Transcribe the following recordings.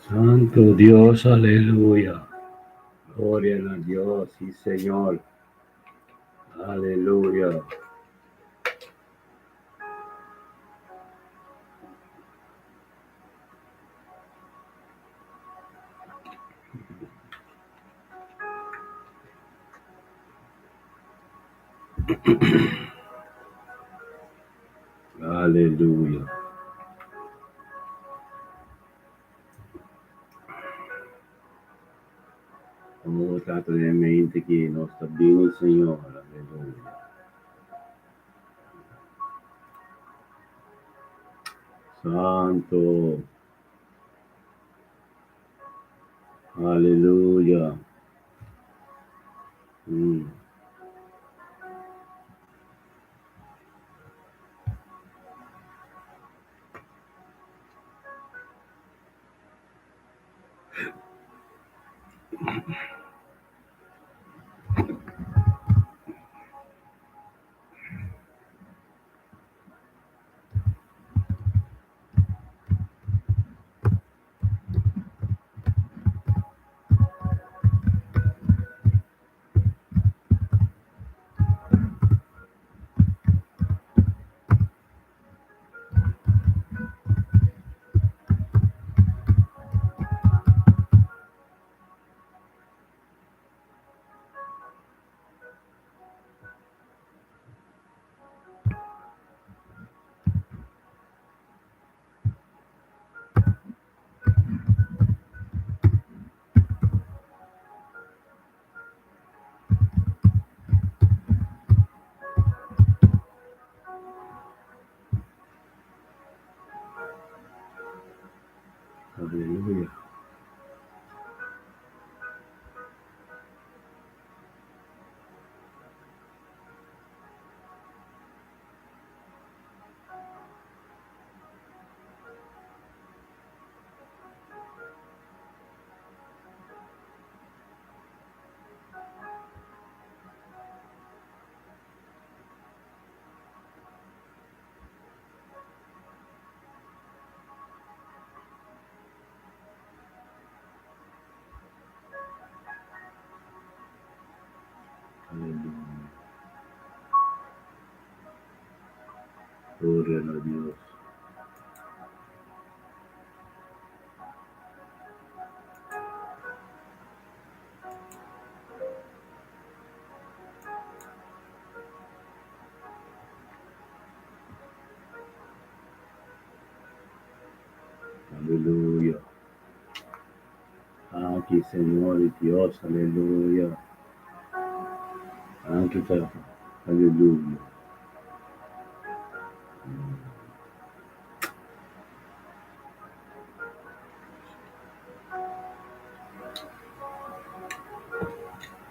Santo Dios, aleluya. Gloria a Dios, sí Señor. Aleluya. Aleluia. Vamos voltar brevemente que nós está bem, Senhor. Aleluia. Santo. Aleluia. Aleluia. Aleluia. Glória a Deus. Aleluia. Aqui, Senhor e Deus. Aleluia. Aqui, Pai. Aleluia.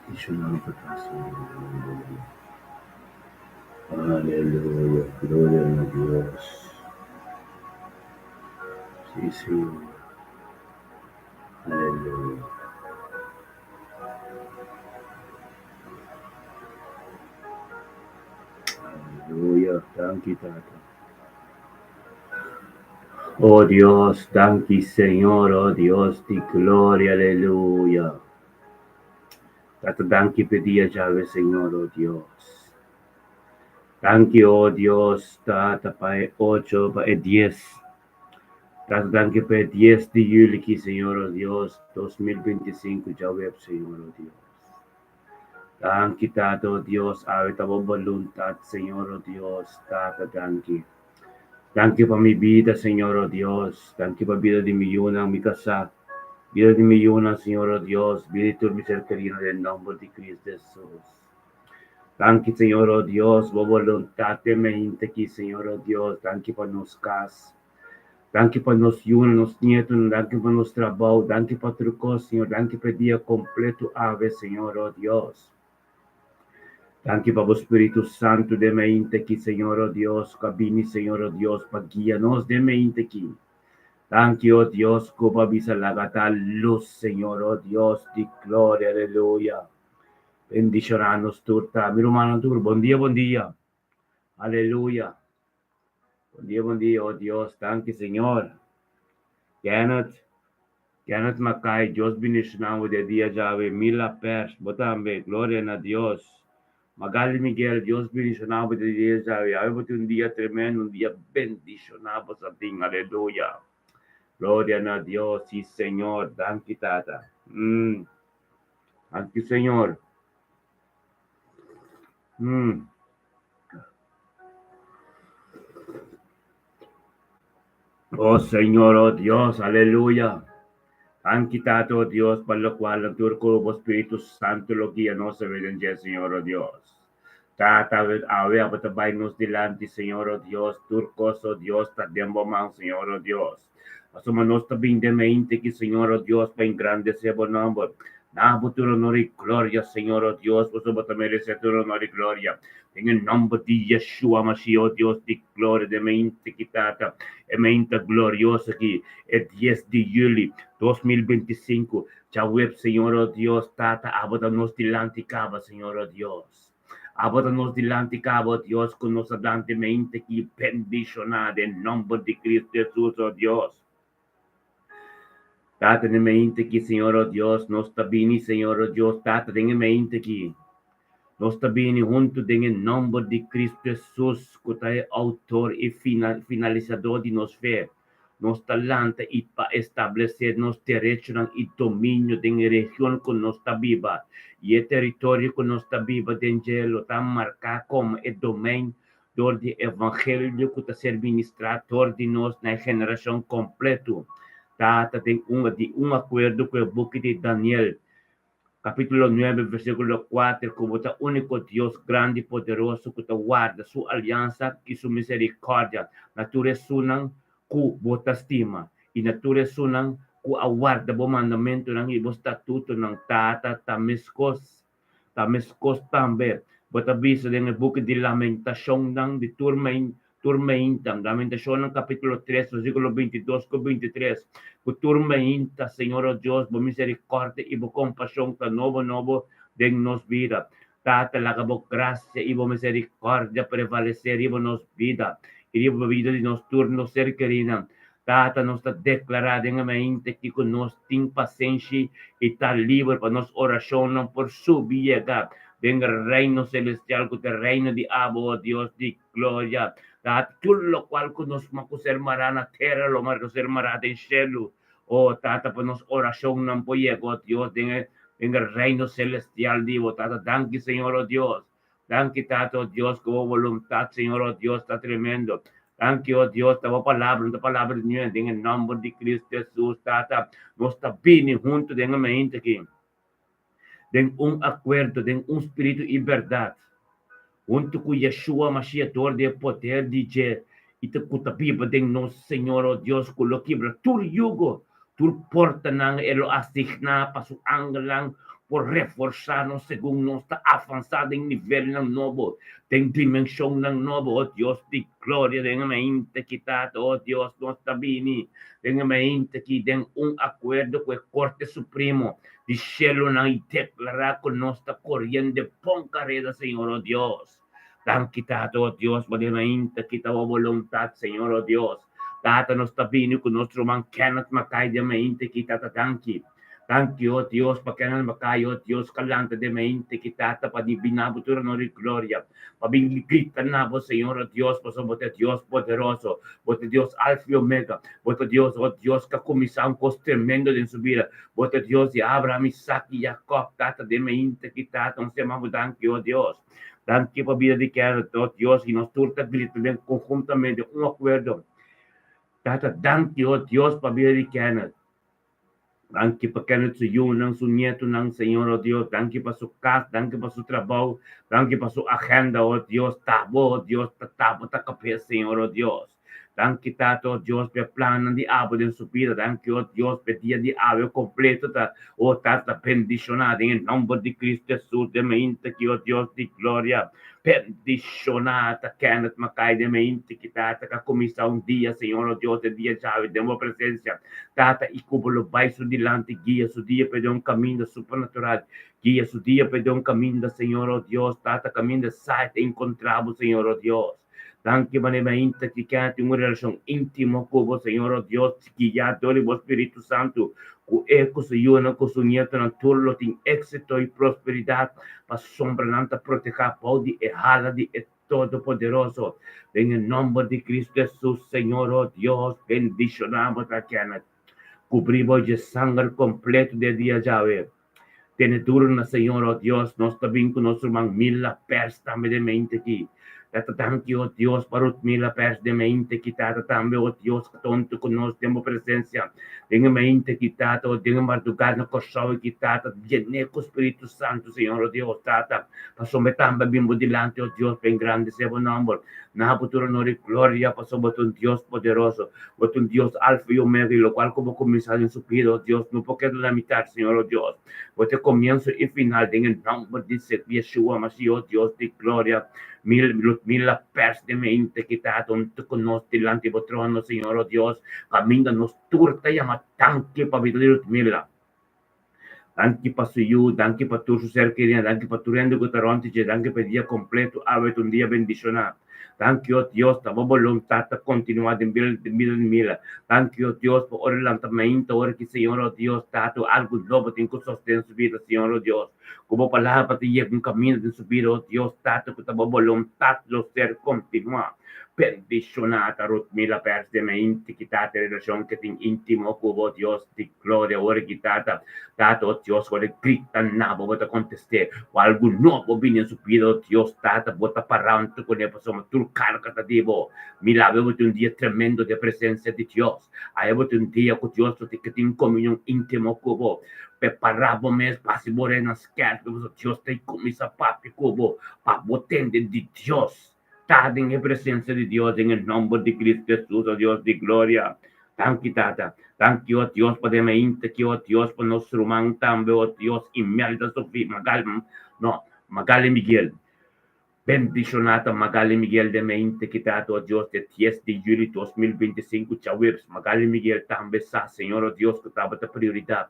Deixa eu dar para trás. Aleluia. Glória a Deus. Sim, Senhor. Aleluia. Aleluia. Thank you, Tata. Oh Dios, thank you, Señor. Oh Dios, di gloria, aleluya. Tata, thank you per dia, Jave, Señor, oh Dios. Thank you, oh Dios, Tata, para 8, para 10. Tata, thank you per 10 de julho, Señor, oh Dios, 2025, Jave, Señor, oh Dios. Thank you, Tata, oh Dios, avita a voluntad, Señor, oh Dios, Tata, thank you. Thank you para mi vida, Señor, oh Dios. Thank you para vida de mi yuna, mi casa. Vida de mi yuna, Señor, oh Dios. Vida de tu misericordia en el nombre de Cristo Jesús. Thank you, Señor, oh Dios. Por voluntad de mente aquí, Señor, oh Dios. Thank you para nos casas. Thank you para nos yuna, nos nietos. Thank you para nos trabajo. Thank you para trucos, Señor. Thank you para día completo, ave, Señor, oh Dios. Thank you para o Espírito Santo de mente aqui, Senhor, oh Deus, cabine, Senhor, oh Deus, para guiar-nos de mente aqui. Thank you, oh Dios, como avisa la gata luz, Señor, oh Dios, de gloria, aleluya. Bendicionanos turta. Mi hermano tur, buen día. Aleluya. Buen día, oh Dios, thank you, Señor. Kenneth, Kenneth Mackay, Dios bendicionado de día llave, Mila Pers, Botambe, gloria a Dios. Magali Miguel, Dios bendicionado de día llave, hay un día tremendo, un día bendicionado, Satín, aleluya. Gloria a Dios, sí Señor, danke tata. Danke Señor. Oh Señor, oh Dios, aleluya. Han quitado, oh Dios, por lo cual el turco Espíritu Santo lo guía, no se evidencia, Señor, oh Dios. Tata, ave, patabay nos delante, Señor, oh Dios, turcos, oh Dios, tadembo man, Señor, oh Dios. Asuma nos tabing de mente que, Señor, oh Dios, pa engrandecer por nombre. Nabo tu honor y gloria, Señor, oh Dios, por su merece tu honor y gloria. En el nombre de Yeshua, Mashiach, oh Dios, de gloria, de mente quitada, de mente gloriosa aquí, el 10 de julio 2025. Jaweb, Señor, oh Dios, tata, abótanos delante, caba, Señor, oh Dios. Abótanos delante, cabo, Dios, con nos adelante mente que bendicionada en nombre de Cristo Jesús, oh Dios. Tata, en mente que, Señor, oh Dios, nos está bien, Señor, oh Dios, tata, en mente que nós está bem junto em nome de Cristo Jesus, que é autor e finalizador de nossa fé. Nós talanta e para estabelecer nosso direito e domínio da região que nós está viva. E o território que nós está viva dentro está marcado como o domínio do evangelho que está ser ministrado de nós na geração completa. Tem um acordo com o book de Daniel, capítulo 9, versículo 4, como o único Dios grande y poderoso que guarda su alianza y su misericordia. Nature sunan ku bota estima y nature sunan ku aguarda bo mandamento ng ibo statuto ng tata tamiskos tambe. Bota bisa ng book de lamentasyon ng di turmeintam, Lamentación ng capítulo 3, versículo 22 con 23. Que turmeinta, Señor oh Dios, por misericordia y por compasión, que novo de nos vida. Tata la cabo gracia y por misericordia prevalecer y por nos vida. Y por vida de nos turnos ser querida. Tata nos está declarada en la mente que nos tiene paciencia y está libre para nos oración por su vida. Venga el reino celestial, que el reino de Abo, Dios de gloria. Tutto lo qual nos makusermara na terra, lo makusermara en cielo. Oh, tata, por nos oración no puede, oh Dios, en el reino celestial, digo, tata, danke, Señor, oh Dios. Danke, tata, oh Dios, que voluntad, Señor, oh Dios, está tremendo. Danke, oh Dios, tu palabra de en el nombre de Cristo Jesús, tata, nos está bien junto de la mente aquí. Den un acuerdo, den un espíritu y verdad. Junto com Yeshua Mashiach, de poder de Dios, e te kutapiba den nosso Senhor, oh Deus, colokibra, tur yugo, tur porta nang elo asigna para su angelang, por reforçar-nos segundo nós está avançado em nível ng novo, tem dimensão ng novo, oh Deus, de glória, den mente quitado, oh Deus, nós está bini, den mente que den acordo com o Corte Supremo, de cielo nang declarar que nós está correndo de pão carrera, Senhor, oh Deus. Dan kita, oh Dios, maginainta kita o voluntad, Señor, oh Dios. Tata nos tabini con nuestro man Kenneth Mackay de mainte kita tatanki. Thank you, oh Dios, pa Kenneth Mackay, oh Dios, kalanta de mainte kita pa di binabutura no gloria. Pabiligrita na po, Señor, oh Dios, po bote Dios poderoso, bote Dios alfa y omega, bote Dios, oh Dios, que comisão cos tremendo de su vida, bote Dios de Abraham, Isaac y Jacob, tata de mainte kita, non se mamu, thank you, oh Dios. Danke por vida de Kenneth, oh Dios, y nos turta conjuntamente un acuerdo. Tata, danke, oh Dios, por vida de Kenneth. Danke por Kenneth, su nieto, Señor, oh Dios. Danke por su casa, danke por su trabajo, danke por su agenda, oh Dios. Tabo, oh Dios, tabo, takapé, Señor, oh Dios. Danke, Tato, oh Dios, per plan di abo en su vida. Danke, oh Dios, per día di abo completo, oh Tata, bendicionada en el nombre de Cristo Jesús, de mente que, oh Dios, de gloria. Bendicionada, Kenneth Mackay, de mente que, Tata, que comienza un día, Señor, oh Dios, de día llave, de tu presencia. Tata, y como lo vai su delante, guía su día, per un camino supernatural. Guía su día, per un camino, Señor, oh Dios. Tata, camino de sight, encontramos, Señor, oh Dios. Tanque mente que cante uma relação íntima com o Senhor, ó Deus, que já adore o Espírito Santo, com eco se yuna com o nieto na turlo tem êxito e prosperidade, para sombra nanta proteger pode e hala de todo poderoso. Em nome de Cristo Jesus, Senhor, ó Deus, bendicionamos a Kenneth. Cubrimos de sangue completo de dia Yahweh. Tiene turno, Señor, oh Dios, nos también con nuestro man mila pers también de mente aquí. Tata tanki, oh Dios, parut mila pers de mente quitata también, oh Dios, que tonto con nos tenemos presencia. Tenga mente quitata, oh tenga martucar no cosovo quitata, llene con Espíritu Santo, Señor, oh Dios, tata. Paso me tamba bimbo delante, oh Dios, ben grande sea buen nombre. Na futuro no gloria, paso botón Dios poderoso, botón Dios alfa y omega, y lo cual como comenzado en su pido, oh Dios, no puedo la mitad, Señor, oh Dios. Este comienzo y final en el nombre de Yeshua Mashiach, Dios de gloria, mil pers de mente quitado, con nos delante de trono, Señor, oh Dios, camina nos turta y ama tanque para vivir mila. Danke para su danke para tu ser querido, danke para tu rendo que te ronte, danke para día completo, avet un día bendicionado. Danke, oh Dios, ta voluntad ta continuar de mil. Danke, oh Dios, por ora lentamente, ora que Señor, oh Dios, tato algo nuevo tem que sostener su vida, Señor, oh Dios. Como palabra te lleva un camino de su vida, oh Dios, tato que ta voluntad lo ser continuar. Bendicionata rut mila pers mente quitate relación que tin intimo cubo Dios di gloria ora quitata dato Dios ora grita nabo bota conteste o algo nuovo viene in su pido Dios tata bota parranto con ne possiamo tu carga da devo mila avevo un dia tremendo di presenza di Dios avevo un dia con Dios che tin comunione intimo cubo per parabo mes passi morena scherzo Dios te comisa papi cubo pa botende di Dios. Tata en presencia de Dios, en el nombre de Cristo Jesús, oh Dios de gloria. Thank you, Tata. Thank you, oh Dios, por mente, que oh Dios, por nuestro man también, oh Dios, Imelda Sofía, Magali Miguel. Bendicionata Magali Miguel de mente, que Tata, oh Dios, de 10 de julio 2025, Chawirs, Magali Miguel también, Señor, oh Dios, que estaba de prioridad.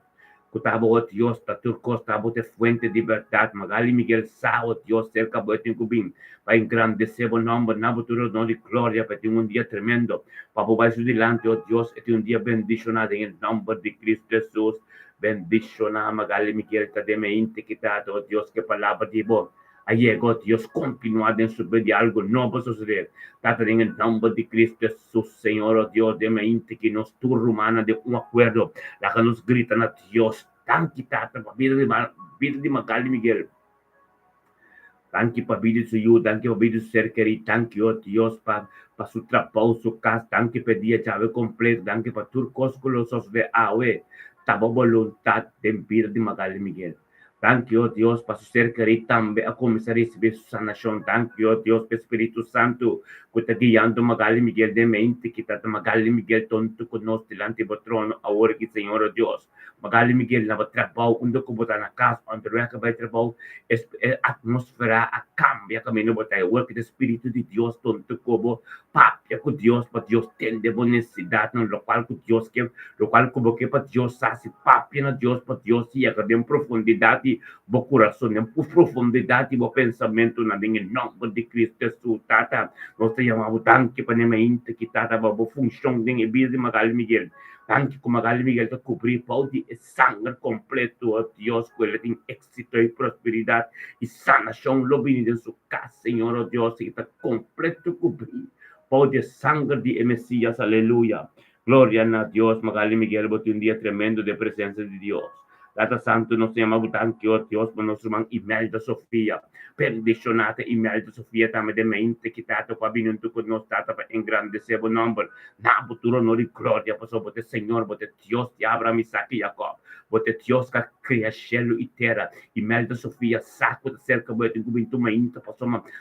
Kutabo, oh Dios, Taturcos, Tabo de fuente de verdad, Magali Miguel Sa, oh Dios, cerca de Tincubín, para engrandecer el nombre, Naboturo, no de gloria, para tener un día tremendo, para poder su delante, oh Dios, este un día bendicionado en el nombre de Cristo Jesús, bendicionado, Magali Miguel, cademente quitado, oh Dios, que palabra de vos. Ayer, oh Dios, continuad en su vida, algo no va a suceder. Tata, en el nombre de Cristo Jesús, Señor, oh Dios, de mente que nos turma humana de un acuerdo, la que nos gritan a Dios, tan quitata, vida de Magali Miguel. Thank you para vida suyo, thank you para vida ser querido, thank you, oh Dios, para su trabajo, su casa, thank you para día llave completo, thank you para tu coscolosos de awe, tabo voluntad de vida de Magali Miguel. Thank you, oh Dios, para su ser querido también a comenzar a recibir su sanación. Thank you, oh Dios, para Espíritu Santo, que está guiando Magali Miguel de mente, que está Magali Miguel tonto con nos delante del trono, ahora que Señor, oh Dios. Magali Miguel na trabaho, undo ko buta na casa, ando ka ba trabaho, atmosfera a cambia camino buta, work the Espíritu de Dios tonto ko papia con Dios, para Dios tende necesidad, no lo cual con Dios que, lo cual como que para Dios hace papia na Dios, para Dios y acá en profundidad y bo corazón, en profundidad y bo pensamento na en el nombre de Cristo Jesús, tata, nos te llamamos tan que para mente que tata bo función de vida de Magali Miguel. Anche come Magali Miguel te cubrir podi e sangue completo, oh Dios, quelle in éxito y prosperidad y sanación lo viene de su casa, Señor, oh Dios, y te completo cubrir. Podi sangre de Mesías, aleluya. Gloria a Dios, Magali Miguel, bote un día tremendo de presencia de Dios. Data Santo, nos llama tanto, oh Dios, por nuestro man Imelda Sofía. Bendicionata Imelda Sofía, también de mente, quitado qua venuto con nos, data per engrandecer el nombre. Na futuro no de gloria, pues bote Señor, bote Dios de Abraham, Isaac y Jacob. Bote Dios que crea cielo y tierra. Imelda Sofía, saco de cerca, bote tu mente, pues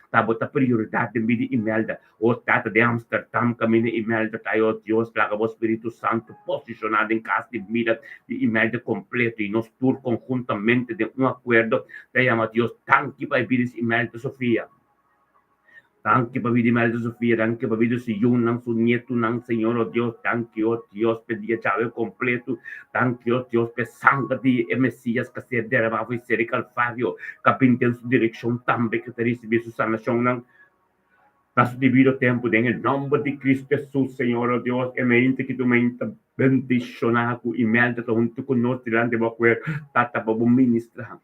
ta bota prioridad de vida Imelda. O tata de Amsterdam, camino Imelda, tayo Dios, la que Espíritu Santo posicionado en casa de vida de Imelda completo y nos tour conjuntamente de un acuerdo. Te llama Dios, tanque para vivir Imelda Sofía. Tanque para vida Imelda Sofía, tanque para vida si Yunan, su nieto, Señor, oh Dios, tanque, oh Dios, pedía llave completo, tanque, oh Dios, que sangre de Mesías que se derramaba y ser calvario, que pinta en su dirección también que te recibe su sanación. Passo devido tempo, nel nome di Cristo Gesù, Signore Dio, e mente che tu mente bendizionato, e mente junto con noi, delante di quel tata babu ministra.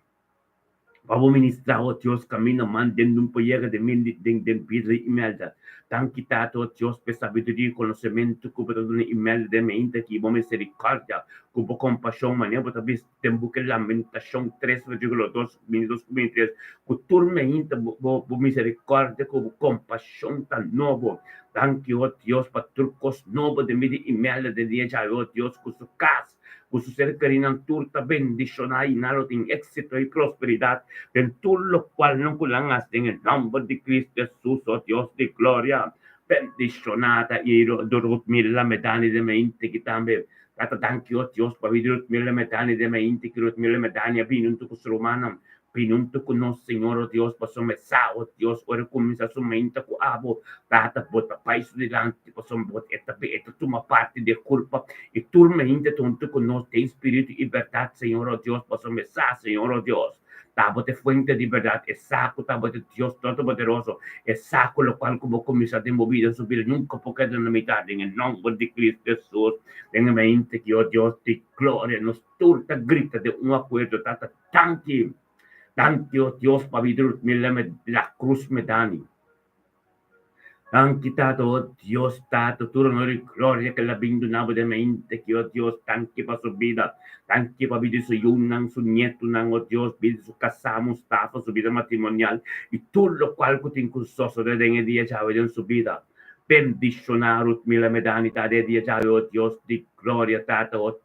Babu ministra, oh Dios, camino man, den un poyera de min, den pidre imelda. Tan quitato, oh Dios, per sabiduria e conhecimento, cubo da dune imelda de mente, que bo misericórdia, cubo compaixão, mané, bota bis, tempo que lamentação, 3,2 minutos, 3, cu turme inta, bo misericórdia, cubo compaixão, tan novo. Thank you, oh Dios, para turcos novo de midi imelda de dia, oh Dios, cu su casa. Con su cerca in turta bendicionar y nalo en éxito y prosperidad, en todo lo cual no culangas en el nombre de Cristo Jesús, oh Dios de gloria, bendicionada y dorot mila medani de mente que también, kata thank you, oh Dios, para vidurut mila medani de mente, que rut mila medani binunto kus romana, pinunto con nos, Señor, oh Dios, paso mesa, oh Dios, ora comienza su mente con abo, tata bota paiso delante, paso bot esta toma parte de culpa, y turme inte tonto con nos, ten espíritu y verdad, Señor, oh Dios, paso mesa, Señor, oh Dios. Tabote fuente de verdad, es saco, tabote Dios todopoderoso, es saco lo cual como comienza a mover en su vida, nunca porque de la mitad, en el nombre de Cristo Jesús, en mente que, oh Dios, de gloria, nos turta grita de un acuerdo, tata tanti, oh Dios, para vivir la cruz medani. Tanti tato, oh Dios, tato, tu honor y gloria que la bindunabo de mente, que, oh Dios, tanti para su vida, tanti para vivir su yunan, su nieto, oh Dios, vivir su casa, Mustafa, su vida matrimonial, y todo lo cual que te incursoso de en el día ya en su vida. Bendicionar mila medanita de día, oh Dios, de gloria, tato,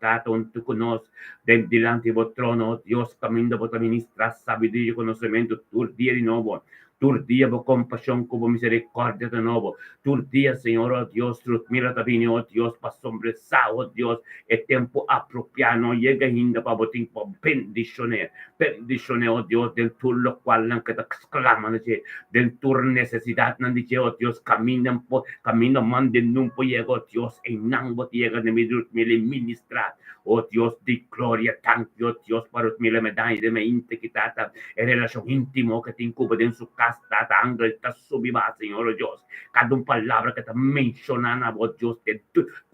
tu conoces, delante de vuestro trono, oh Dios, camino por ministrar sabiduría y conocimiento, tu día de nuevo. Tu día por compasión, como misericordia de nuevo. Tu día, Señor, oh Dios, mira también, oh Dios, para sombresar, oh Dios, el tiempo apropiado, llega ainda para botar bendiciones, oh Dios, del tu lo cual no queda exclaman, del tu necesidad, no dice, oh Dios, camino, manden, no llega, oh Dios, en nango llega de mi ministrar, oh Dios, de gloria, tanto, oh Dios, para mi medalla de mente quitata, en relación íntimo que te incuba en su casa, anglo está subida, Señor Dios. Cada una palabra que te menciona, oh Dios, que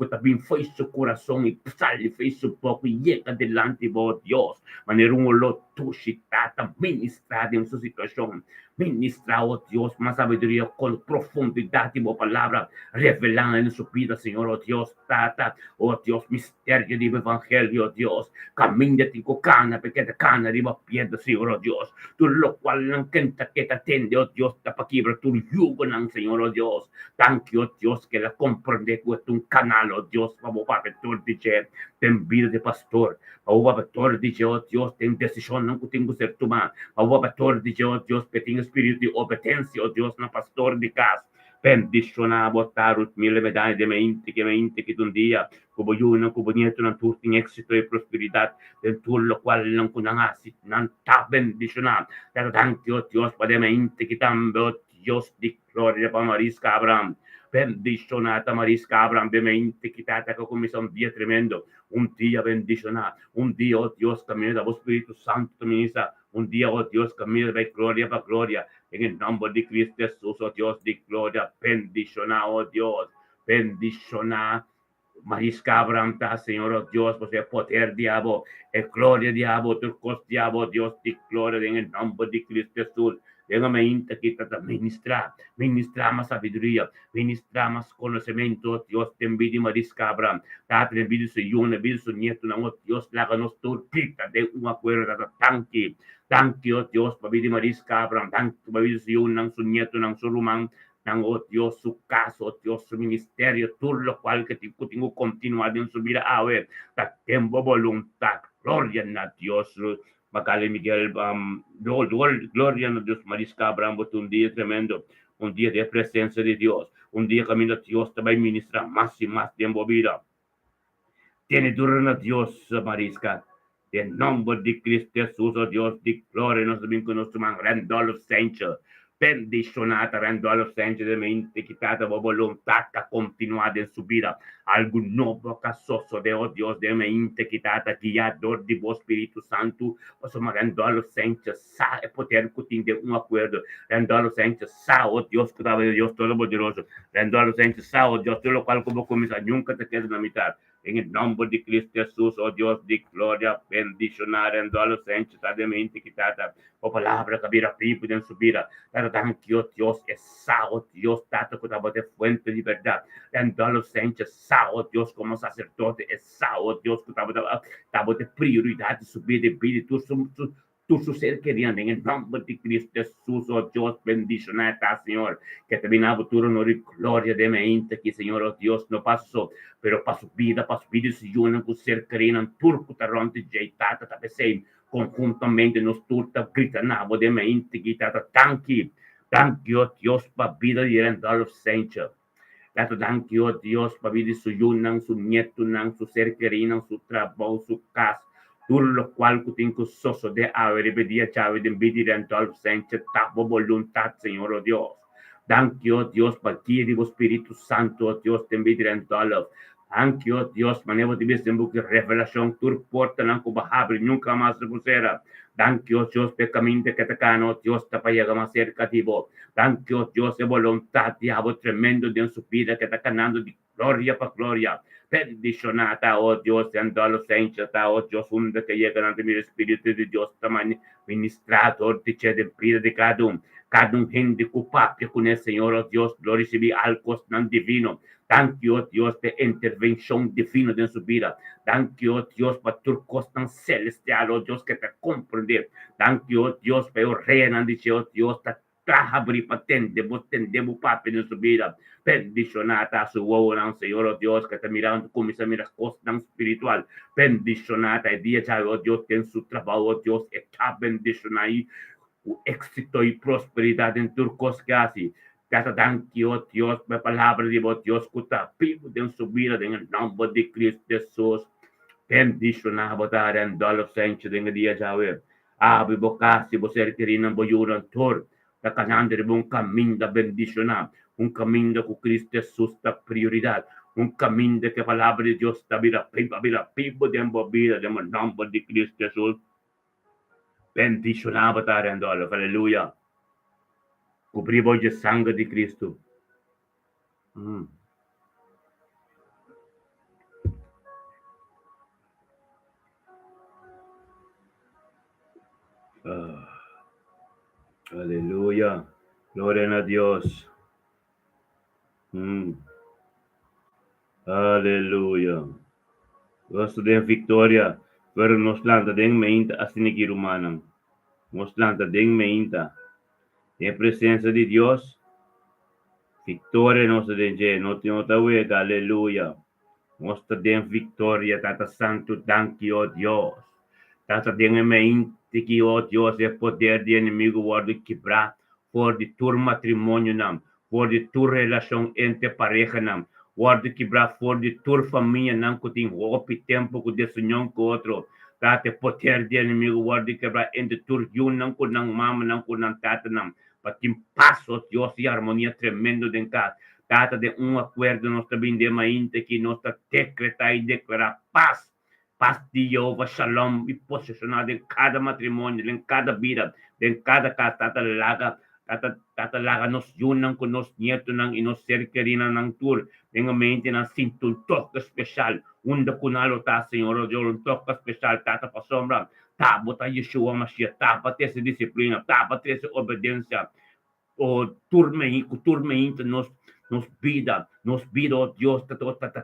también fue su corazón y sale, fue su poco y llega delante, oh Dios. Manera un lo tushitata, ministrar en su situación. Ministra, oh Dios, más sabiduría con profundidad y palabra revelada en su vida, Señor, oh Dios, tata, oh Dios, misterio del evangelio, oh Dios, camina de cana, porque de cana arriba piedra, Señor, oh Dios, tú lo cual no canta que te atende, oh Dios, tapa quiebra tu yugo, Señor, oh Dios, thank you, oh Dios, que la comprende con un canal, oh Dios, vamos a ver todo, dice, ten vida de pastor, vamos a ver todo, dice, oh Dios, ten decisión, no tengo que ser tu man, vamos a ver todo, dice, oh Dios, que tengo espíritu de obediencia, oh Dios, no pastor de casa, bendicionar, botar os mil medalhas de mente que um dia, como eu não como nieto, não tudo em êxito e prosperidade, de tudo o qual não conhece, não está bendicionado. Tanto, oh Deus, para mente que também, oh Deus, de glória para Marisca Abraham. Bendicionada Marisca Abraham, de mente que está como um dia tremendo, um dia bendicionado, um dia, oh Deus, caminho do Espírito Santo, ministra, un día, oh Dios, camino de gloria para gloria, en el nombre de Cristo Jesús, oh Dios de gloria, bendiciona, oh Dios, bendiciona, Marisca Abraham, Señor, oh Dios, por el poder, diablo, el gloria, diablo, turcos, diablo, Dios de gloria, en el nombre de Cristo Jesús. Déjame ministrar más sabiduría, ministrar más conocimiento, Dios, te envidia Marisca Abraham, te envidia su hijo, envidia su nieto, Dios, láganos turquita de un acuerdo, tanque, thank you, Dios, pabidi Marisca Abraham, thank you, pabidi su hijo, su nieto, su rumán, oh Dios, su caso, Dios, su ministerio, todo lo cual que tengo continuado en su vida, a ver, tengo voluntad, gloria a Dios, Macale Miguel, gloria a Dios, Marisca Abraham, un día tremendo, un día de presencia de Dios, un día camino a Dios te va a ministrar más y más tiempo vida. Tiene duro a Dios, Marisca. En nombre de Cristo Jesús, oh Dios, de gloria, nos bendiga con nuestro man, grandolo Sancho. bendicionata, rendolo semplicemente quitata la volontà a continuare a subire algo novo casoso de oh Dios de mente quitata guiador de vos Espírito Santo, posso rendolo sempre sa e poder cutin de acordo, rendolo sempre sa oh Dios que tava Dios todo poderoso, rendolo sempre sa oh Dios todo qual como começa nunca te quedes na mitad. En el nombre de Cristo Jesús, oh Dios de gloria, bendicionar, rendolo sempre sa de mente quitata, o palavra que vira pipo de subida, que oh Dios es sa oh Dios, tato que tava de fuente de verdade, rendolo sempre sa oh Dios como sacerdote, es sa oh Dios que tava de prioridade subir de vida, tu su ser queriendo en el nombre de Cristo Jesús, oh Dios, bendicionata, Señor, que te viene a futuro honor y gloria de mente, que Señor, oh Dios, no pasó, pero para su vida, se yo no ser queriendo en turco, taronte, jeitata, tapesei, conjuntamente nos turta, gritanavo de mente, guitata, tanque, oh Dios, para vida de rendalo sencha. Dato tanque, oh Dios, para vida su yunang, su nieto, su ser queriendo, su trabajo, su casa, tutto lo qual cutinco soso de avere pedia chave de bidirento al senza tabo voluntad, Señor, oh Dios. Danke, oh Dios, partire vos Espíritu Santo, oh Dios, te bidirento al. Anche, oh Dios, manevo di vista in buca revelación, tur porta nanco bahabri, nunca más se pusera. Danke, oh Dios, pecamente que te cano, oh Dios, te payaga más cerca de vos. Danke, oh Dios, de voluntad, diabo tremendo de su vida que está canando di gloria para gloria. Bendicionata, oh Dios, andò allo senchata, oh Dios, unde que llegan ante mi Espíritu de Dios, tamani ministrato, ortice de vida de cada un gente culpable con el Señor, oh Dios, lo recibí algo tan divino. Thank you, oh Dios, de intervención divina en su vida. Thank you, oh Dios, por tu tan celestial, oh Dios, que te comprende. Thank you, oh Dios, por reina, dice, oh Dios, abrir patente, vos tendemos papi en su vida. Bendicionata a su obra, Señor, oh Dios, que te mirando como se mira cosas tan espiritual. Bendicionata, el día ya, oh Dios, en su trabajo, oh Dios, está bendicionado o éxito y prosperidad en tu cosas que hace. Thank you, oh Dios, por palabra de oh Dios, que está vivo en su vida, en el nombre de Cristo Jesús. Bendicionata, botar en dolor, Señor, en el día ya, abre boca, si vos eres querido, voy a un da canandere un cammino da bendicionar, un cammino con Cristo Jesús da prioridad, un cammino que palabra de Dios da vida, pipa, de embobida, de nombre de Cristo Jesús. Bendicionar, batare andolo, aleluya. Cubrir hoy el sangre de Cristo. Aleluya. Gloria a Dios. Aleluya. Gosto de victoria. Pero nos lanta den mente a sinigir humana. Nos lanta den mente. En presencia de Dios. Victoria nos den no te nota huega. Aleluya. Nos den victoria. Tata santo. Danke, oh Dios. Tata den mente que, oh Dios, é poder de inimigo guarda quebrar. Por de tu matrimônio nam. Por de tu relação entre pareja nam. Guarda quebrar for de tu família nam que tem roupa tempo que desunião com outro. Tata poder de inimigo guarda quebrar entre tu yun nam com nam mama nam com nam tata nam. Para que passo Deus e harmonia tremendo dentro casa. Tata de acordo nós também de mainte que nós decretar e declarar paz. Paz de Jeová, shalom, e posicionado em cada matrimônio, em cada vida, em cada casa, tata laga nos yunang com nos nietos e nos ser queridos ng tour, em mente na sinto um toque especial, unda kunalo ta, Senhor, Deus, um toque especial, tata pa sombra, tapa ta Yeshua Mashiach, tapa ter essa disciplina, tapa ter essa obediência, o turmeinta nos vida, oh Deus,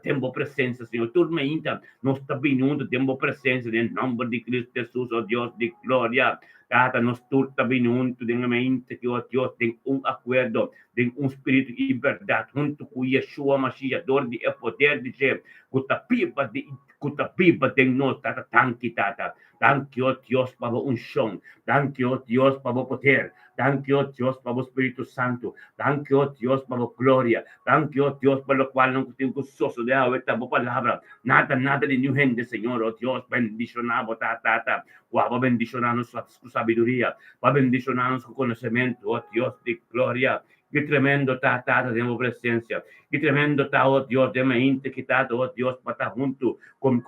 tempo presença, Senhor, turmeinta, nos está vindo, tempo presença, em nome de Cristo Jesus, oh Deus de glória, Tata, nos turta vindo, em mente que, oh Deus, tem acordo, tem espírito de verdade, junto com Yeshua Mashiach, dor de poder de ser, Kutapiba de nós, tata, tanque, oh Deus, para o unção, tanque, oh Deus, para o poder, tanque, oh Deus, para o Espírito Santo, tanque, oh Deus, para a glória, tanque, oh Deus, Dios, por lo cual no tengo gozoso de esta palabra. Nada de new gente, Señor, oh Dios, bendicionamos, tata. Va a bendicionarnos su sabiduría, va a bendicionarnos su conocimiento, oh Dios de gloria. Qué tremendo tata de tu presencia. Qué tremendo está, oh Dios, de mente quitado, oh Dios, para estar junto con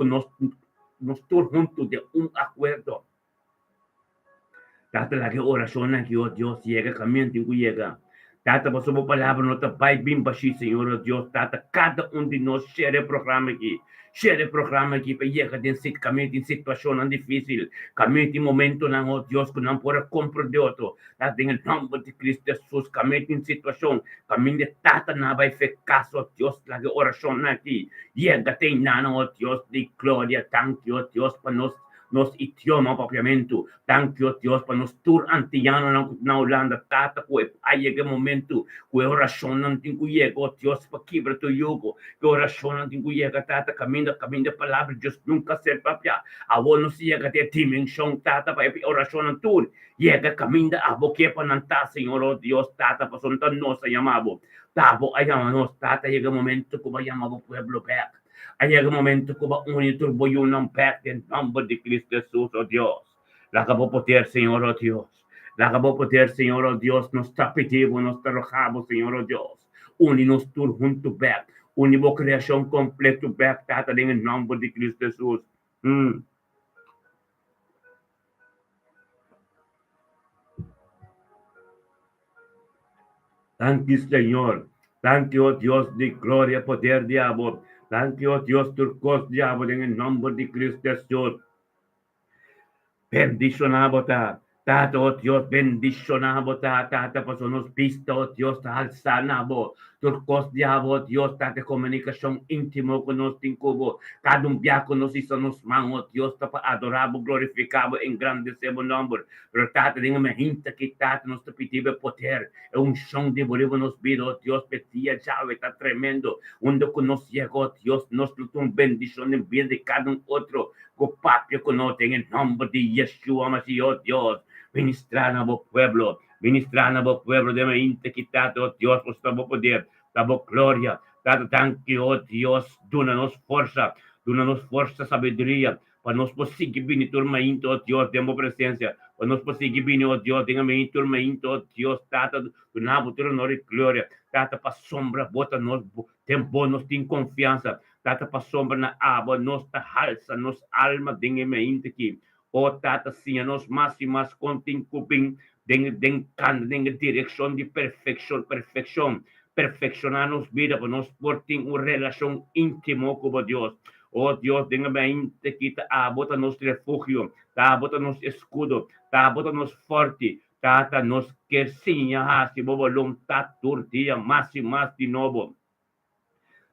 nosotros juntos de un acuerdo. Tata la que oración aquí, oh Dios, llega, camino, llega. Tata, por su palabra, no te vayas bien baixo, Señor, oh Dios, tata, cada de nós share el programa aqui para llegar en situación difícil, camino en momento, oh Dios, que no puede compreender otro, tata, en el nombre de Cristo Jesús, camino en situación, camino de tata, no va a hacer caso, oh Dios, la que oración aquí, llega, oh Dios, de gloria, thank you, oh Dios, para nos idioma propriamente. Thank you, Dios, para nos tour antillano na Holanda. Tata, que hay esse momento, que oração não tem que llegar, Dios, para quebrar tu yugo, que oração não tem que llegar, Tata, caminho da palavra, Deus nunca ser papia. A não se chega até dimensão, Tata, para oração não tour. Chega caminho da aboque para nantar, Senhor, oh Deus, Tata, para sontar nossa chamado. Tabo, aí nos, Tata, chega momento que vai chamar o pueblo back. Hay un momento que va a unir turbo y un impact en nombre de Cristo Jesús, oh Dios. La acabó poder, Señor, oh Dios. La acabó poder, Señor, oh Dios. Nos está pidiendo, nos está rogando, Señor, oh Dios. Unimos todos juntos back. Unimos creación completa back, Tata, en el nombre de Cristo Jesús. Thank you, Señor. Thank you, oh Dios de gloria, poder de amor. Thank you, oh Dios, turcos de amor, en el nombre de Cristo Jesús. Bendicionamos, Tata, oh Dios, bendicionamos, Tata, por nos pista, oh Dios, alzanamos, turcos de amor, Dios, Tata, comunicación íntimo con nos incubo, cada día con nos hizo nos mano, Dios, para adoramos, glorificamos, engrandecemos nombre, pero Tata, dígame, gente que Tata, nos te pide poder, es un son de bolívar nos vida, oh Dios, pedía llave, está tremendo, donde nos llegó, Dios, nos dio una bendición en bien de cada otro, Copapio conoce en el nombre de Yeshua Mashiach, oh Dios, ministrar a vos pueblo de mi integridad, oh Dios, por tu poder, damos gloria, dado tanque, oh Dios, dona-nos força, sabedoria, para nos conseguir vir turmainto, oh Dios, demos presença, para nos conseguir vir, oh Dios, tenha turmainto, oh Dios, tata, donavo, honor e glória, tata, para sombra, bota nos, tempo, nos tem confiança, Tata para sombra na água, nossa halsa, nossa alma, dengue mente aqui. O Tata, sim, nós mais e mais contincupim, dengue direção de perfeição. Perfeccionar nos vida, para nós ter uma relação íntima com Deus. Oh Deus, dengue mente aqui, tá, bota nos refúgio, tá, bota nos escudo, tá, bota nos forte, Tata, nos quer sim, se bobo vontade, turtia, mais e mais de novo.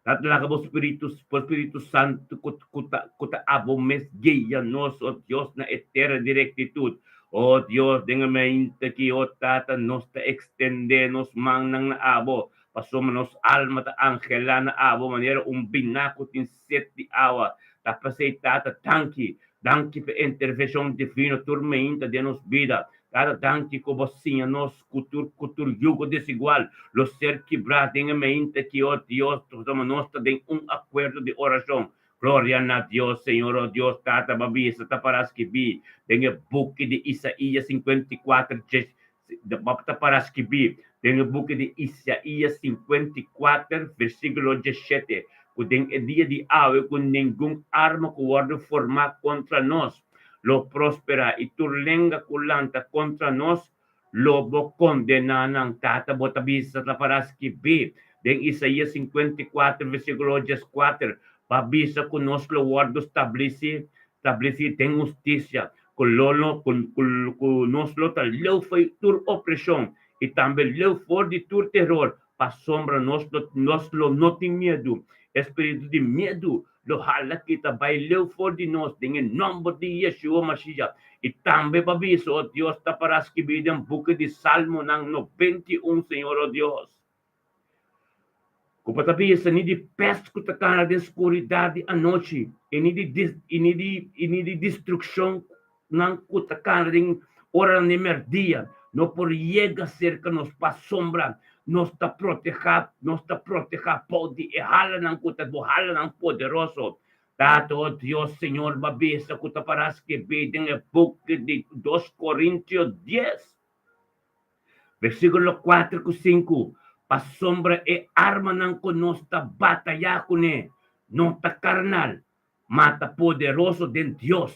At laga po Espiritu Santo, kuta abo mes guia nos, oh Dios, na eterna directitud. Oh Dios, dengan mainta ki, oh Tata, nos ta extende, nos mang nang naabo, pasoma nos alma ta angela na abo, manera binakot in set di awa, tapasay Tata, danki pa intervenção divina, turmeinta de nos vida, Tata, danki ko bosinha, nos cultur yugo desigual, los ser quebrados, en mente que, oh Dios, nós tem acordo de oração. Glória a Deus, Senhor, oh Deus, Tata, babisa, taparas que vi, tem o book de Isaías 54, taparas que vi, tem o book de Isaías 54, versículo 17, que tem o dia de ave, com nenhum arma que guarda formar contra nós, lo prospera, e turlenga culanta contra nós, lobo condenanan Tata botabisa taparaski B den Isaías 54 versículo 4 babisa conosco guardo estableci tem justiça conosco tal leu foi tur opressão e também leu for de tur terror pa sombra nós não tem medo espírito de medo lo hala kita by leu for de nós em nome de Yeshua Mashiach e também babiso, oh Deus, taparas que bidem buque de Salmo ng 91, Senhor, oh Deus. Kupatabisa, ni de peste kutakana de escuridade à noite, e ni de destruição ng kutakana de hora de merdia, no por llega cerca nos pa sombra, nos está proteja, pode ihala ng kuta, buhala ng poderoso. Tato, Dios, Señor, mabisa kuta paras que biding el book de 2 Corintios 10. Versículo 4 e 5. Pasombra e arma ng kunosta bataya kune, nota carnal, mata poderoso del Dios.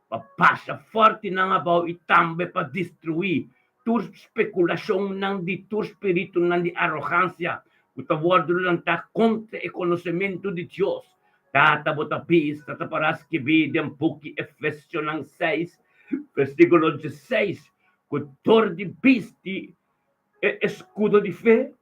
Papasya forte ng abaw itambe pa destruir tur spekulasyon ng di tur spiritu ng di arrogancia. Utawardo lang ta kontra e conocimiento di Dios. Tatabota bis, tataparas que bidem buki Efesio ng 6, versículo 16. Kutor di bisti escudo de fé,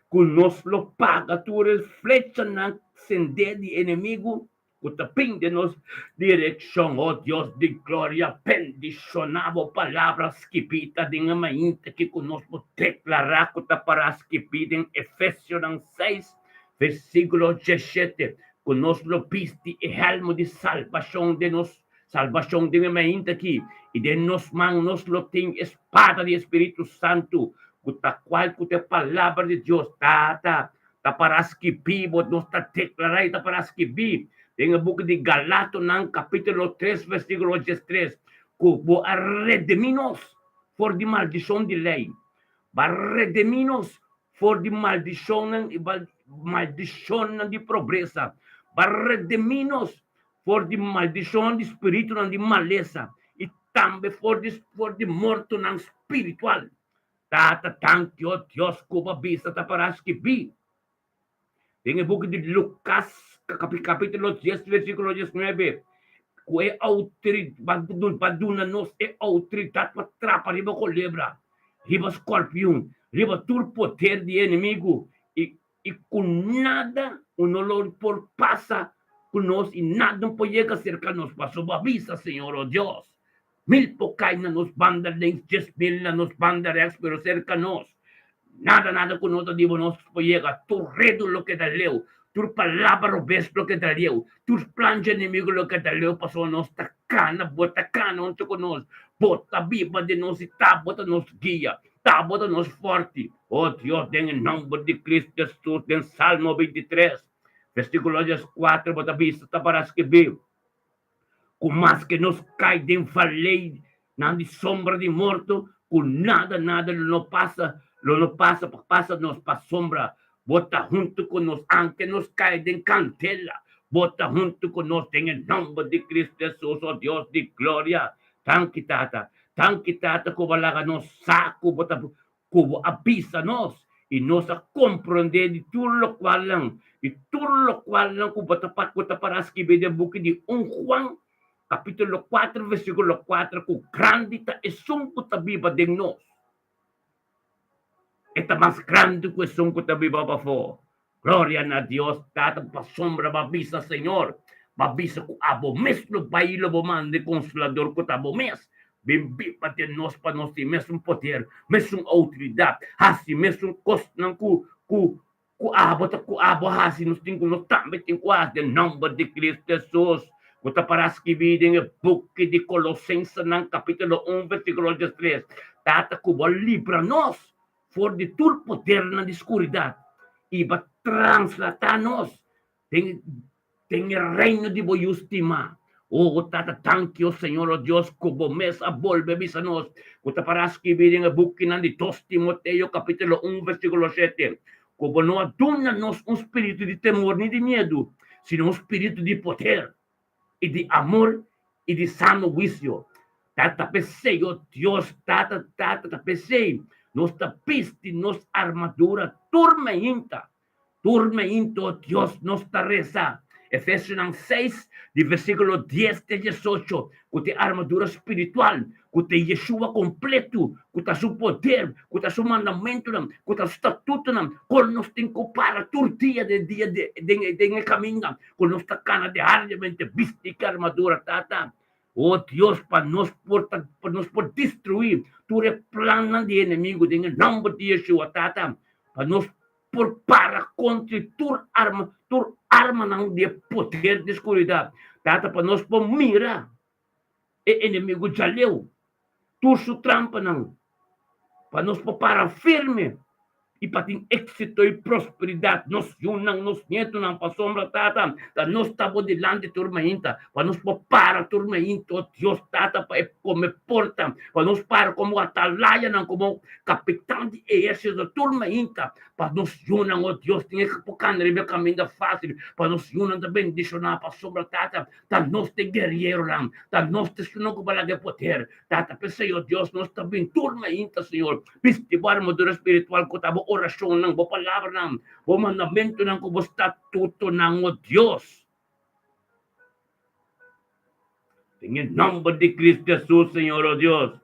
con nos lo paga tu flecha ng sende di enemigo, kutaping de nos dirección, oh Dios de gloria, bendicionado palabras que pita de nga mainta que conosco declarar kutapara skipiden Efesio ng 6, versículo 17, con nos lo pisti e helmo de salvación de nos, salvación de nga mainta aquí, y de nos manos lo ting espada de Espíritu Santo, kuta cual kuta palabra de Dios tata taparaski bot nos ta declarar taparaski bi en el book de Galato ng capítulo 3 versículo 13 kubo a rediminos for the maldición de ley va rediminos for the maldición ng di pobreza va rediminos for the maldición de espíritu ng di maleza e tambe for the morto ng spiritual. Tata, thank you, Dios, kuba bisa taparaski bi. En el book de Lucas, capítulo 10, versículo 19, que autoridad, baduna nos é autoridade para trapar riba colebra, riba escorpião, riba todo poder de inimigo, e com nada, o nolor por passa com nós, e nada não pode chegar cerca nos passou, avisa, Senhor, oh Deus. 1000 po kain na nos banda links, 10,000 na nos banda rex, pero cerca nos. Nada con nota dibo nos llega. Tu redo lo que da leu. Tu palabra ves lo que da leu. Tu plan enemigo lo que da leu. Pasó nos tacana, botacana, onde con nos. Bota viva de nos e bota nos guia. Bota nos forte. Oh Dios, en el nombre de Cristo Jesús, en Salmo 23, versículo 4, bota vista, taparás que viu. Com mais que nos cai de falei, na de sombra de morto, com nada não passa, nos para sombra, bota junto com nós, aunque nos cai de cantela, bota junto com nós, em nome de Cristo Jesus, oh Deus de glória, tanque tata, kubalaga nos saco, bota, kubo abisa nos, e nos a compreender de tudo lo qual lang, kubata para escrever de book de Juan, capítulo 4, versículo 4, ku grande ta esungko tabiba de nos. Esta más grande que esungko tabiba pa fo. Gloria na Dios, tata pa sombra babisa, Señor. Babisa ku abo mesmo bailo bomande consolador ku tabo mes. Bimbipa de nos pa nos si mesmo poder, mesmo autoridade, hasi mesmo cost ng ku abo hasi nos ting nos tambe ting kuas de nombre de Cristo Jesus. Kuta para escrever em book de Colossenses ng capítulo 1, versículo 3. Tata kubo libra-nos for de todo poder na escuridad. Iba translata-nos tem reino de boyustima. Oh, tata, thank you, Señor, oh Dios, kubo mesa volve bisa-nos. Kuta para escrever em book ng de 2 Timoteo, capítulo 1, versículo 7. Kubo no aduna-nos espírito de temor ni de medo, sino espírito de poder, e de amor e de sano juicio. Tata pensei, oh Deus, tata pensei, nos tapiste, nos armadura, tormenta, oh Deus, nos reza. Efesios 6, de versículo 10 de 18, que te armadura espiritual, que te Yeshua completo, que te su poder, que te su mandamento, que te su estatuto, con nos tengo para tu día de camino, con nuestra cana de ardiamente, viste que armadura, tata. Oh Dios, para nos por destruir, tu replana de enemigo, en el nombre de Yeshua, tata, para nos por para contra tu arma ng de poder de escuridad. Tata pa nos po mira e enemigo jaleu. Tu su trampa ng pa nos po para firme e para ter êxito e prosperidade. Nós unam, nos nietos, não para sombra, tata, da nós estamos delante de tormenta, para nos para a tormenta, oh Deus, tata, para como porta, para nos para como atalaia, não como capitão de exército da tormenta, para nos unam, oh Deus, tem que focar no caminho fácil, para nos unam também, deixa na para sombra, tata, da nós te guerreiro, não, da nós te unam com balague poder, tata, pensei, oh Deus, nós também tormenta, Senhor, festival armadura espiritual ko tabo orasyon ng bo palabra ng bo mandamento ng kubo statuto ng o Diyos. Tingin nombre de Cristo Jesus, Señor, oh Dios.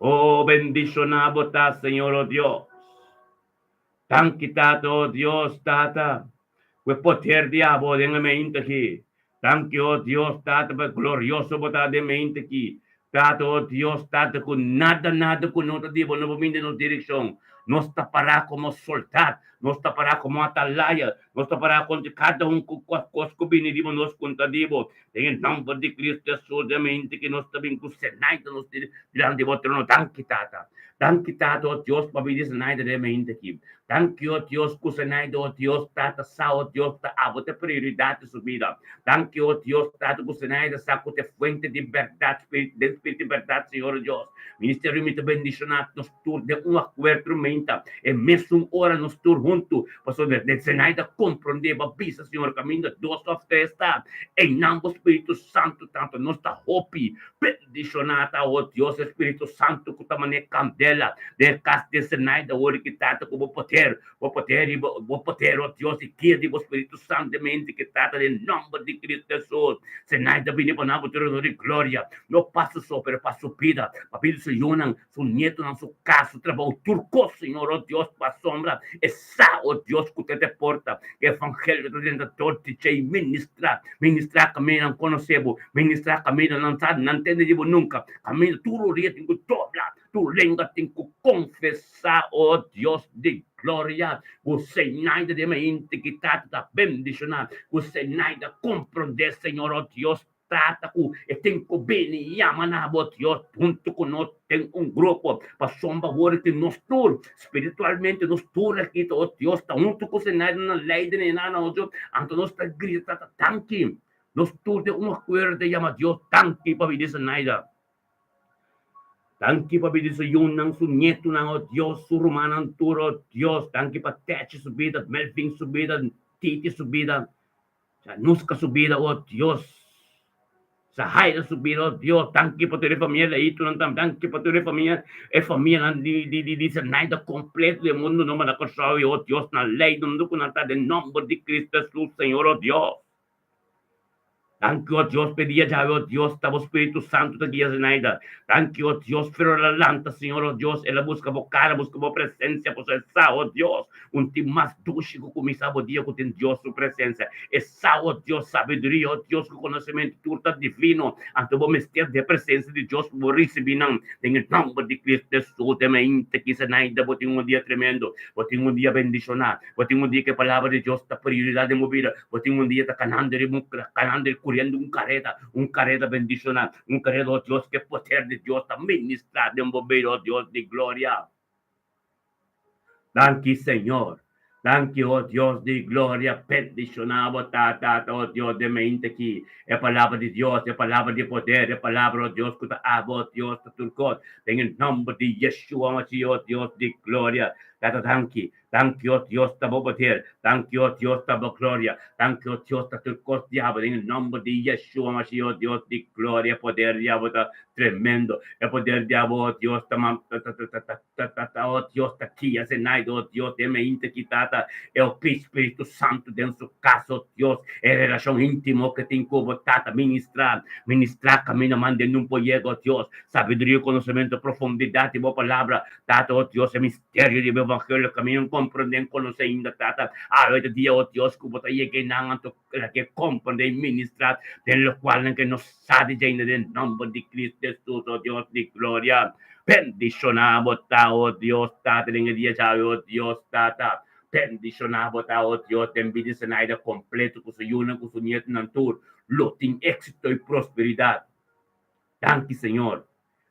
Oh, bendicionado ta, Señor, oh Dios. Tan kita, oh Dios, tata. We poder diabo de mente aqui. Thank you, oh Dios, tata, glorioso bota de mente aqui. Tata, oh Dios, tata, com nada com nota diabo, não vamos nos direção. Nós tapará como soldado, nós tapará como atalaia, nós tapará com cada com as combinidimos nós contadimos. Em nome de Cristo Jesus, de mente que nós também com Senai, nós tirando de botrono, thank you, tata. Thank you, tata, oh Dios, para vir Senai de mente aqui. Thank you, oh Dios, com Senai, oh Dios, tata, oh Dios, tá a botar prioridade subida. Thank you, oh Dios, tata, com Senai, da saco de fuente de verdade, de espírito de verdade, Senhor Deus. Ministério me bendicionado, nos tur de uma cobertura, e mesmo hora nos tur junto, pastor de Senai, da compreender, babisa, Senhor, caminho, dos of três, tá? Em nome do Espírito Santo, tanto, nós tá hopi, bendicionado, oh Deus, Espírito Santo, com tamanho candela, de casa de Senai, da hora que tata, com o poder, oh Deus, e que de Espírito Santo, de mente que trata em nome de Cristo Jesus, Senai, da vinha para de glória, não passa só, pero passa vida, papel se unam, su nieto, não su caso, trabalho turco, Senhor, oh Deus, para sombra, essa, oh Deus, que te porta, evangelho de dentro de te ministrar caminho, não conhecemos, ministrar caminho, não sabe, não entende nunca, caminho, tu ria, tem que dobrar, tu língua tem que confessar, oh Deus de glória, você nada de mente que trata bendicionar, você nada compreender, Senhor, oh Deus, trata com e tem que bem e amar Deus junto com nós tem grupo para sombra agora que nós todos espiritualmente nós todos aqui oh Deus está junto com você nada na lei de nada oh Deus então nós está gritando tanque nós todos de uma coisa de chama Deus tanque para vir essa nada tanque para vir essa não su nieto não oh Deus su romano turo Deus tanque para teche subida Melvin subida Titi subida Nusca subida oh Deus sa haida subida, oh Dios, tanque para tua família, aí tu não tam, tanque para tua família, é família de nada completo do mundo, não manda coisa, oh Deus, na lei do mundo, não está de nome de Cristo Jesus, Senhor, oh Deus. Thank you, oh Dios, pedia já, oh Dios, estava o Espírito Santo da guia Zenaida. Thank you, oh Dios, pero la lanta, Senhor, oh Dios, ela busca a cara, busca a presença, por essa, oh Dios, time mais doce que começava o dia com Deus, sua presença. Essa, oh Dios, sabedoria, oh Dios, com conhecimento, tudo divino, então vou mistério da presença de Deus, vou receber, não, em nome de Cristo Jesus, também, que Zenaida, vou ter dia tremendo, vou ter dia bendicionado, vou ter dia que a palavra de Deus está prioridade em minha vida, vou ter dia está canando correndo careta bendicionado, careta, oh Dios, que poder de Dios está ministrado en bombeiro, oh Dios de gloria. Thank you, Señor. Thank you, oh Dios de glória, bendicionado, oh Dios de mente aqui. É a palavra de Deus, é a palavra de poder, é a palavra, oh Deus, que está oh Deus, está turcot. Em nome de Yeshua, oh Deus de glória. Thank you, oh Dios, está poder. Thank you, oh Dios, está glória. Thank you, oh Dios, está turcot, diabo. Em nome de Yeshua, oh Deus de glória, poder, diabo, está tremendo. É poder, diabo, oh Deus, está, oh Deus, está aqui, acenado, oh Deus, de mente que está. É o Espírito Santo dentro do caso, Deus, é a relação íntima que tem que botar, ministrar caminho, mandando poego, Deus, sabedoria, conhecimento, profundidade, boa palavra, tata, oh Deus, é mistério do evangelho, caminho, compreender, conhecer ainda, tata, hoje dia, oh Deus, que botar aí que não, que compreender, ministrar, pelo qual que não sabe ainda, em nome de Cristo Jesus, oh Deus, de glória, bendicionado, oh Deus, tata, em dia, oh Deus, tata, bendicionado, oh Deus, tem vida sanada completo, com seu nieto, não tur, lutem êxito e prosperidade. Thank you, Senhor.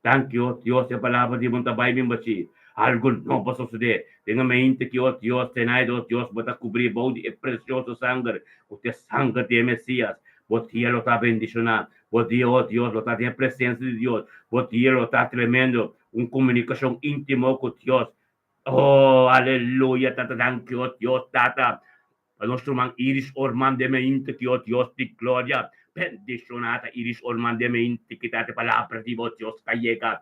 Thank you, oh Dios, sa palabra di mong tabay mimbachi. Algo no pa sucede. Tenga mente que, oh Dios, tonight, oh Dios, bota cubrir body e precioso sangre. Usted sangre de Mesías. Vos día lo está bendicionando. Vos día, oh Dios, lo está de presencia de Dios. Vos día lo está tremendo. Una comunicación íntima con Dios. Oh, aleluya, tata, thank you, oh Dios, tata. A nostro mang iris orman de mente que, oh Dios, di gloria. Bendicionata iris orman de mente que te palabra di oh Dios, llega,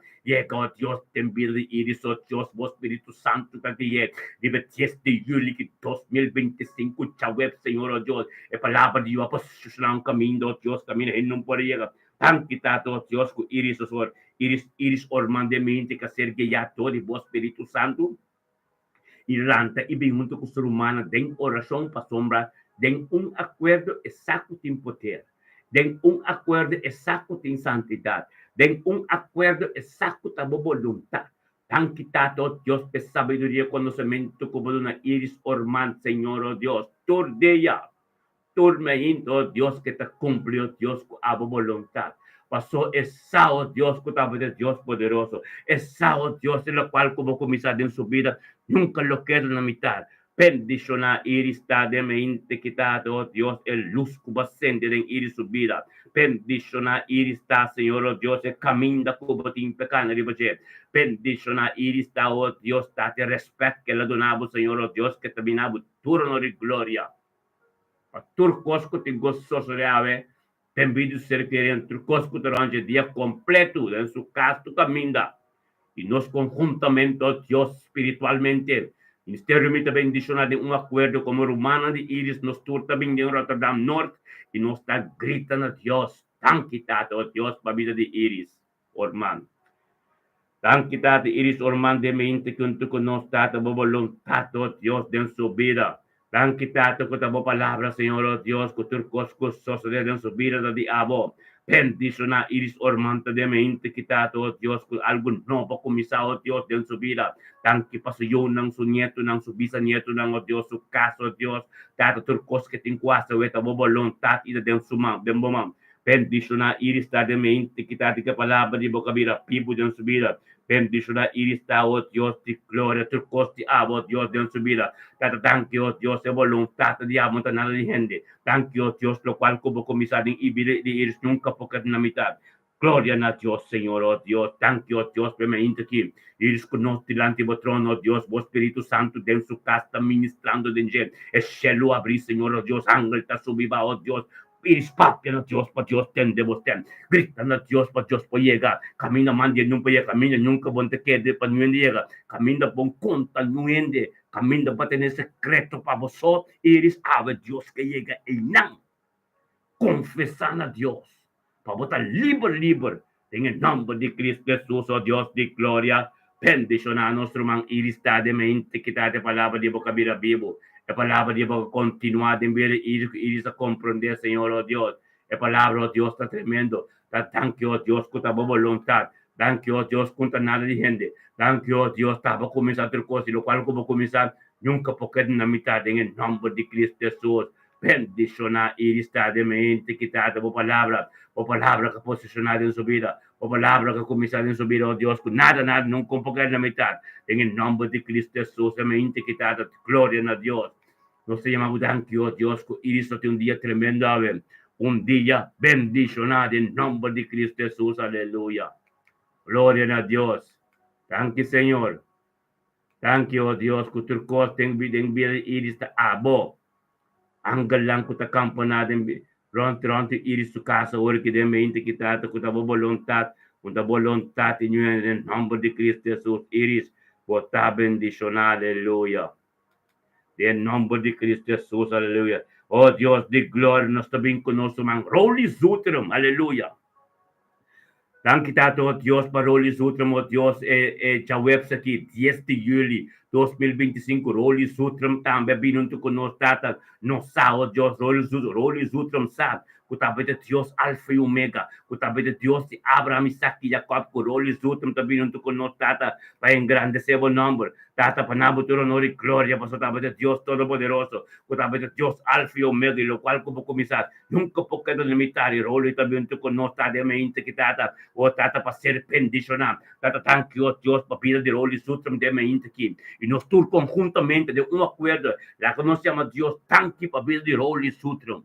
oh Dios, tembir de iris, oh Dios, vos Espíritu Santo, que llega, de 10 de julio de 2025, web, Señor, oh Dios, e palabra di Dios, posicionar un camino, oh Dios, camino en un por llega. Tan kita, oh Dios, con iris, oh iris orman de mente que ser guiado de vos Espíritu Santo. Irlanda ibingunto com o ser humano tem oração para sombra, tem acordo exato em poder, tem acordo exato em santidade, tem acordo exato da vontade. Tan quitado Dios de sabiduría, conocimiento, como una iris orman, Señor, oh Dios, tordea, tormento, Dios, que te cumplió, Dios, con a voluntad. Pasó esa, oh Dios, que de Dios poderoso. Esa, oh Dios, en la cual como comisar en su vida, nunca lo queda en la mitad. Bendiciona iris está de mente quitado, oh Dios, el luz que va a ascender en iris su vida. Bendiciona iris está, Señor, oh Dios, el camino como te impecana de bache. Bendiciona iris está, oh Dios, date respeto que le donamos, Señor, oh Dios, que terminamos turno de gloria. Turcosco te gostoso de ave, tem vídeo ser querendo Turcosco durante o dia completo em seu caso caminho e nós conjuntamente Deus espiritualmente Ministério me também bendicionado de acordo como Romana de Iris nos tour também em Rotterdam Norte e nós está gritando a Deus thank you tato Deus para a vida de Iris Orman thank you tato Iris Orman de mente junto com nós tato tato Deus de sua vida. Tan quitado con tu palabra, Señor, oh Dios, con tu cosas en su vida de diablo. Bendiciona iris ormanta de mente quitado, oh Dios, con algo nuevo comisado, oh Dios, en su vida. Tan que pasó yo, nang su nieto, nang su bisanieto, nang, oh Dios, su caso, oh Dios. Tato tu cosas que te encuasas, oh Dios, voluntad y de su mam, de mamá. Bendiciona iris de mente quitado, que palabra de boca vida, pipo de su vida. Bendiciona iris oh Dios, de gloria, tu costi abo, Dios, de su vida. Thank you, Dios, de voluntad de amo, nada de gente. Thank you, Dios, lo cual como comisar en ibire de iris nunca porque na mitad. Gloria a Dios, Señor, oh Dios. Thank you, Dios, permanente aquí. Iris conosco delante do trono, oh Dios, vos Espíritu Santo, de su casa, ministrando de gente. El cielo abrir, Señor, oh Dios, ángel está subiva, oh Dios. Iris papian a Dios, para Dios tendemos ten. Gritan a Dios, para Dios por llegar. Camina mandi, nunca llega, camina, nunca bon te quede, para no llega. Camina bon conta, no ende. Camina para tener secreto para vosotros. Iris ave Dios que llega y nan. Confesar a Dios. Para votar libre. En el nombre de Cristo Jesús, oh Dios de gloria. Bendiciona a nuestro man iris de mente, quitate palabra de boca vida vivo. La palabra de boca continuar de ver iris a comprender, Señor, oh Dios. La palabra, oh Dios, está tremendo. Thank you, oh Dios, con tu voluntad. Thank you, oh Dios, contra nada de gente. Thank you, oh Dios, estaba comenzando a hacer cosas, lo cual como comenzar, nunca porque en la mitad, en el nombre de Cristo Jesús. Bendiciona iris de mente, quitate por palabra que posicionar en su vida, o palabra que comisar en su vida, oh Dios, con nada, nunca porque en la mitad, en el nombre de Cristo Jesús, mente quitada, gloria a Dios. Nos llamamos thank you, oh Dios, con iris un día tremendo, un día bendicionado en nombre de Cristo Jesús, aleluya. Gloria a Dios. Thank you, Señor. Thank you, oh Dios, que tu cosa en vida iris ta abo. Anggal lang ko ta kampo natin ronti iris su casa ora que de mente quitata com a voluntad em nome de Cristo Jesus iris bota bendicionar aleluia em nome de Cristo Jesus aleluia oh Deus de glória nós também conosco man roli zutrum aleluia Dank tato Dios para Rolis Sutram, oh Dios, já website aqui, 10 de julho 2025, Rolis Sutram também binunto com nós tata, não sa, oh Dios, Rolis Sutram sa, Kutabi de Dios Alfa y Omega. Kutabi de Dios de Abraham, Isaac y Jacob. Kuroli zutum tabi nuntu kuno tata. Pa engrandece el nombre. Tata panabo tu honor y gloria. Paso tabi de Dios Todopoderoso. Kutabi de Dios Alfa y Omega. Y lo cual como comisar. Nunca puedo limitar. Y rolo y tabi nuntu kuno tata. De me inte que tata. O tata pa ser bendicionado. Tata thank you Dios pa pida de rolo y zutum de me inte que. Y nos tur conjuntamente de un acuerdo. La que nos llama Dios. Thank you pa pida de rolo y zutum.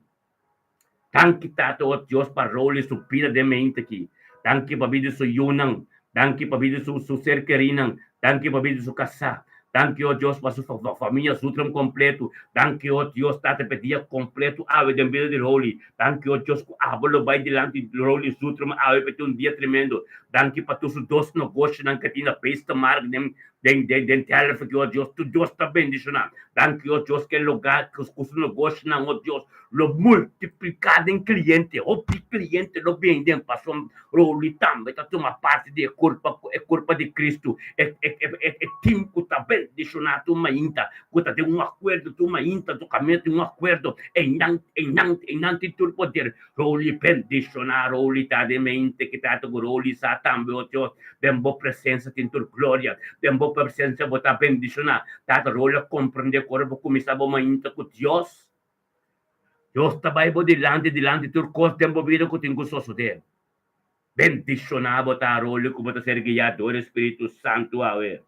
Thank you, Tato, Dios, para role su pira de mente aqui. Thank you, para su yunang. Thank you, para su ser querinang. Thank you, para su casa. Thank you, Dios, para su família, su tram completo. Thank you, Dios, Tata, pedia completo. Ave de vida de role. Thank you, Dios, que abolo vai delante de role, su tram, ave, pedia dia tremendo. Thank you, para tu su dos negócios, na catina, pesta, marca, den telefone, que, Dios, tu Dios está bendicionado. Thank you, Dios, que lugar, que os negócios, não, Dios, lo multiplicado em cliente, o cliente lo vendem, passou roli também, tá uma parte de culpa de Cristo, é time que tá bendicionado uma inta, que tá de um acordo, uma inta, do caminho de um acordo, em não tem tudo poder, roli bendicionar, roli tá de mente, que tá do roli sa também, o Deus, bem boa presença, tem tua glória, bem boa presença, botar bendicionar, tá roli compreender, corpo, começar uma inta com Deus. Dios está Bible delante tu cos tempo vida que tenho sosso de. Bendicionado ta rolho como ta ser guiado do Espírito Santo a ver.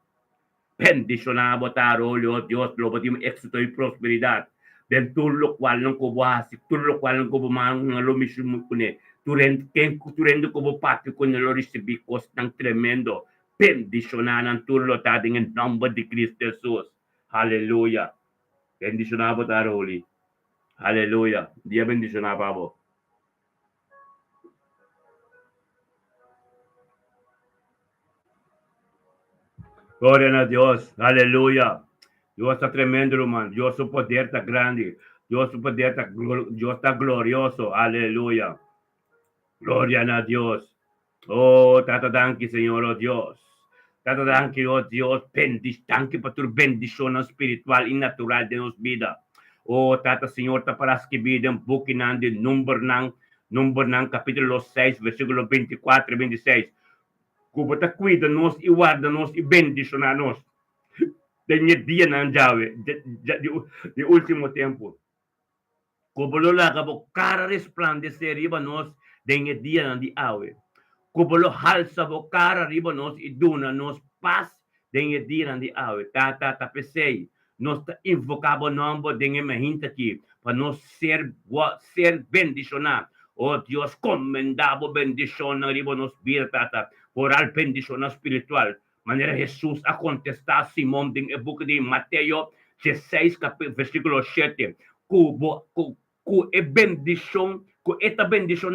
Bendicionado ta rolho, Dios lo botim éxito e prosperidade. Ben tudo lo qual não como assim, tudo lo qual não como man lo mismo cune. Tu rendo como parte com lo recebi cos tão tremendo. Bendicionado en tudo lo ta em nome de Cristo Jesus. Aleluia. Bendicionado ta rolho. Aleluya. Dia bendicionado, Pablo. Glória a Deus. Aleluia. Deus está tremendo, irmão. Deus, o poder está grande. Deus, o poder está glorioso. Aleluia. Glória a Deus. Oh, tata danke, Senhor, oh Deus. Tata danke, oh Deus. Danke para tu bendição espiritual e natural de nossa vida. Oh, Tata Senhor, tá para que bidem book nan de number nan capítulo 6, versículo 24 e 26. Cuba ta cuida nos e guarda nos e bendicionar nos. Denye dia nan jawe, de último tempo. Cuba lo laga bo cara resplandecer riba nos, denye dia nan di awe. Cuba lo halsa bo cara riba nos e duna nos paz, denye dia nan di awe. Tata tapesei. Nós invocamos o nome de gente aqui para nós ser bendicionados. Oh Deus, comendamos bendição na riba nos vida, tata, por a bendição espiritual. Maneira Jesus a contestar Simão em book de Mateus 16, versículo 7. Que é bendição, que esta bendição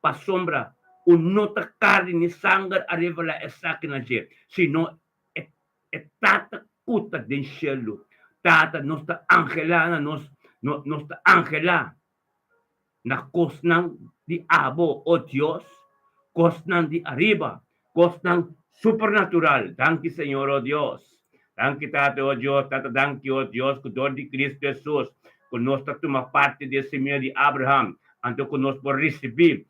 para sombra, o nota carne e sangue a revelar essa que na gente, senão é tata puta de cielo. Tata, nossa angelana, nossa angela, na cosnan de abo, oh Deus, cosnan de arriba, cosnan supernatural. Danke, Senhor, oh Deus. Danke, Tata, oh Deus, Tata, danke, oh Deus, que dor de Cristo Jesus, que nós toma parte desse meio de Abraham, então que nós por receber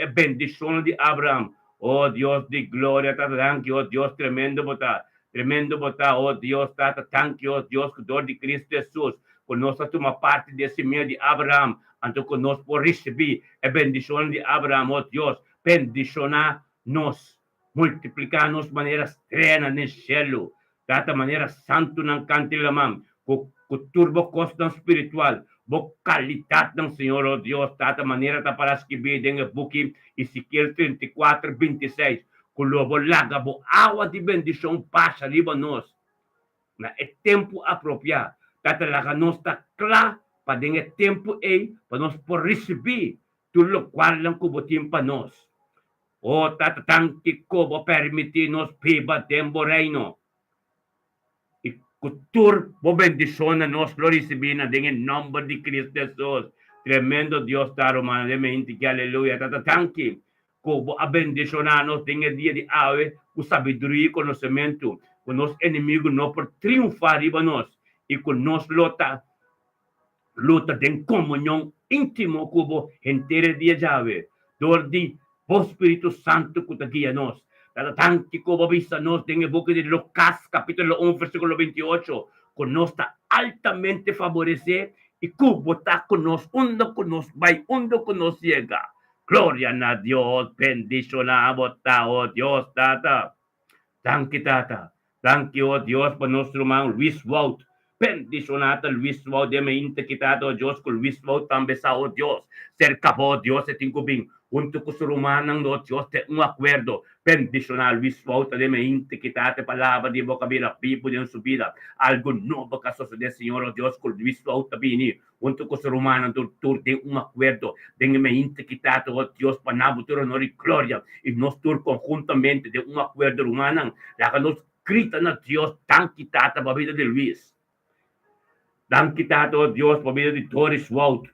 a bendição de Abraham. Oh Deus de glória, Tata, danke, oh Deus, tremendo botar. Tremendo botar, oh Deus, Tata, thank you, oh Deus, que dor de Cristo Jesus, conosco uma parte desse meio de Abraão, então conosco por receber a bendição de Abraão, oh Deus, bendicionar nós, multiplicar nos maneira extrema no céu, Tata, maneira santo não cantilamam, com turbo custo espiritual, com qualidade do Senhor, oh Deus, Tata, maneira tá para escrever dentro do book Ezequiel 34, 26, com lobo laga, bo água de bendição passa riba nós. É tempo apropriado. Tata laga nós está claro para dentro tempo aí, para nós por receber tudo o qual não cubotim para nós. Oh, Tata, tanto como permitir nos piba tempo reino. E cultura, bo bendição na nós lo receber na dentro nome de Cristo Jesus. Tremendo Deus está romano de mente que aleluia. Tata, tanto como a bendicionar-nos tem dia de ave, com sabedoria e conhecimento, com nosso inimigo não por triunfar riba nós, e com nós luta em comunhão íntimo cubo entere dia Yahweh. Dor di po Espiritu Santo que te guía nos. Tanque como visa nos en el book de Lucas capítulo 1 versículo 28. Con nos está altamente favorece y cubo está con nos, uno con nos, vai, uno con nos llega. Gloria a Dios, bendición a vota, oh Dios, tata. Thank you, tata. Thank you, oh Dios, por nuestro hermano Luis Wout. Bendicionata Luis Wout, de me integritado, oh Dios, con Luis Wout también sa, oh Dios. Cerca, oh Dios, se tengo bien. Junto con su hermano, oh Dios, te un acuerdo. Bendicionar Luis Wout, de me integritado, palabra de boca vida, pipo de su vida. Algo nuevo que sucede, Señor, oh Dios, con Luis Wout también. Junto con su hermano, tú de un acuerdo. De me integritado, oh Dios, para nada, tu honor y gloria. Y nos tur conjuntamente de un acuerdo humano. La que nos gritan a Dios, tan quitada para la vida de Luis. Tan quitado, oh Dios, para la vida de Doris Wout.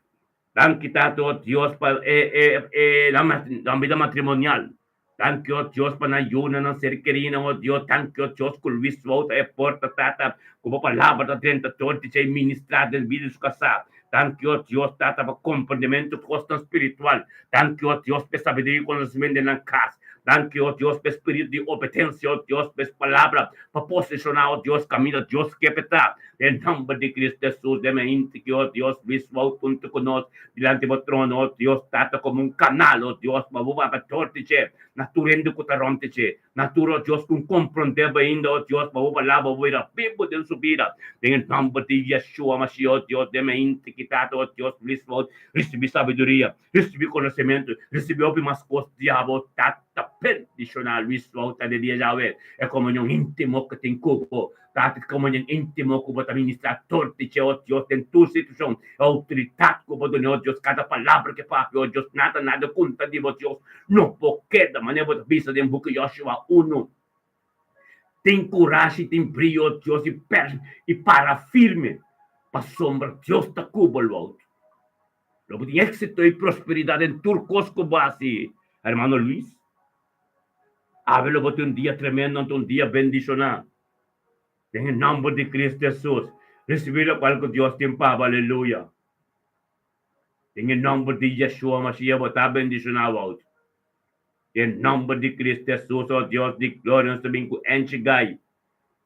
Tan quitado, oh Dios, para la vida matrimonial. Tan que, oh Dios, para ayuda a ser querida, oh Dios, tan que, oh Dios, con Luis Wout, porta, tata, como palabra de 30, 30, ministrar en vida de su casa. Tan que, oh Dios, tata, para comprendimiento costo espiritual. Tan que, oh Dios, para sabiduría y conocimiento en la casa. Thank you, oh Dios, por espíritu de obediencia, oh Dios, por palabra, para posicionar, oh Dios, camino, Dios, que peta. En nombre de Cristo Jesús, de mente que, oh Dios, visual junto con nosotros, delante del trono, oh Dios, trata como un canal, oh Dios, para tortiche, naturendo que te rompiche, naturo, Dios, con comprender, oh Dios, para palabra, voy a vivo de su vida. En nombre de Yeshua, Mashiach, oh Dios, de mente que trata, oh Dios, visual, recibí sabiduría, recibí conocimiento, recibí más cosas, diablo, tata, bendicionar Luis Wout de dia Yahweh. É comunhão íntimo que tem cubo. Tá? Comunhão íntimo que o administrador de Deus, Deus tem tua situação. Autoridade que o Deus, Deus, cada palavra que fala, oh Deus, nada conta de Deus. Não porque da maneira que vista de book Joshua 1. Tem coragem, tem brilho, Deus, e para firme. Para sombra, Deus está cubo, Wout. Logo tem êxito e prosperidade em turcos como assim. Hermano Luis. Hábelo por un día tremendo, un día bendicionado. En el nombre de Cristo Jesús. Recibir lo cual Dios te empava, aleluya. En el nombre de Yeshua Mashiach, está bendicionado. En el nombre de Cristo Jesús, oh Dios, de gloria, nos también con enchigay.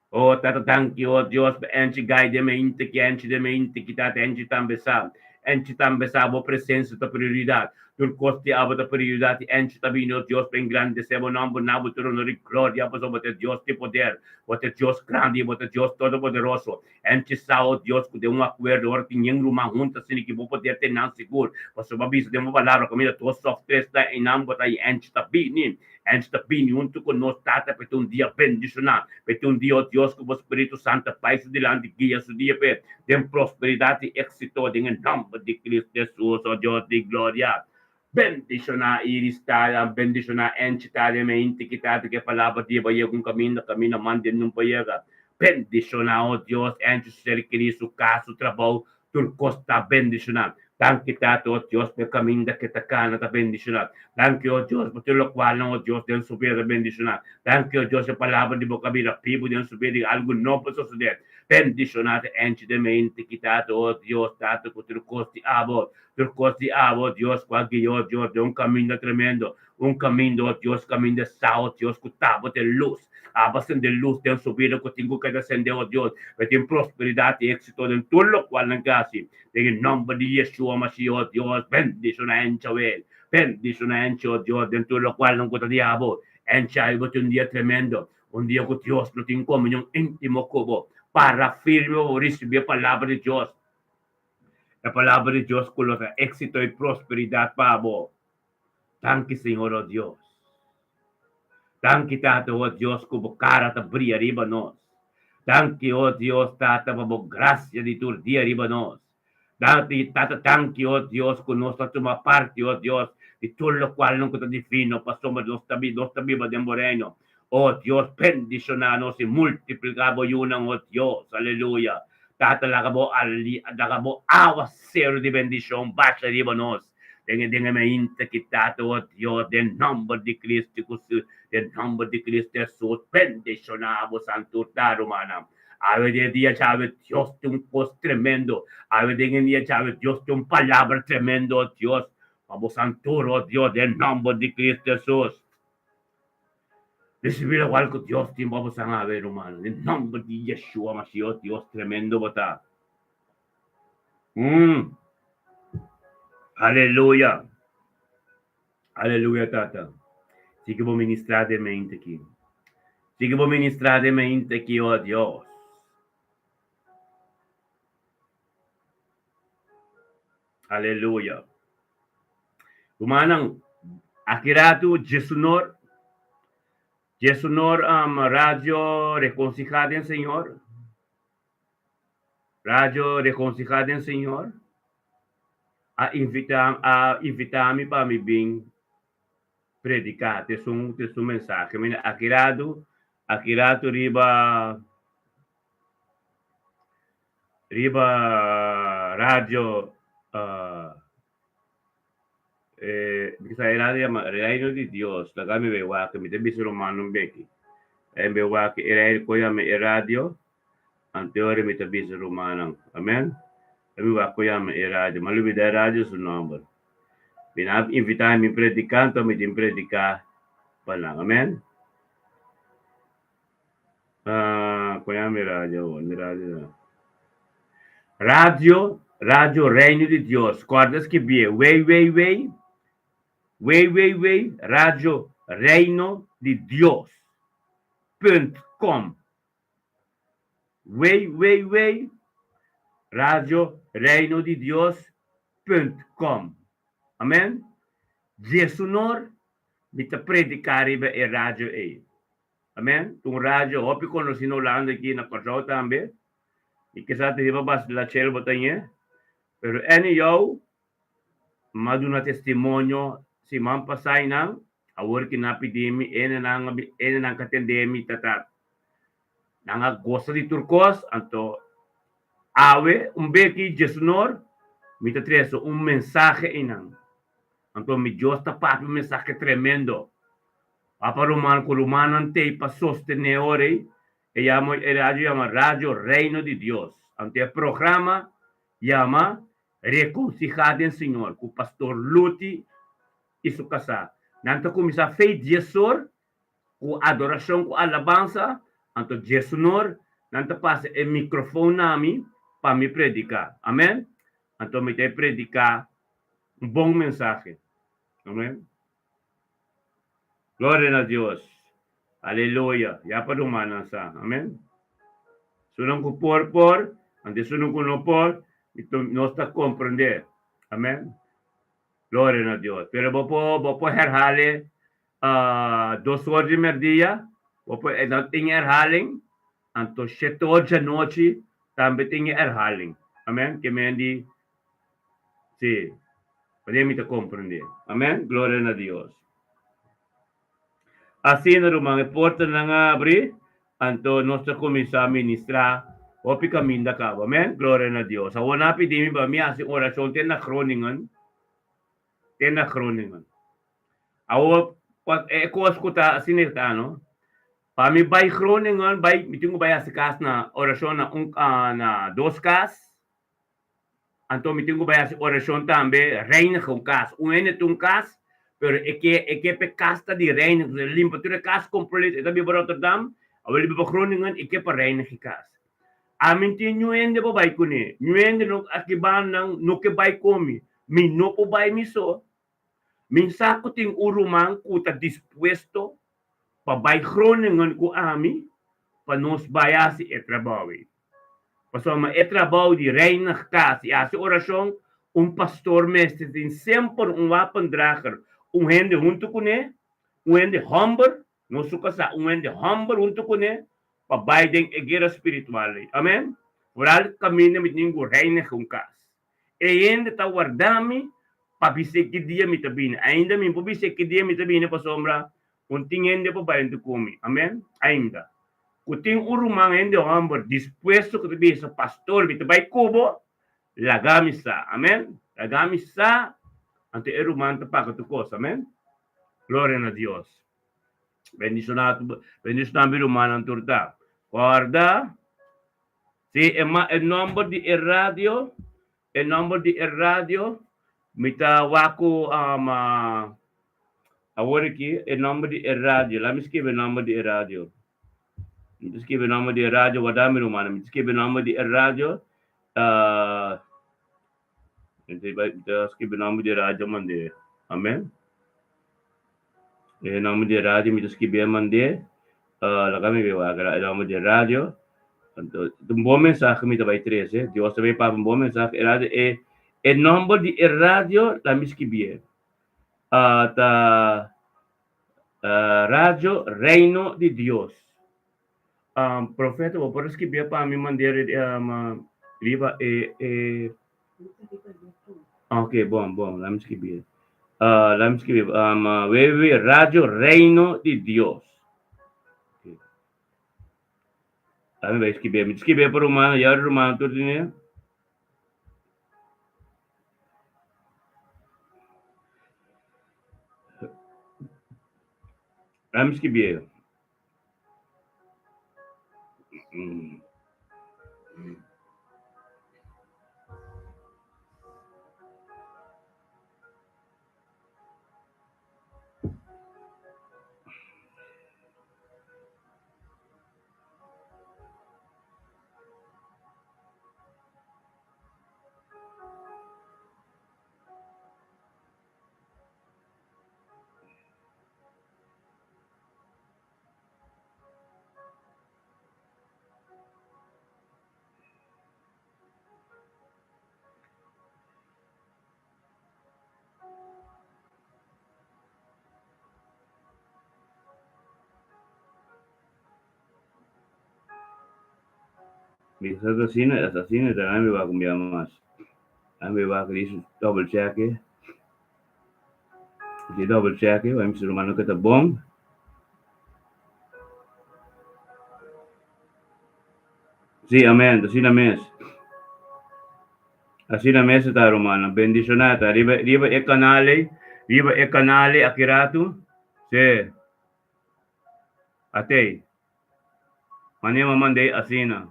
Oh, tata, thank you, oh Dios, enchigay de me inte, que enchi de me inte, que tata, enchi tambesa. Enchi tambesa, a presença da prioridade. Tur costi aba da prioridade, enchi tabino, Deus bem grande, sebo nombre, nabo, tur honor e glória, abaso, bote Deus de poder, bote Deus grande, bote Deus todo poderoso. Enchi sao, Deus, de um acordo, ora tem nenhum uma junta, sem que vou poder ter não seguro. Você vai avisar de uma palavra, comida, tu sofres, da em nome, bote aí, enchi tabini. Antes da bini, junto com nós, tata, para ter um dia bendicionado, para ter um dia, oh Deus, com o Espírito Santo, Pai, se delante, guia, se dia, tem prosperidade e êxito, em nome de Cristo Jesus, oh Deus de glória. Bendicionar iristada, bendicionar entitadamente, que tata, que palavra de vai com caminho, mande não paiega. Bendicionar, oh Deus, antes de ser Cristo, caso, trabalho, turcosta, bendicionar. Thank you, Tato, oh Dios, por caminho que te cana, te bendicionar. Thank you, oh Dios, por tudo o qual, oh Dios, de subir, te bendicionar. Thank you, oh Dios, a palavra de boca vida, pibo, de subir, algo novo suceder. Bendicionar, ente de mente, que Tato, oh Dios, Tato, por turcosti, abo, Dios, qualquer, oh Dios, de caminho tremendo, caminho, oh Dios, caminho de sal, Dios, que tabo de luz. Abasan de luz, de subida, que tengo que descender, oh Dios, que tem prosperidade e éxito en todo lo cual negasi. En el nombre de Yeshua Mashiach, oh Dios, bendicionar en Chabel, bendicionar en Dios, dentro de lo cual no encuentra diablo. En Chabel, un día tremendo, un día que Dios lo tiene en comunión íntimo como para firme recibir la palabra de Dios. La palabra de Dios con los éxito y prosperidad para vos. Thank you, Señor, oh Dios. Thank you, Tato, oh Dios, como cara te brilla arriba nos. Thank you, oh Dios, Tata, por gracia de tu día arriba nos. Tata, thank you, oh Dios, con nuestra toma parte, oh Dios, de todo lo cual nunca te defino, pasamos nuestra vida de moreno. Oh Dios, bendicionanos y multiplicamos y una, oh Dios, aleluya. Tata, lagamo agua cero de bendición, baja arriba nos. Déjame integritado, oh Dios, del nombre de Cristo Jesús, del nombre de Cristo Jesús, bendicionamos, santo, humana. Ave de día, chave, Dios de un post tremendo. Ave de día, chave, Dios de un palabra tremendo, Dios. Vamos a anturo, Dios, en nombre de Cristo Jesús. Recibir algo Dios, Dios, vamos a ver, hermano. En nombre de Yeshua, Mashiach, Dios tremendo, bata. Aleluya. Aleluya, tata. Sige mo ministrar de mente aqui. Sige mo ministrar de mente aqui, ó Deus. Aleluya. Kumanang akiratu Jesunor. Jesunor radio reconciliado en Señor. Radio reconciliado en Señor. A invitar-me para me bem predicar. Te um mensagem. Akiratu riba radio bisa reino de Dios. Lagami bewa que me te bisu romano beki. Bewa que era ko ya me radio. Anteore me te bisu romano. Amen. Bewa ko ya me radio. Malubi da radio su number. Binab invitar mi predicante me tim predicar palang. Amen. Ko ya me radio. Radio Reino de Dios. Guardas que bie. Way. Radio Reino de Dios.com. Way. Radio Reino de Dios.com. Amen. Jesunor, mita predicare ba e radio e. Amen. Tung radio, hopi kono sinulando aqui na Correio também. E que sa te bas la cel botanya. Pero ene yo maduna testimonio si mampasay nang awar kinapidimi ene nang katendemi tatat. Nanga gosta di turcos anto awe umbeki Jesunor mita treso mensaje inang. Anto mi Dios tapat mensaje tremendo. Papa Roman Columanan te pa sostenere e llama Radio Reino de Dios. Ante el programa llama Reconciliado en Señor, con Pastor Luti y su casa. Nanto kumisa fe Jesor, con adoración, con alabanza, anto Jesonor, nanto pasa el micrófono nami para mi predicar. Amén. Anto me te predicar un buen mensaje. Amén. Gloria a Dios. Aleluya. Ya pa dumanan sa. Amen. Sunang ko por, ante sunang ko no por, ito no está comprender. Amen. Gloria a Dios. Pero bopo herhale 2 horas de merdia, bopo tinha herhaling, anto 7 horas da noite, também tinha herhaling. Amen. Que mendi, sim, podemos compreender. Amen. Gloria a Dios. Assim na rumang porta na nga abri, anto nossa comissão ministrar, opi kami da ka. Amen? Gloria na Dios. Awan napi di mi ba mi asing orasyon, ten na kroningan. Awa, kuwas ko ta, sinita, no? Pami bay kroningan, mitingo bay asikas na orasyon na 2 kas. Anto mitingo bay asing orasyon tambe, reina kong kas. Uwene tung kas, pero eke pe casta di reina, limpatura kas complete, ita biba Rotterdam, awali biba kroningan, eke pa reina hikas. Amin ti nyuende po bay ko ni, nyuende no akiban ng no ke bay komi, min no po bay miso, min sako ting urumang kuta dispuesto, pa bay kroningan ko ami, pa nos bayasi etrabawi. Pasoma etrabaw di reina hikas, yasi orasyon, pastor mestre din sempre wapendrager, hende junto com ele, hende humble, não suka sa hende humble junto com ele, para baideng guerra espiritual. Amen. Oral caminho mit ningu reina com cas. E hende ta guardami para bise que dia mitabina. Ainda min po bise que dia mitabina pa sombra, unting hende po bayan tu kumi. Amen. Ainda. Kuting urumang hende humble dispuesto que tabi sa pastor mitabay kubo, lagamisa. Amen. Lagamisa. Ante erumanta pa katukos. Amen. Gloria a Dios. Bendicionado birumana turta. Guarda Sì, ma il numero di radio, mita waku awariki, il numero di radio, la mi scrive il numero di radio. Mi scrive il numero di radio, wadami rumana, mi scrive il numero di radio, mi scrive il numero di radio, mande. Amen. Il numero di radio, mi scrive mande, la kami il numero di radio. Un buon mensaje mi vai 13. Dios te ve para un bom mensaje. El nombre de radio la miskibie. Ta radio Reino de Dios. Profeta, vou por escrever para mim mandar riba ok, bom, la miskibie. La miskibie. Radio Reino de Dios. Kami vai escrever por rumah, ya rumah tu ni. Vamos que bien. Mis asesinos también me va a cambiar más. A mí me va a querer double check. Si double check, vamos a rumano que está bom. Sì, amen, assim na mesa está romana. Bendizionata. Riba e canale akirato. Sì. A te. Manema mandei asina.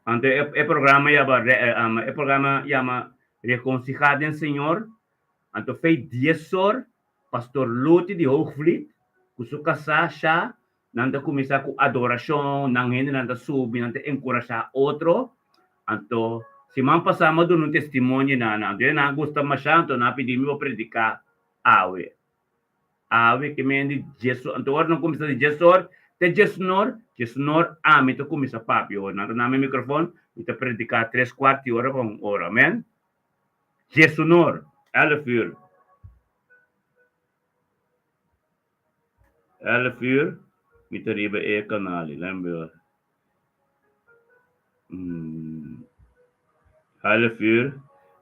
Ante e programa e programa llama Reconciliado en Señor. Anto fei 10 horas, pastor Luti de Hoogvliet, kusuka sa siya, nanda kumisa ku adoração, nang hindi nanda subi, nanda encorajar outro, anto, si man pasama doon un testimonio na, anto yun na gusto masyado, na pidi mo predicar, awe, que me di Jesus, anto or nang kumisa di Jesus, te Jesnor, amin to kumisa papi, or nanto namin microphone, ito predicar 3/4 hora pang ora, amen? Jesnor, alle 11 uur met de ribe e kanali. Lembe. 11 uur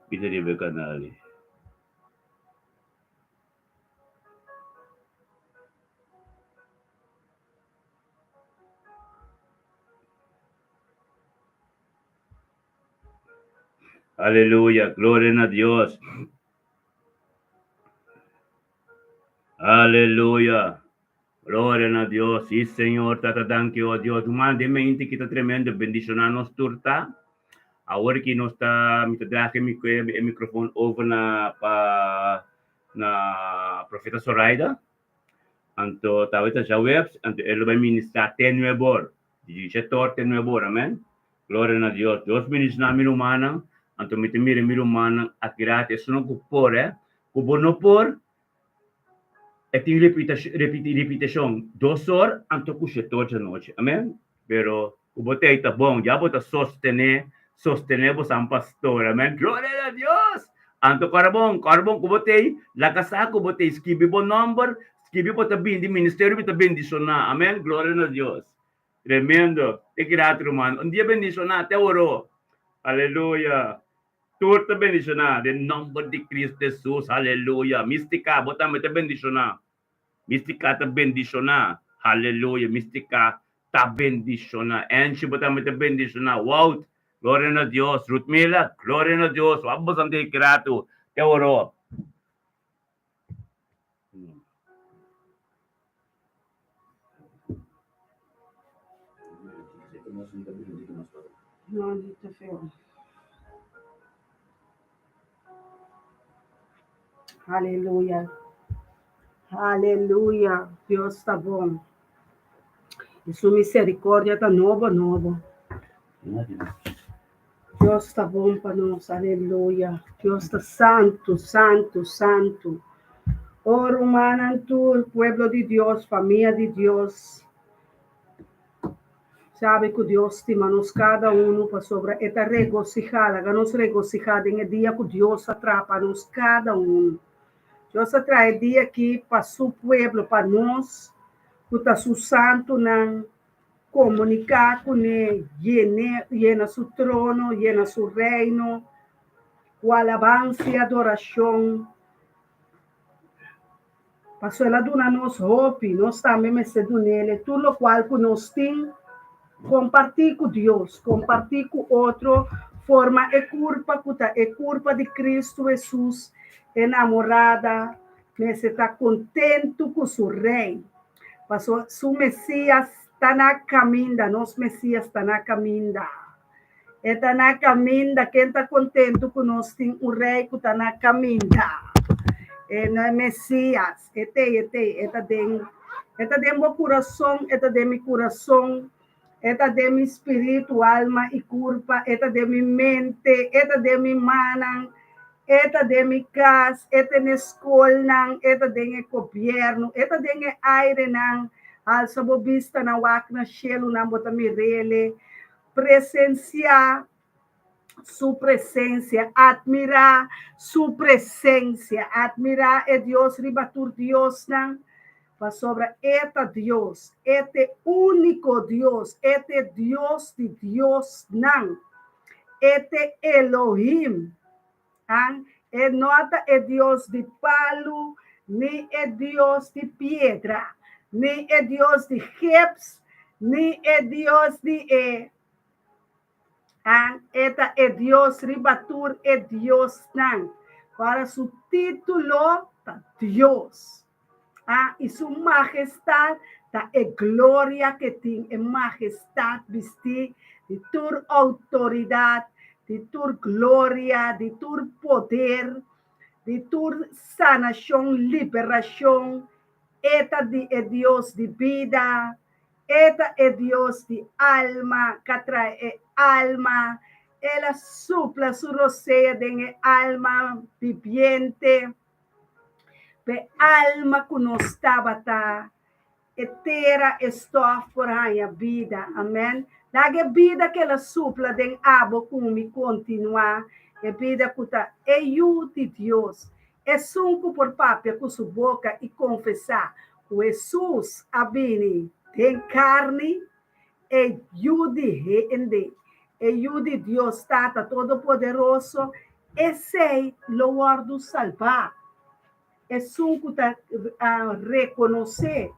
met de ribe kanali. Aleluya, gloria a Dios. Aleluya. Gloria a Dios. Sí, Señor, tata danke, oh Dios. Mande mente que está tremendo. Bendicionarnos turta. Agora que nós está, me traga o microfone over na profeta Zoraida. Anto tawita sa webs, anto ele vai ministrar até nuevor. Dice torte nuevor, amén. Gloria a Dios. Dios ministra mi humana, anto mi temire mi humana, akirate, sono kupore, kubo no por, e ti repetition, 2 horas, anto kushe torta noche, amén. Pero, kubo te ita bom, ya bota sostenemos a un pastor, amén. Gloria a Dios. Anto carbon, kubo te, la casa kubo te, skibi bo number, skibi po tabin, di ministerio po tabin di sona, amén. Gloria a Dios. Tremendo. Te grato, hermano. Un día bendicionado, te oro. Aleluya. Turta bendicionado. En nombre de Cristo Jesús. Aleluya. Mística, botame te bendicionado. Mística te bendicionado. Aleluya. Mística te bendicionado. Enchi, botame te bendicionado. Wow. Gloria a Dios. Ruth Mila, gloria a Dios. Vamos a te grato. Te oro. Não, tá feio. Aleluia. Aleluia. Deus está bom. E sua misericórdia está nova. Deus está bom para nós. Aleluia. Deus está santo. Oro humano, pueblo de Deus, família de Deus. Sabe que Deus estima nos cada para sobre esta regocijada, que nos regocijada em dia que Deus atrapa nos cada Deus atrai dia aqui para seu pueblo, para nós, que está su santo, não comunicar com ele, llena su trono, llena su reino, com alabança e adoração. Passou ela dona nos hope, nós também me cedo nele, tudo o qual que nós temos, compartir com Deus, compartir com outro, forma é culpa de Cristo Jesus, enamorada, mas está contente com seu rei. Passou, su Messias está na caminha, nosso Messias está na caminha. Está na caminha, quem está contente com nós tem um rei que está na caminha. Não é Messias, está dentro meu coração, está de meu coração, está de meu espírito, alma e corpo, está de minha mente, está de minha mão, está de minha casa, está na escola, está de governo, está de aire, alça bobista na wak na cielo, na bota mirele, presenciar su presencia, admirar su presencia, admirar a Dios, ribatur Dios, para sobre este Dios, este único Dios, este Dios de Dios, este Elohim, nota é Deus de palo, nem é Deus de pedra, nem é Deus de gips, nem é Deus de Eta é Deus, ribatur é Deus, não. Para su título, tá Deus. E sua majestade, tá é glória que tem, é majestade vestir de tua autoridade, de tua glória, de tua poder, de tua sanação, liberação. Eta é Deus de vida, eta é Deus de alma, que trae alma, ela supla su rocea de alma viviente, de alma que não estava etera está por a vida, amém? Daga vida que ela supla de abo como continuar, é vida que está de Deus, é sunco por papia com sua boca e confessar, o Jesus abini tem carne, é de reende, é de Deus Tata Todo-Poderoso, e sei louvor do salvar, é sunco a reconhecer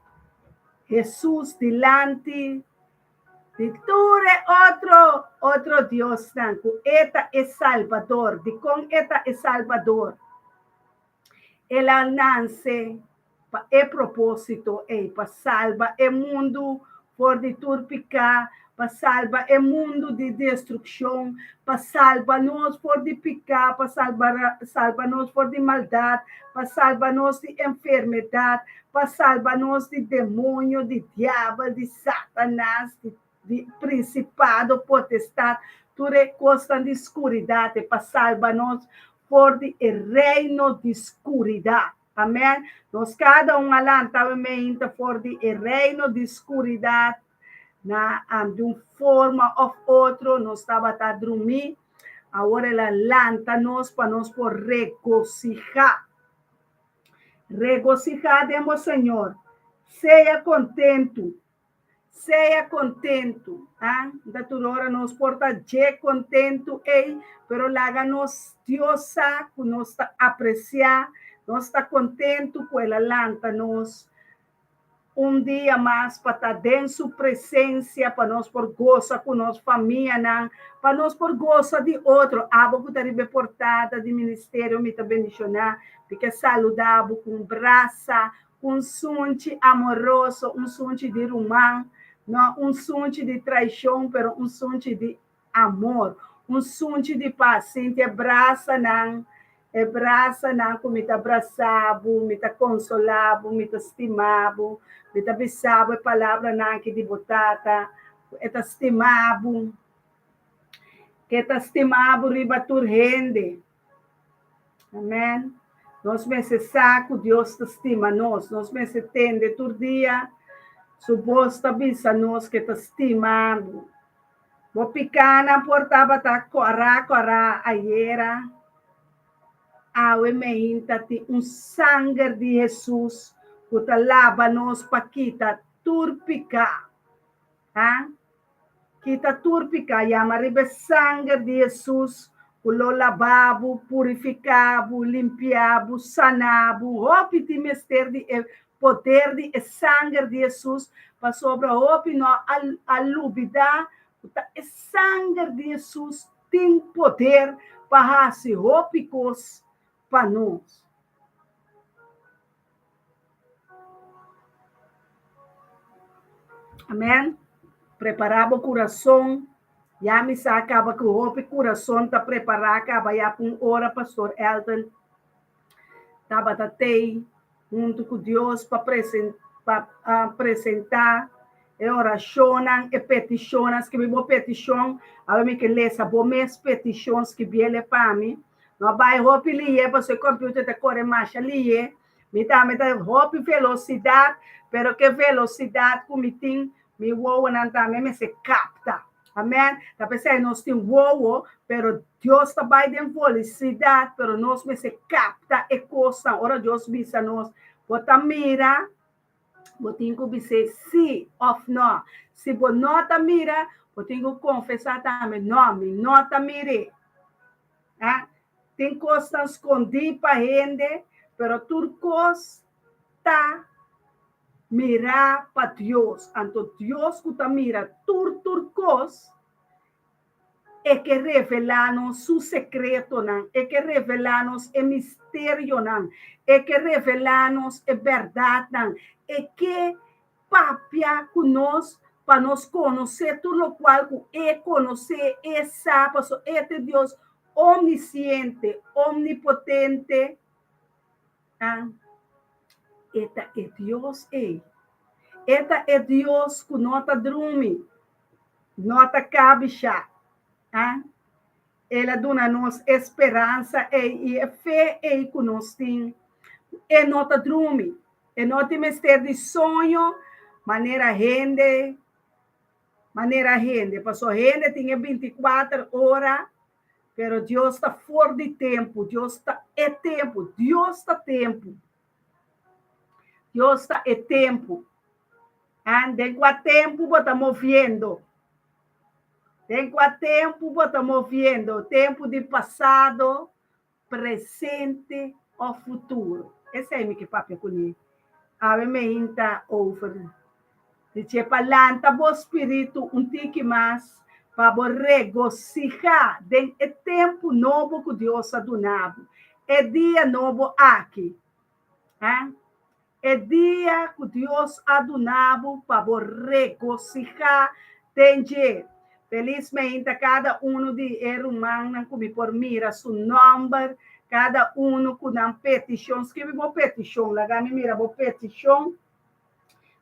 Jesus delante de todo outro Deus, eta é Salvador, de com eta é Salvador. Ela nasce para propósito, para salvar o mundo por de turpicar, para salvar o mundo de destruição, para salvar nós por de picar, para salvar nós por de maldade, para salvar nós de enfermidade, para salvar nós de demônio, de diabo, de Satanás, de principado, potestade, tudo é costa de escuridade, para salvar nós por de reino de escuridade. Amém? Nós cada alantamente por de reino de escuridade, de uma forma ou outra, nós estava a dormir, agora ela lanta nós para nós por regocijar. Regocijademos, Senhor. Seja contento. Seja contento. Da tua hora nos porta de contento, pero láganos Diosa, que nos apreciar, nos está contente com ela lanta-nos dia mais para estar dentro de sua presença, para nós por goza com nossa família, para nós por goza de outro, abo que está portada de ministério, me está bendicionar, porque saludável, com braça, com sunte amoroso, sunte de romance, não sunte de traição, pero sunte de amor, sunte de paz, sente abraça não como me abraçavo, me consolavo, me estimavo, me avisava a palavra não que de botata, estimavo, que estimavo riba turrende. Amém? Nós me saco, Deus te estima nós me tende todo dia, suposta bisa nós que te estimamos. Vou picar na porta, tá corá, aiera, awe me intati sangue de Jesus, que te lava nós para quita turpica, tá? Quita turpica, yama ribe sangue de Jesus, lo lavabo, purificavo, limpiavo, sanavo, opiti mester de poder de sangue de Jesus, para sobre opi no alubida, o sangue de Jesus tem poder para se opicos para nós. Amém? Preparava o coração. Já me sacava que o coração está preparado, acaba já para hora, pastor Elton. Estava até junto com Deus para apresentar e oracionam e peticionam, que me vou petição, a mim que lesa bom mes petições que viele para mim. Não vai roupa lie, porque o computador está correndo mais lie. Me dá roupa velocidade, pero que velocidade como tem, me vou não também me se capta. Amém? Tá pensando, nós temos voo, pero Deus está bem em velocidade, pero nós me se capta e costa. Ora Deus visa nós, bota mira, botinho que dizer sim ou não. Se você não tá mira, botinho confessar também, não tá mire. Ah? Tem coisas escondidas para gente, pero tudo está mirar para Deus. Então, Deus que está mira tudo coisas é que revela-nos o secreto, não? É que revela-nos o mistério, não? É que revela-nos a verdade, não? É que papia conosco para nos conhecer tudo o qual é conhecer é sabe, é de Deus omnisciente, omnipotente. Ah? Eta é Deus, Eta é Deus que nota dorme, nota cabicha. Ah? Ela dá-nos esperança e fé que nós temos. E nota dorme, e nota mistério de sonho, maneira rende, passou rende, tinha 24 horas, pero Deus está fora de tempo, Deus está tempo, Deus está tempo. Deus está tempo. Ande com o tempo, você movendo. Tem com o tempo, você movendo. Tempo de passado, presente ou futuro. Esse é o que papai conhece. A mim está over. Dice palanta bo espírito tique mais para regocijar den é tempo novo que Deus adunado. É dia novo aqui. É dia que Deus adunado para regocijar den dia. Felizmente, cada de irmãos que me por mira seu nome, cada que dá petição, escreve uma petição, lá me mira uma petição.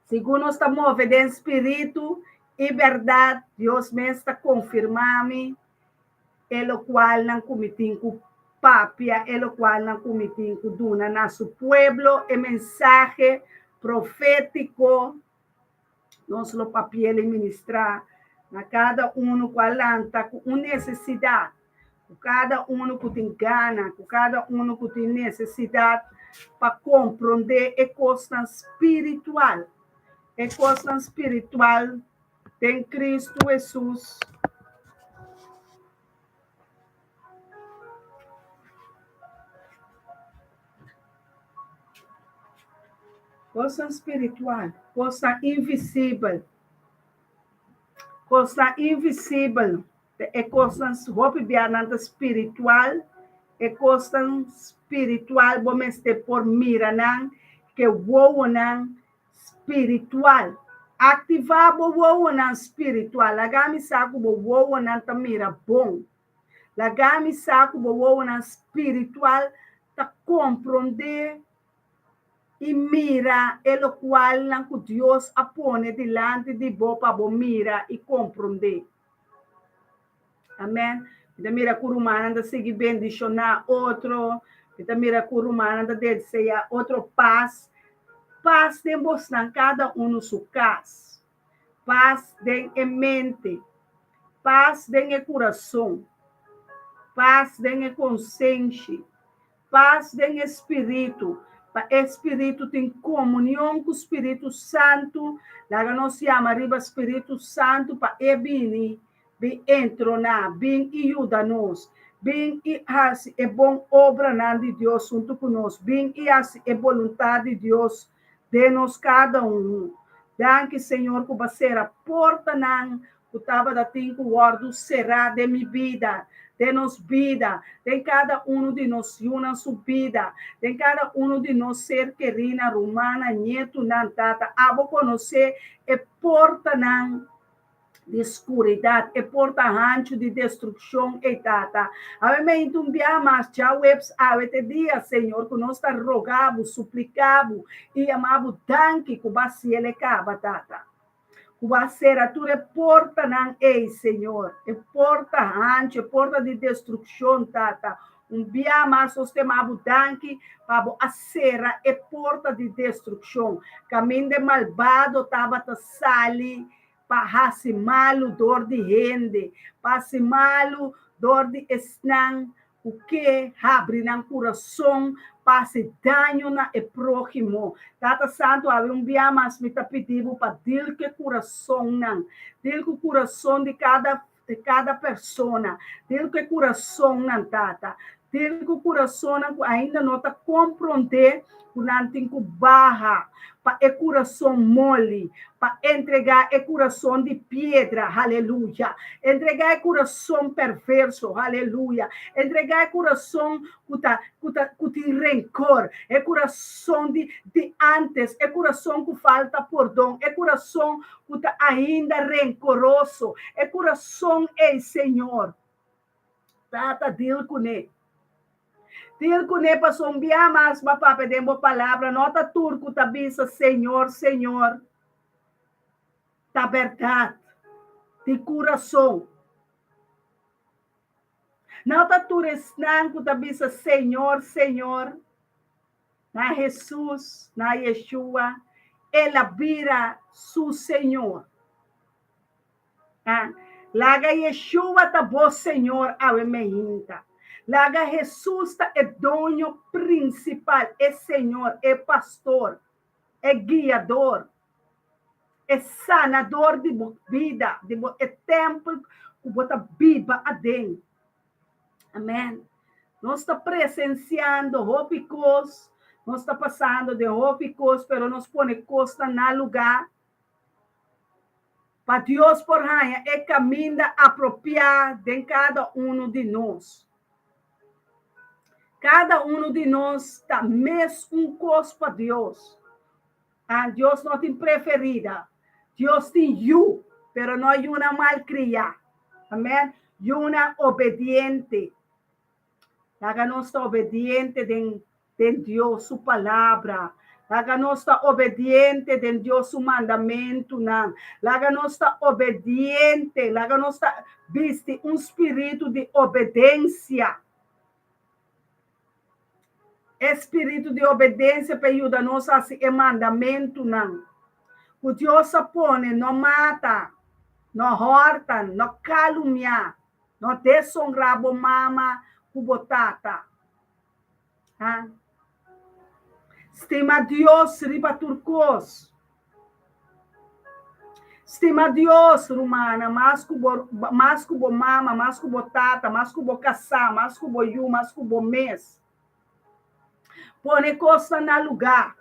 Segundo está movendo em espírito e verdade, Deus me está confirmando, o qual não cometem com papia, o qual não cometem com duna na seu pueblo, e mensagem profético, nós o papel ministrar a cada qual está com necessidade, com cada que tem gana, com cada que tem necessidade para compreender a coisa espiritual. É coisa espiritual tem Cristo Jesus. Coisa espiritual, coisa invisível. Coisa invisível. É coisa espiritual. É coisa espiritual, vamos ter por mira, que voa, espiritual. Ativar o na espiritual. Lagami saco o na tamira bom. Lagami saco o na espiritual ta compreender e mira el qual não que Deus apone delante de bopa bo mira e compreender. Amém. Kita mira curumana da seguir bendicionar outro. Kita mira curumana da desejar outro paz. Paz temos em cada um no seu casa. Paz tem em mente. Paz tem em coração. Paz tem em consciência. Paz tem em espírito. Espírito tem comunhão com o Espírito Santo. Lá nós chama riba Espírito Santo para ebini, bem entronar, bem ajuda-nos, bem e assim é bom obra de Deus junto conosco, bem e assim é vontade de Deus de nós cada um. Danke, Senhor, que você a porta não, que estava da tinco guardo será de minha vida. De-nos vida, tem cada um de nós uma sua vida, tem cada um de nós ser querida, romana, nieto, não, tata, abo conhecer, é porta não de escuridade, é porta rancho de destruição, e tata. A mim, então, mas já webs, este dia, Senhor, que nós está rogando, suplicando, e amado, danke, que você ele acaba, tata. Kuwaseratura porta não é, Senhor. É porta antes, é porta de destruição, tata. Dia mais sistema abudanque, para a sera é porta de destruição. Caminho de malvado, tava sali, para malo dor de rende, para malo dor de esnan, o que abre no coração, passe dano na e próximo. Tata Santo, há dia mais me tá pedindo para dir que coração não, dir que coração de cada pessoa, dir que coração não, tata, dir que coração não, ainda não está compreender o não tem que barra, para o coração mole, para entregar o coração de pedra, aleluia, entregar o coração perverso, aleluia, entregar o coração que tem rancor, é coração de antes, é coração que falta perdão, é coração que está ainda rancoroso, é coração, Senhor, tata dil com ele. Til kune passou mas papá pedimos palavra, nota turco tabisa, Senhor, Senhor, ta verdade, de coração. Nota turesnanco tabisa, Senhor, Senhor, na Jesus, na Yeshua, ela vira su Senhor. Laga Yeshua ta bo Senhor, ave meinta. Laga Jesus é dono principal, é Senhor, é pastor, é guiador, é sanador de vida, é templo que bota vida adentro. Amém. Nós estamos presenciando hópicos, nós estamos passando de hópicos, pero nós põe costa na lugar. Para Deus por raia é caminho apropriado de cada um de nós. Cada um de nós está mesmo coisa para Deus. Deus não tem preferida. Deus tem you, pero não é uma malcriada. Amém? E uma obediente. Laga nós está obediente de Deus, sua palavra. Laga nós está obediente de Deus, seu mandamento. Laga nós está obediente. Laga nós está viste espírito de obediência. Espírito de obediência para ajudar-nos a esse mandamento, não. O Deus põe, não mata, não horta, não calumnia, não desonra a mama, cubotata. Estima Deus, riba turcos. Estima Deus, romana, mas cubo mama, mas cubo tata, mas cubo caçá, mas cubo yu, mas cubo mês. Põe costa no lugar.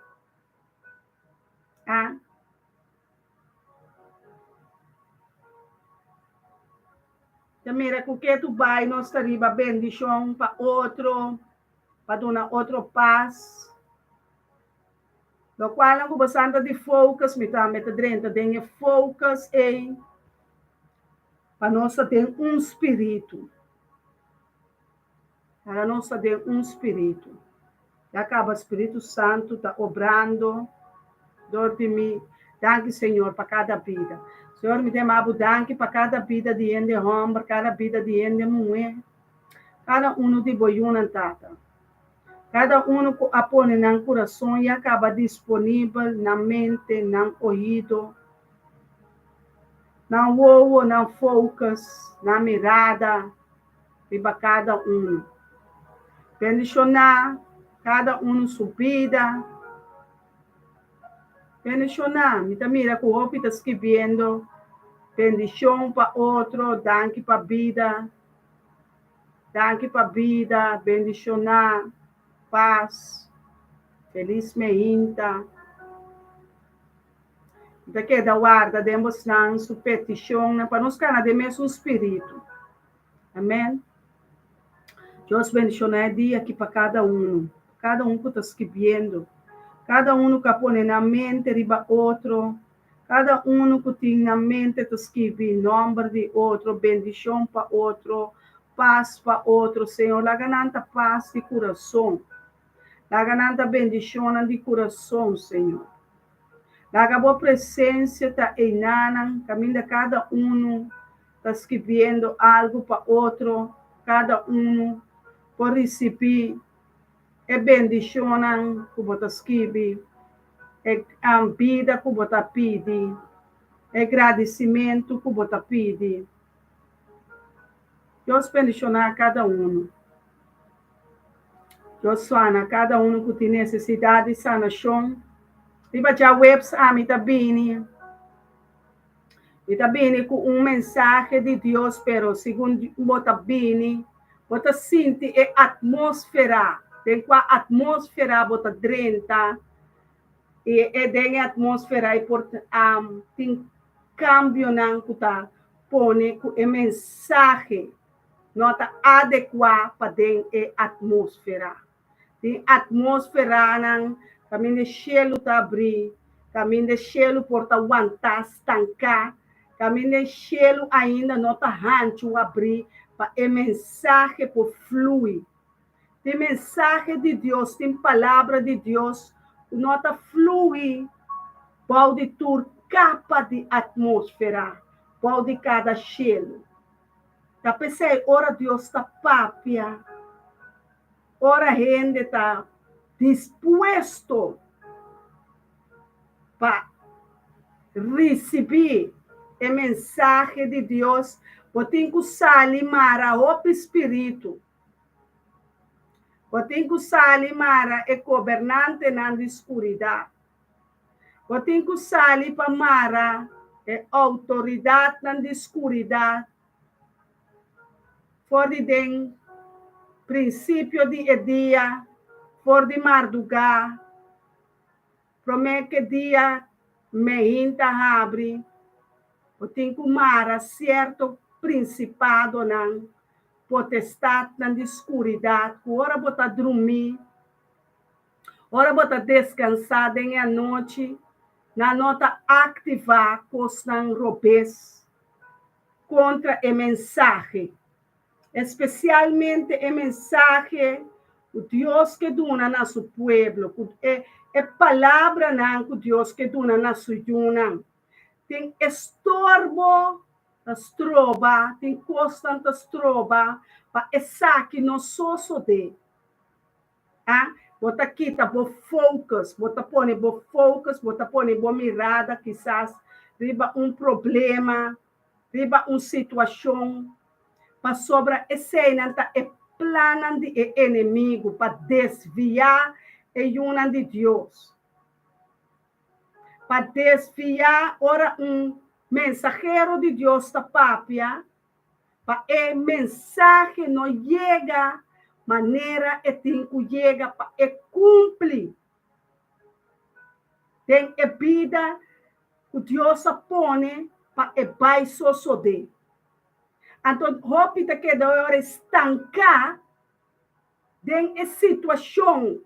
Mira, com que tu vai, nós teriba bendição para outro, para dar outro paz. Lo qual ang kubasanta di focus, mita drenta, denha focus em para nós ter espírito. Para nós ter espírito. E acaba o Espírito Santo está obrando dentro de mim. Danke, Senhor, para cada vida. Senhor, me dê danke para cada vida de homem, para cada vida de mulher. Cada de boiuna tata. Cada que apone no coração e acaba disponível na mente, no ouvido, na olho, na focus, na mirada de cada Bendicionar cada subida. Bendicionar. Mira que o outro está escrevendo. Bendição para outro. Danke para a vida. Danke para a vida. Bendicionar. Paz. Feliz meinta. Daqui da guarda, demos na sua petição, para nos canar de mesmo espírito. Amém? Deus bendicionar dia aqui para cada que está escrevendo, cada que põe na mente riba outro, cada que tem na mente está escrevendo nome de outro, bendição para outro, paz para outro, Senhor, la gananta paz de coração, la gananta bendição de coração, Senhor. La boa presença está em nana, caminha cada está escrevendo algo para outro, cada por receber e bendição que você escreve, e a vida que você pede, e agradecimento que você pede. Deus bendicionar cada Deus sana cada que tem necessidade de sanação. Riba já webs me tá bem. E tá bem com mensagem de Deus, pero segundo você bem, você sente a atmosfera. Tem qual atmosfera você drenta. E tem atmosfera e tem cambio não que tá põe com a mensagem nota adequada para a atmosfera. Tem atmosfera não caminho de cielo tá abrir, caminho de cielo porta aguentar, estancar, caminho de cielo ainda não tá rancho abrir, para a mensagem por fluir. Tem mensagem de Deus, tem palavra de Deus, não tá fluir, pode tur capa de atmosfera, pode cada cielo. Tá pensei, ora Deus tá papia, ora gente tá dispuesto para receber a mensagem de Deus, tem que usar o espírito, tem que usar o governante na escuridão, tem que usar para a autoridade na escuridão, for de princípio de dia, for de madrugada, promete que dia meinta abre, o tem que mara certo principado não, potestade na escuridão, ora bota dormir, ora bota descansar em noite, na nota ativar cos não robês contra a mensagem, especialmente a mensagem o Deus que dona na seu pueblo, é palavra não que Deus que dona na sua juna. Tem estorbo, as trova, tem constantes trova, para essa que não sou de. Bota quita bo focus, bota põe bo focus, bota põe bo mirada, quizás riba problema, riba situação, para sobra cena é plano de inimigo para desviar a una de Deus. Para desviar, ora mensageiro de Deus da papia, para a mensagem não chega, maneira e tem que chega para cumprir. Tem a vida que Deus põe para a baixo de. Então, repita que deve estancar em situação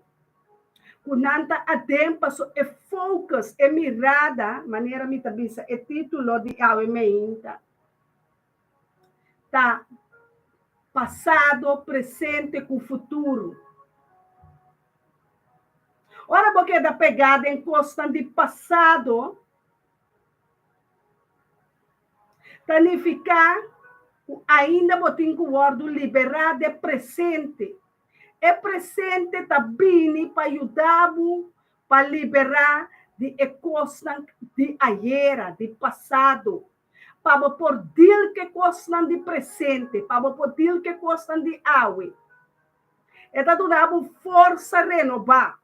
kunanta adem paso e focus e mirada, maneira me tabisa, e título de awe meinta. Tá passado, presente com futuro. Ora, porque da pegada em costa de passado, significa ainda botinho o ordo liberar de presente. É presente também para ajudar para liberar de costa de ayer, de passado. Para poder que costam de presente, para poder que costam de água. Está dando força renovar.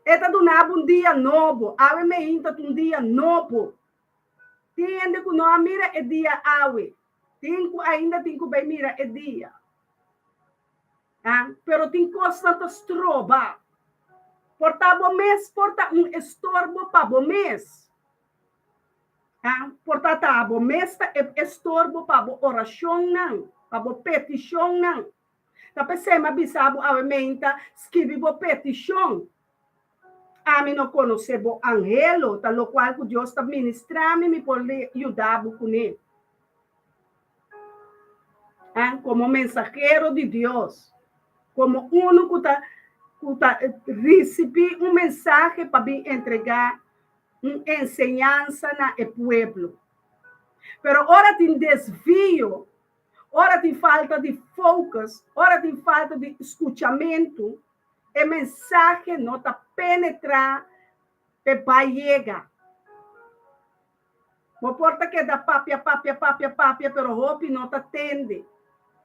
Está dando dia novo. Água me inta dia novo. Tiende que não mira é dia água. Ainda tem que bem mira é dia. Pero tem costa de estroba. Porta bom mês, porta estorbo para bom mês. Portanto, o mês é estorbo para a oração, não, para a petição, não. Tá pensando, bisabo, a menta, escreve a petição. A mim não conhece o angelo, tá lo qual que Deus está ministrando, me pode ajudar com ele. Como mensageiro de Deus, como único que recebe mensagem para me entregar enseñanza na el pueblo. Pero ahora tem desvio, ahora tem falta de focus, ahora tem falta de escuchamento, o mensagem não está penetrar para chegar. Não importa que dá papia, pero hope não está atende.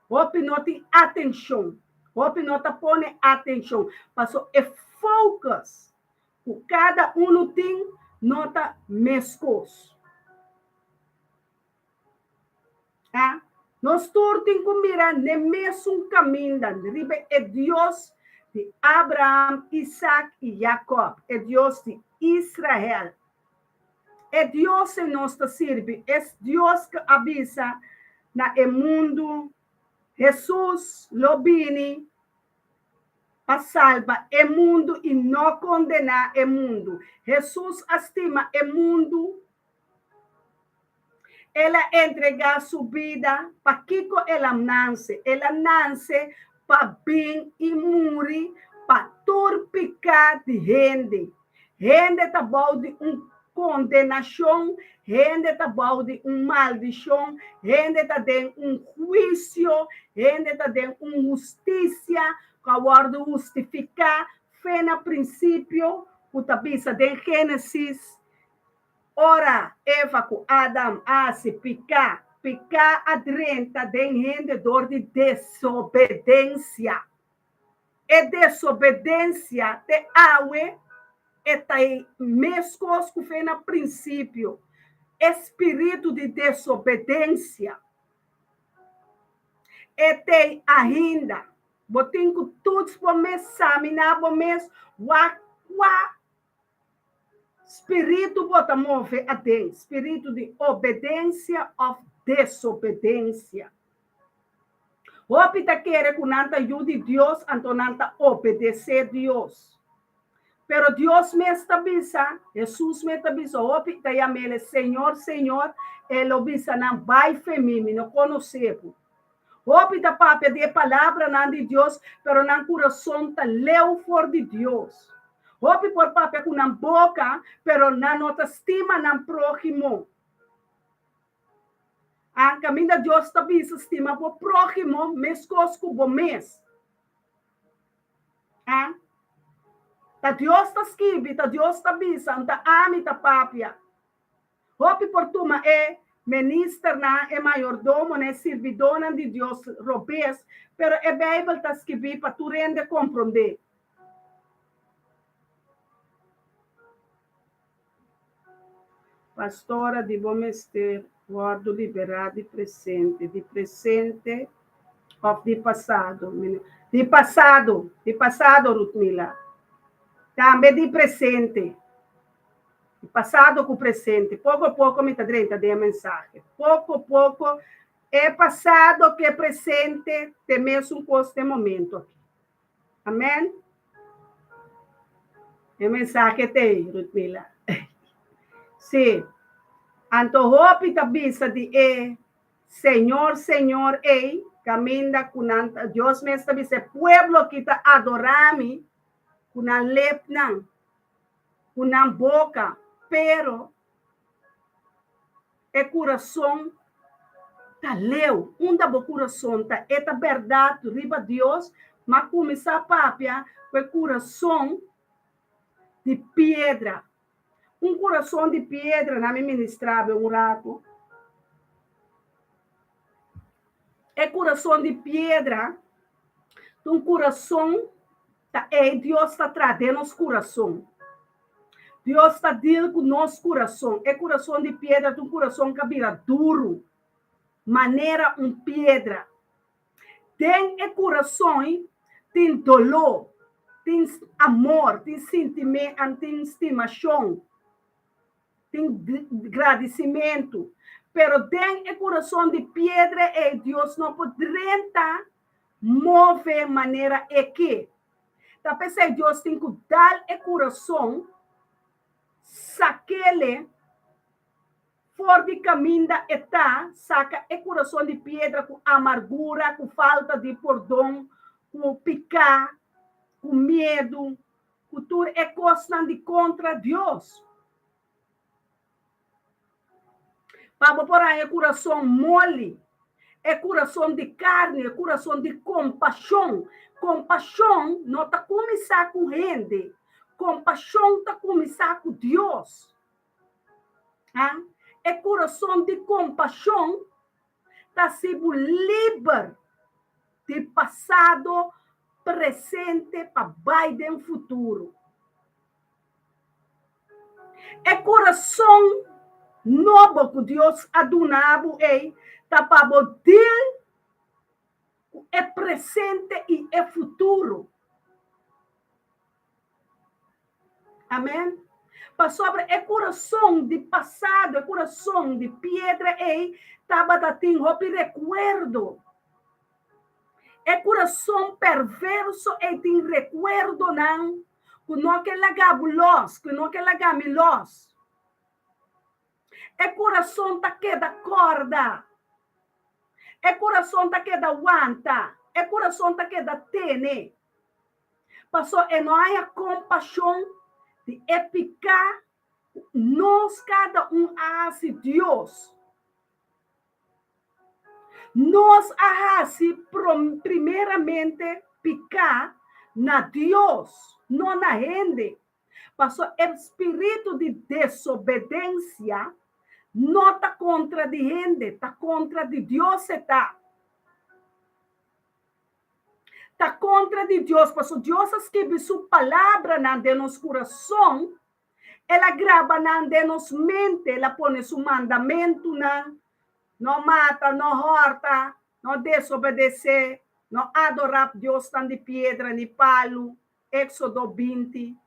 Hope não tem atenção. Hope não está põe atenção. Passou é focus. Cada um tem nota mescos. Nós todos temos que mirar no mesmo caminho. É Deus de Abraão, Isaac e Jacob. É Deus de Israel. É Deus que nos serve. É Deus que avisa no mundo. Jesus lo vine para salvar o mundo e não condenar o mundo. Jesus estima o mundo. Ela entrega sua vida para que ela nasce. Ela nasce para bem e morrer para torpicar de gente. Gente está bom de condenação. Gente está bom de maldição. Gente está de juízo. Gente está de justiça. Agora justificar, fé no princípio, o tabisa de Gênesis, ora, Eva com Adão, se picar adrenta de rendedor de desobediência. E desobediência de água, está aí, mescos que fé no princípio, espírito de desobediência, e tem ainda, botem que todos começam a mês, espírito bota move até espírito de obediência ou desobediência. O opita quer que nanta ajude Deus, então nanta obedecer Deus. Pero Deus me estabisa, Jesus me estabisa, o opita ya mele Senhor, Senhor, ele obisa não vai femini, não conhecemos. Hope da papia de palavra não de Deus, pero não coração tá leu for de Deus. Hope por papia com na boca, pero não nota estima não próximo. A caminho de Deus tá bisa estima por próximo, mescos com bom mês. Tá Deus tá esquive, tá Deus tá bisa, tá ami tá papia. Hope por tuma minister na mayordomo, na servidona de Deus, robês, pero a Bíblia está escrita para tu rende compreender. Pastora de Bomester, guardo liberado de presente ou de passado. De passado, Rutmila. Também de presente. Passado com presente, pouco a pouco me está dentro da mensagem. Pouco a pouco é passado que é presente, tem mesmo um momento aqui. Amém? É mensagem tem, Rutmila. Sim. Antohopi tabisa de Senhor, Senhor, caminda kunanta. Deus me establece pueblo que está adorami, kunan lepnan, kunan boca, pero é coração tá leu, bo coração tá eta verdade riba Deus, mas começar papia com coração de pedra. Coração de pedra na minha ministrava rato. É coração de pedra, coração tá Deus está trazendo nosso coração. Deus está dando com nosso coração. É coração de pedra, coração que vira duro. Maneira pedra. Tem coração, tem dolor, tem amor, tem sentimento, tem estimação, tem agradecimento. Pero tem coração de pedra e Deus não poderia mover maneira que. Tá pensando Deus tem que dar coração, saquele for de caminho está, saca coração de pedra com amargura, com falta de perdão, com picar, com medo, com tudo coisa de contra Deus. Para por aí coração mole, coração de carne, coração de compaixão. Compaixão não está começar com gente, compaixão está começar com Deus. Coração de compaixão está sendo livre de passado, presente para Biden futuro. Coração novo que Deus adunabo está para botar presente e futuro. Amém? Para sobre coração de passado, coração de pedra, estava dando recuerdo. Coração perverso, tem recuerdo, não, que não que lagabulos, que não que lagamilos. Coração tá queda corda. Coração tá queda aguanta. Coração tá queda tene. Passou não há compaixão de epicar nós cada hace Deus. Nós hace primeiramente picar na Deus, não na gente. Passou espírito de desobediência não está contra de gente, está contra de Deus está. Está contra de Deus, porque Deus escreve sua palavra na de nosso coração, ela grava na de nossa mente, ela põe seu mandamento na, não mata, não horta, não desobedecer, não adorar Deus tan de pedra nem palo, Éxodo 20,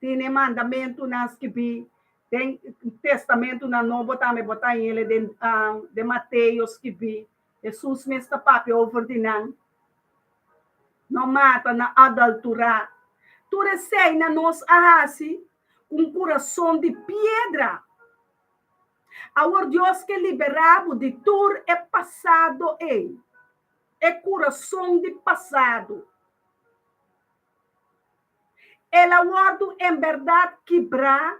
tem mandamento na escrevi, tem testamento na novo também botar ele de Mateus escrevi, Jesus me está papel ordenando. Não mata, não adulterar. Tu recém na nós arrasi coração de pedra. Agora Deus que liberava de tudo passado coração de passado. Ela guarda em verdade quebrar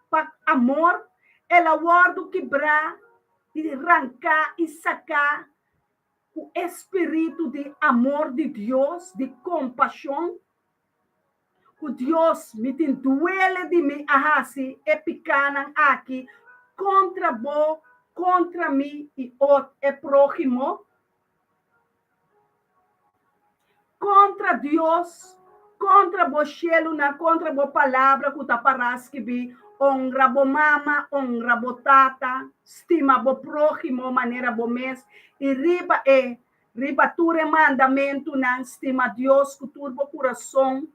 para amor. Ela guarda quebrar e arrancar e sacar o espírito de amor de Deus, de compaixão. O Deus me tem duele de mim, ahasi, pequena aqui, contra bo, contra mim e o próximo. Contra Deus, contra bo cielo, contra bo palavra, que taparás que vi, honra bo mama, honra bo tata, estima bo próximo, maneira bo mês, e riba ture mandamento, não estima Deus, com turbo coração,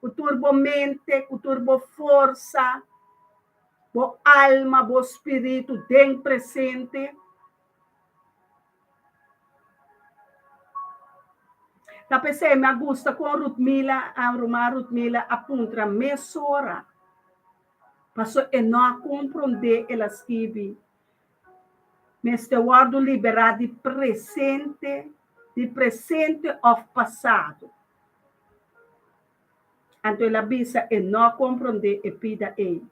com turbo mente, com turbo força, bo alma, bo espírito, bem presente. Tapos me gusta com Rutmila, a Roma Rutmila apunta mesora. Passou e não compreender elas que mas te guardo liberar de presente ou passado. Então ela bisa e não compreender e pida ele.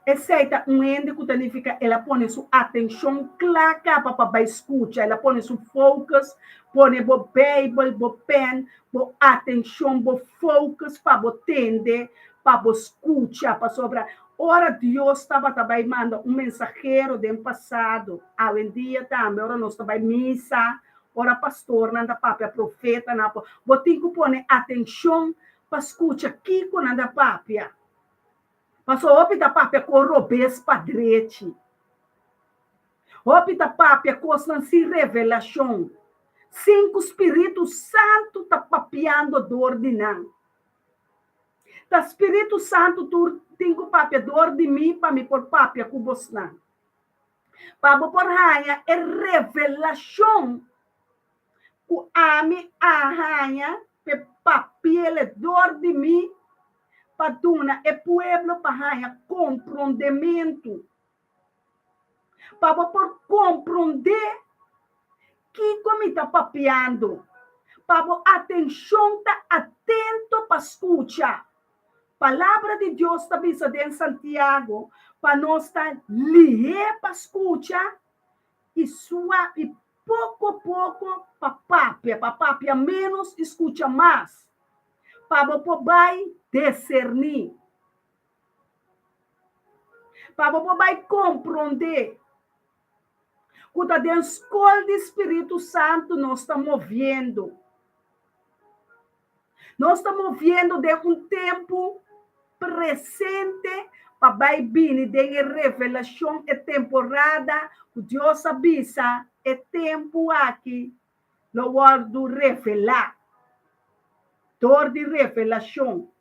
Aceita ende que significa ela põe sua atenção clara para escutar, ela põe seu focus, põe o Bible, o pen, o atenção, o focus para entender, para escutar, para sobrar. Ora Deus estava também mandando mensageiro do passado, hoje em dia também, ora nós também missa, ora pastor, nanda papi, profeta, nanda papi. Você tem que pôr atenção para escutar Kiko nanda papi. Passou opita papi com robês padrete. Opita papi com se revelação. 5 Espírito Santo tá papiando dor de não. Tá Espírito Santo tu tenho papi dor de mim para me por papi com você não. Para por raia é revelação. O ami a raia pe papi ele dor de mim. Paduna é pueblo para compreendimento. Para por compreender que como está papiando. Para atenção está atento para escutar. Palavra de Deus está dizendo em Santiago para nós estar lié para escutar e suave pouco a pouco para papia menos escuta mais. Para poder discernir. Para poder compreender. Quando a escola do Espírito Santo nós estamos movendo. Nós estamos movendo de um tempo presente para vir de revelação e temporada. O Deus avisa, é tempo aqui. Lo guardo revelar. Dor de revelação.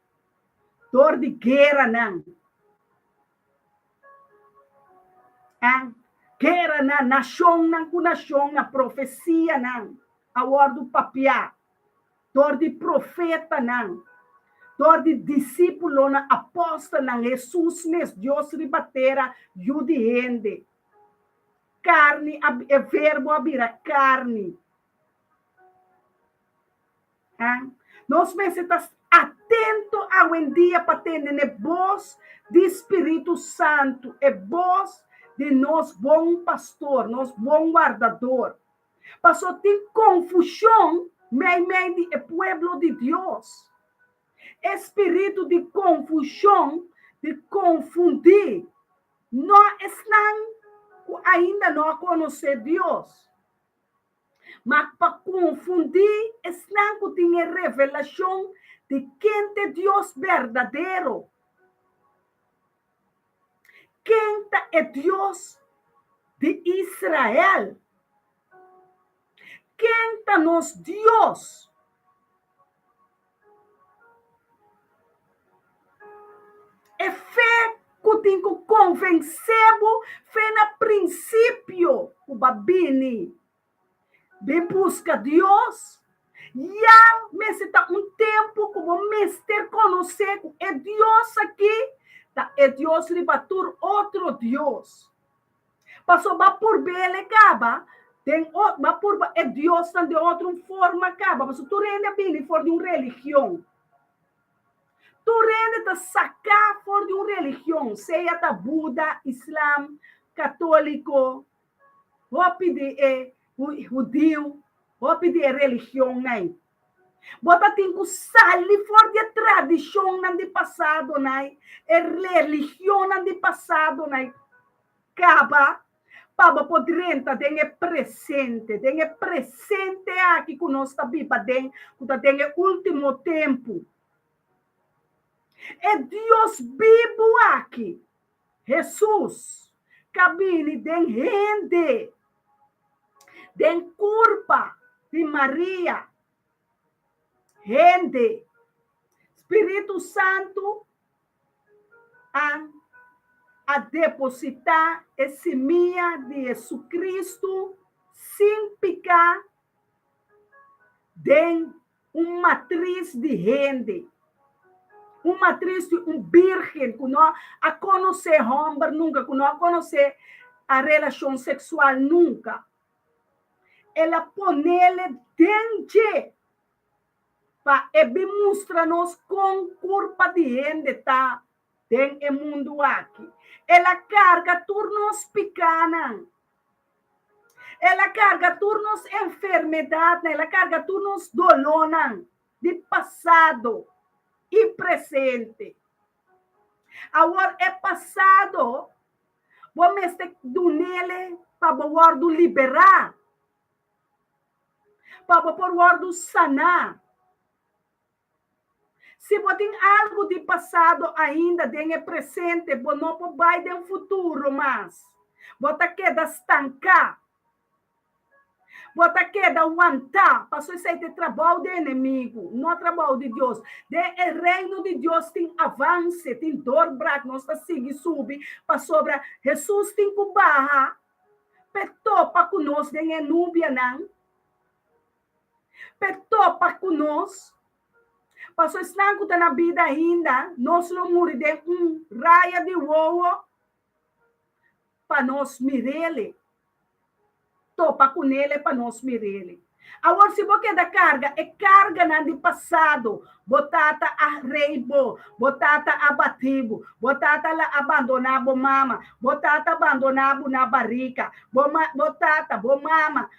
Dor de guerra, não. Guerra na nação, na profecia, não. A hora do papiar. Dor de profeta, não. Dor de discípulo, na apóstolo, não. Jesus, mesmo, Deus rebatera, judiende. Carne, é verbo abira, carne. Nós precisamos atento ao dia para ter a voz do Espírito Santo, a voz de nós bom pastor, nós bom guardador. Passou tem confusão meio do povo de Deus. Espírito de confusão, de confundir. Nós ainda não conhecemos Deus. Mas para confundir, estão que tem revelação de quem é Deus verdadeiro. Quem é Deus de Israel. Quem é nosso Deus. É fé que tem que convencer, fé no princípio, o babini. De busca Deus, já necessita tempo como mestre conhecer é Deus aqui, tá? É Deus libatur outro Deus. Passou por bele acaba, tem por é Deus de outra forma acaba, mas tu rende bem for de uma religião. Tu rende tá sacar for de uma religião, seja da Buda, Islam, católico, ou pedir judeu, ou pedir religião, né? Bota tem que sair fora de tradição de passado, né? É religião de passado, né? Acaba, para poder entrar, tem presente aqui que nós está viva, tem último tempo. É Deus vivo aqui. Jesus, cabine, tem rende. Den culpa de Maria, gente, Espírito Santo a depositar esse minha de Jesus Cristo sem picar tem uma matriz de gente, uma matriz de virgem, que não a conhecer homem nunca, que não a conhecer a relação sexual nunca. Ela põe ele dentro para mostrar-nos com curva de gente tá tem o mundo aqui. Ela carga turnos pequenos. Ela carga turnos enfermidade, ela carga turnos dolor de passado e presente. Agora é passado, vamos ter do nele para o liberar, para o sanar. Se você tem algo de passado ainda, tem presente, você não vai ter um futuro mais. Você queda estancar. Você queda aguentar. Passou isso aí de trabalho do inimigo, não trabalho de Deus. O reino de Deus tem avance, tem dobra, nós está seguindo, subir, para sobre. Jesus tem que barra, petopa conosco, tem núbia, não. Petopa conosco. Passou estanco na vida ainda, nós não morremos de raia de ovo para nós mirele. Topa com ele para nós mirele. Agora, se você da carga, é carga na de passado. Botata a reibo, botata abativo, botata la abandonabo mama, botata abandonabo na barrica, botata, bomama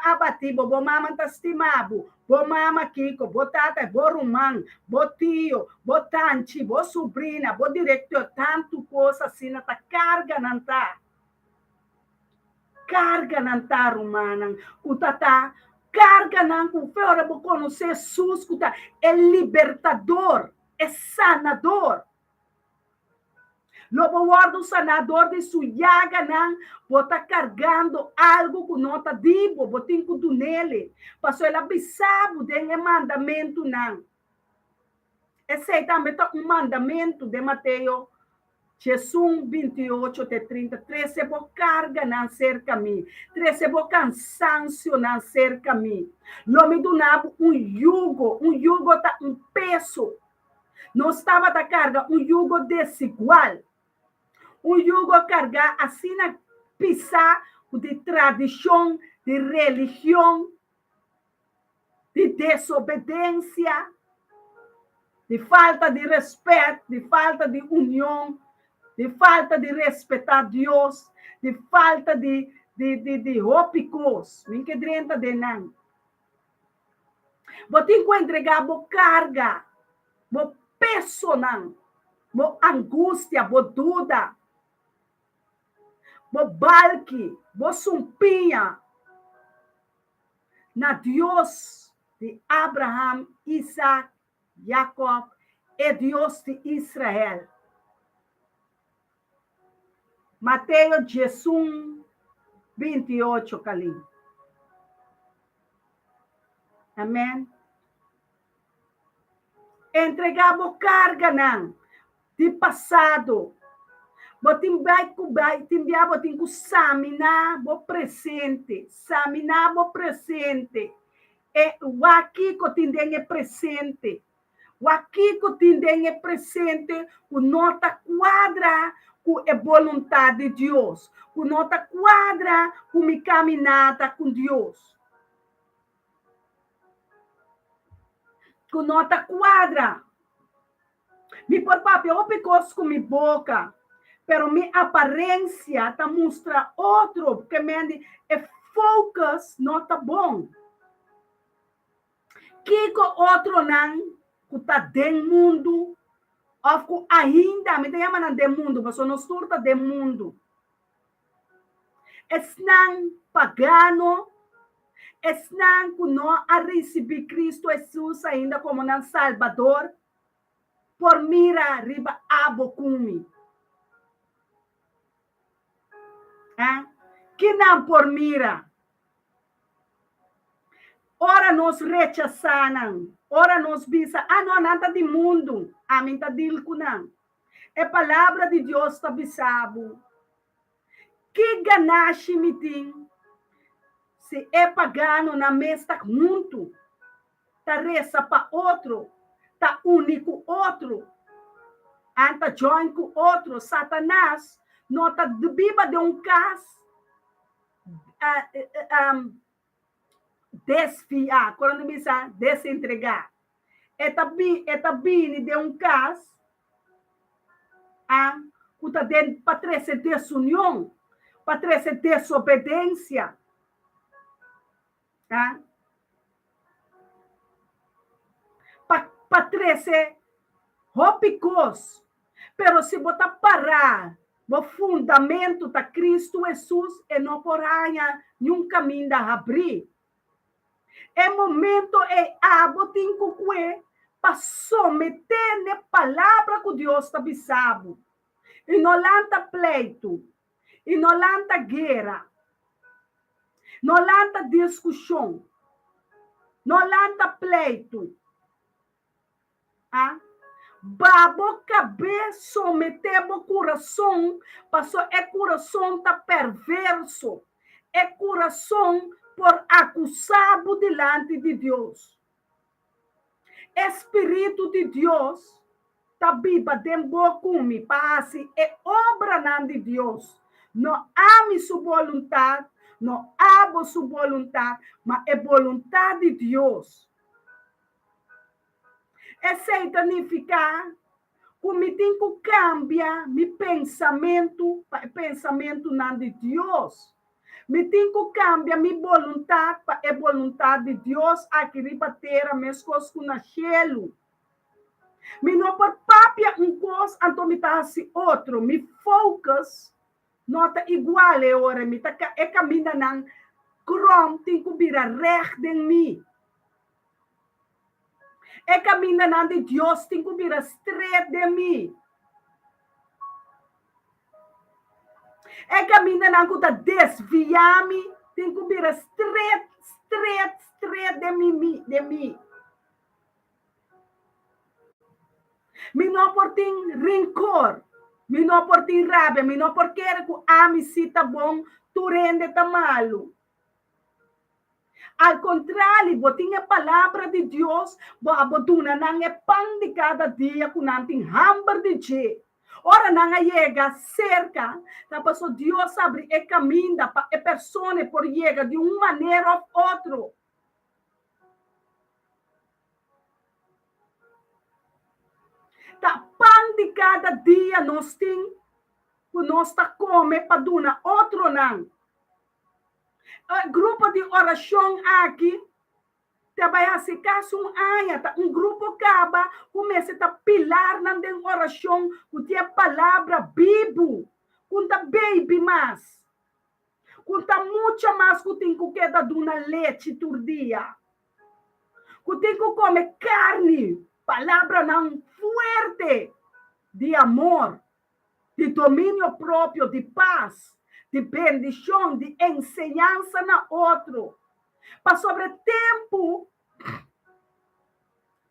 abativo, bomama tastimabo, bomama kiko, botata borumang, botio, botanchi, bo sobrinha, bo diretor, tanto coisa assim, na carga não tá. Carga não tá, romana, utata, carga não, com fora vou conhecer Jesus, uta, é libertador, é sanador. Lobo guardo sanador de suyaga não, bota cargando algo que não tá dibo, botin com tu nele, passou ele abissado de mandamento não. Esse aí também tá mandamento de Mateus Jesus 28 de 33, se vou carga não cerca mim, se vou cansancio não cerca mim. Nome do nabo jugo tá peso. Não estava da carga, jugo desigual. Jugo cargar assim na pisar de tradição, de religião, de desobediência, de falta de respeito, de falta de união, de falta de respeitar Deus, de falta de ópicos, nem que drenta de não. Você tem que entregar a carga, a peso não, a angústia, a dúvida, a balque, a sumpinha, na Deus de Abraham, Isaac, Jacob, e Deus de Israel. Mateus 18, 28, Calim. Amém? Entregamos carga não, de passado. Botim vai timbiar, botim com examinar o presente. Examinar o presente. E o aqui que tem é presente. O aqui que tem é presente, o nota quadra com a vontade de Deus. O nota quadra com a caminhada com Deus. O nota quadra. Me por papel, eu picos com minha boca. Pero minha aparência está mostra outro, porque me é focus não tá bom. Que outro não que está dentro do mundo, ou ainda me chama na de mundo, mas não surta de mundo. Estão pagano, estão que não a receber Cristo Jesus ainda como não Salvador, por mira riba abocumi. Que não por mira. Ora nos rechaçam, ora nos bisa, não, nada de mundo, mim tá dilco não. É palavra de Deus tá bisabo. Que ganache me tem, se é pagano na mesa muito, tá reza para outro, tá único outro, anta join com outro, Satanás, nota de biba de caso, desfiar, quando me diz desentregar, eta bini de caso, kuta den para trazer desunião, para trazer desobediência, para trazer hopicos, pero se botar parar o fundamento da Cristo Jesus e não porranha nenhum caminho da abrir. É momento botin que para someter na palavra que Deus está bisabo. E não lanta pleito, e não lanta guerra, não lanta discussão, não lanta pleito. Babo cabeça someter o coração, passou coração tá perverso, coração por acusado delante de Deus. Espírito de Deus tá biba dembo cumi passe obra nan de Deus. Não ame sua vontade, não amo sua vontade, mas é vontade de Deus. Significa que me tem que cambiar meu pensamento não de Deus. Me tem que cambiar minha vontade para a vontade de Deus aqui para ter as minhas coisas no cielo. Me não por papia coisa, então me tá assim outro. Me focus não tá igual agora. Me tá caminho não crom tem que virar reto em mim. Caminho não de Deus tem que virar straight de mim. Caminho não que tá desviar-me tem que virar straight de mim. Me não por ter rancor, me não por ter raiva, me não por querer que ame se tá bom, tu rende tá malo. Al contrário, botinha a palavra de Deus, botuna não é pão de cada dia, com não tem hamburger de dia. Ora não chega cerca, tá passou Deus abre caminho para a pessoa por chegar de uma maneira ou outra. Tá pão de cada dia nós tem, nós tá come para duna outro não. Grupo de oração aqui, trabalhar se caso grupo acaba, começa a pilar na oração, com a palavra Bíblia, com a baby mais, com a muita mais que tem que dar duna leite todo dia, que tem que comer carne, palavra não forte, de amor, de domínio próprio, de paz, de bendição, de ensinança na outro. Para sobre tempo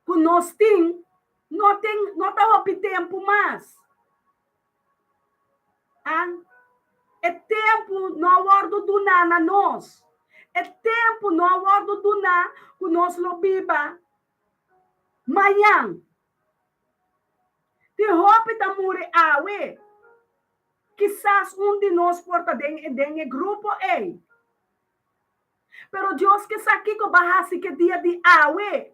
que nós temos, não está tempo mais. É tempo não guardo do nada nós. É tempo não guardo do nada que nós lo biba. Manhã. De roupa da muri awe. Quizás de nós porta de grupo Pero Deus que aqui que bahasi que dia de awe.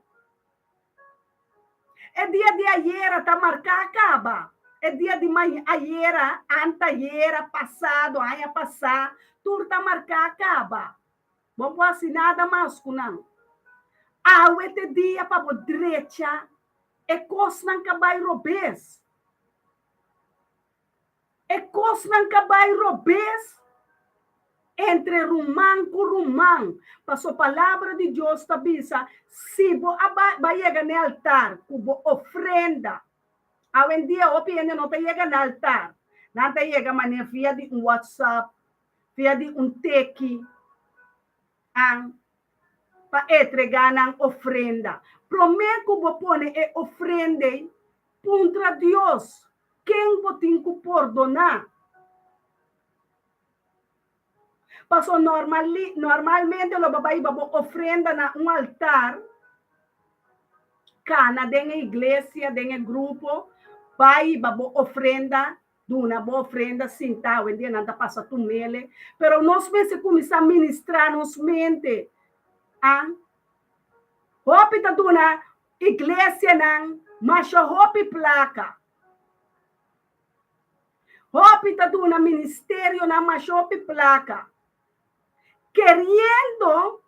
É dia de ayer tá marcar acaba. É dia de manhã ayer, anteayer, passado, aia passar, tudo tá marcar acaba. Vamos assim nada mais com não. Awe te dia para a direita, coisa não cabai robês. Coisa não cabai robês. Entre rumán com rumán, passou a palavra de Deus tabisa, se vai chegar no altar, com ofrenda, hoje em dia, opinião não chega no altar, não chega maneira via de WhatsApp, via de teque, para entregar na ofrenda. Prometo que vou pôr ofrenda contra Deus, quem vou ter que perdonar? Passou normalmente o babai babo ofrenda na altar, cana dentro da igreja, dentro do grupo, vai babo ofrenda, duna boa ofrenda, sinta, o dia nada passa tu mele, pero nós vamos começar a ministrar nos mente, hopi ta duna igreja não, mas hopi placa, hopi ta duna ministério não, mas hopi placa, querendo,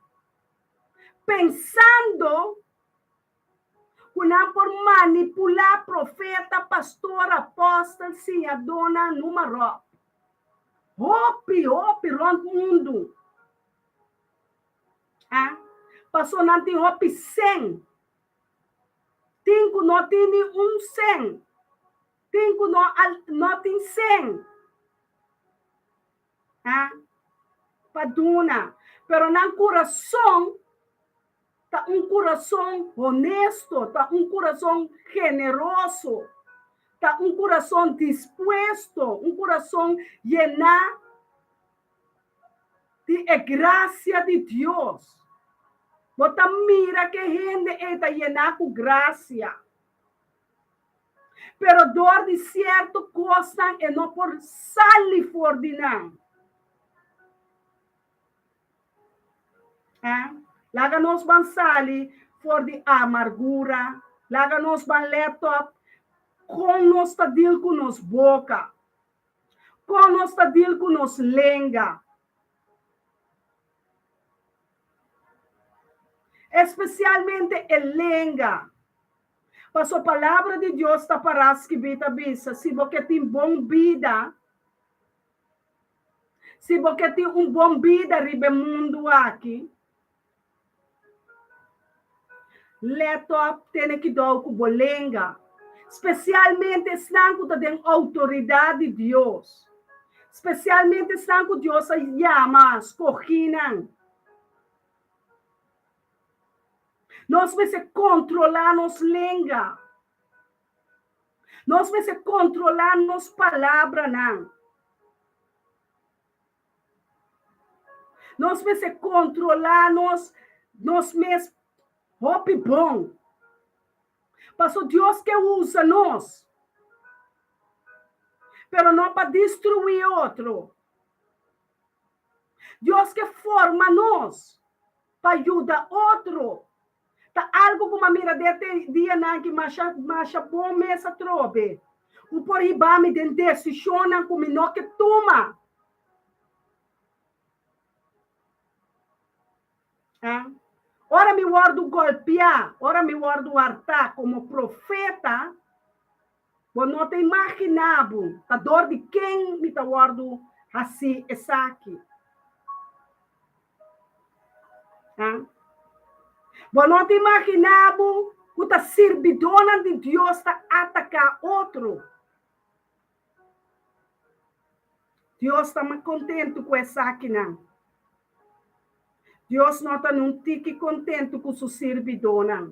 pensando, por manipular profeta, pastor, apóstolo, sim, a dona número. Hopi, ronco mundo. Passou não tem hopi 100. Tinco não tem 100. Tinco não tem 100. Paduna. Pero no coração, tá coração honesto, tá coração generoso, tá coração disposto, coração llenar de graça de Deus. Bota mira que gente está llena com graça. Pero dor de certo coisa e não por salir fora de não. Laga nos ban sali for de amargura, laga nos ban laptop, com nos tadil com nos boca, com nos tadil com nos lenga. Especialmente el lenga. Mas a palavra de Deus está para as que vida bisa, se você tem bom vida, se você tem bom vida ribe mundo aqui, laptop tem que dar com bolenga, especialmente estando tem autoridade de Deus, especialmente estando Deus chama, escorrina. Nós vamos controlar nos lenga, nós vamos controlar nos palavras não, nós vamos controlar nos mesmos. Hope bom. Passou Deus que usa nós. Pero não para destruir outro. Deus que forma nós para ajudar outro. Tá algo como a mira desse dia na que macha bom mesa trobe. O por ibame de decisão como não que toma. Ora me guardo golpear, ora me guardo hartar como profeta, eu não te imaginava a dor de quem me guardo assim, essa aqui. Eu não te imaginava que a servidona de Deus está atacar outro. Deus está mais contente com essa aqui, não. Deus não está num tique contente com sua servidona.